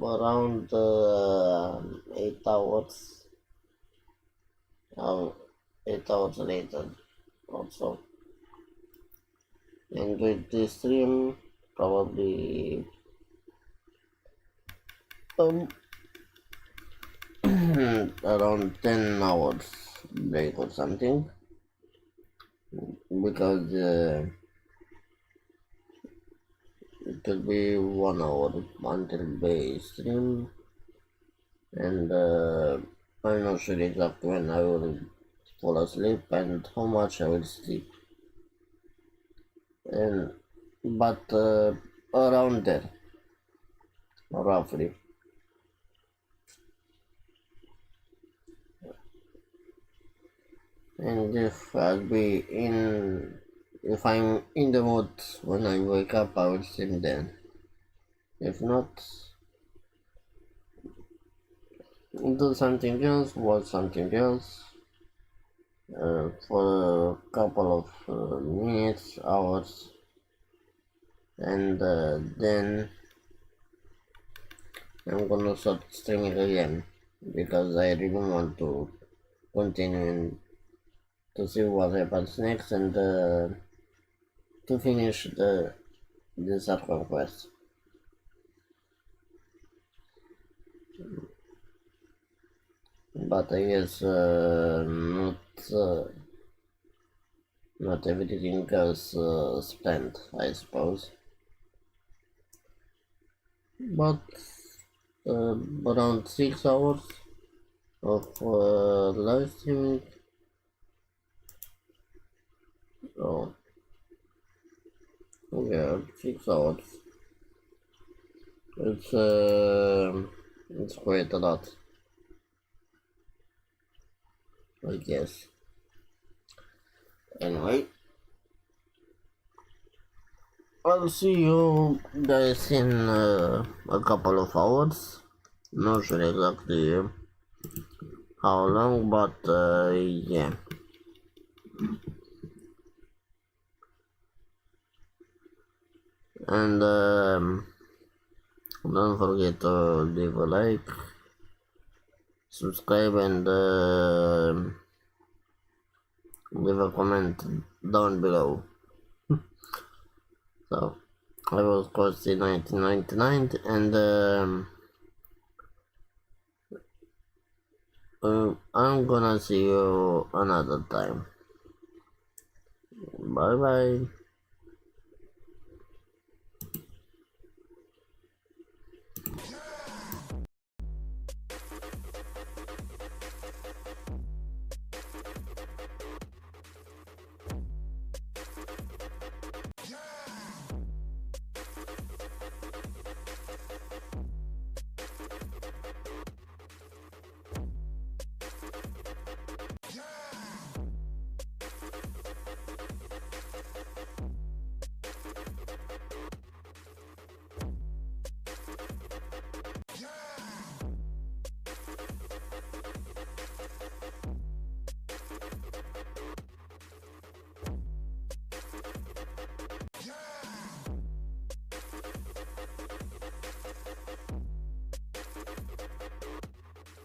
around 8 hours. 8 hours later also. And with this stream, probably around 10 hours break or something, because it could be 1 hour until base stream, and I'm not sure exactly when I will fall asleep and how much I will sleep, and but around there roughly. And if I'm in the mood when I wake up, I will stream then. If not, do something else, watch something else for a couple of minutes, hours, and then I'm gonna start streaming again, because I really want to continue and to see what happens next, and to finish the circle quest. But I guess not everything else spent, I suppose. But around 6 hours of live streaming. Oh, yeah, 6 hours. It's quite a lot, I guess. Anyway, I'll see you guys in a couple of hours. Not sure exactly how long, but yeah. And don't forget to leave a like, subscribe, and leave a comment down below. So, I was Costi 1999, and I'm gonna see you another time. Bye bye.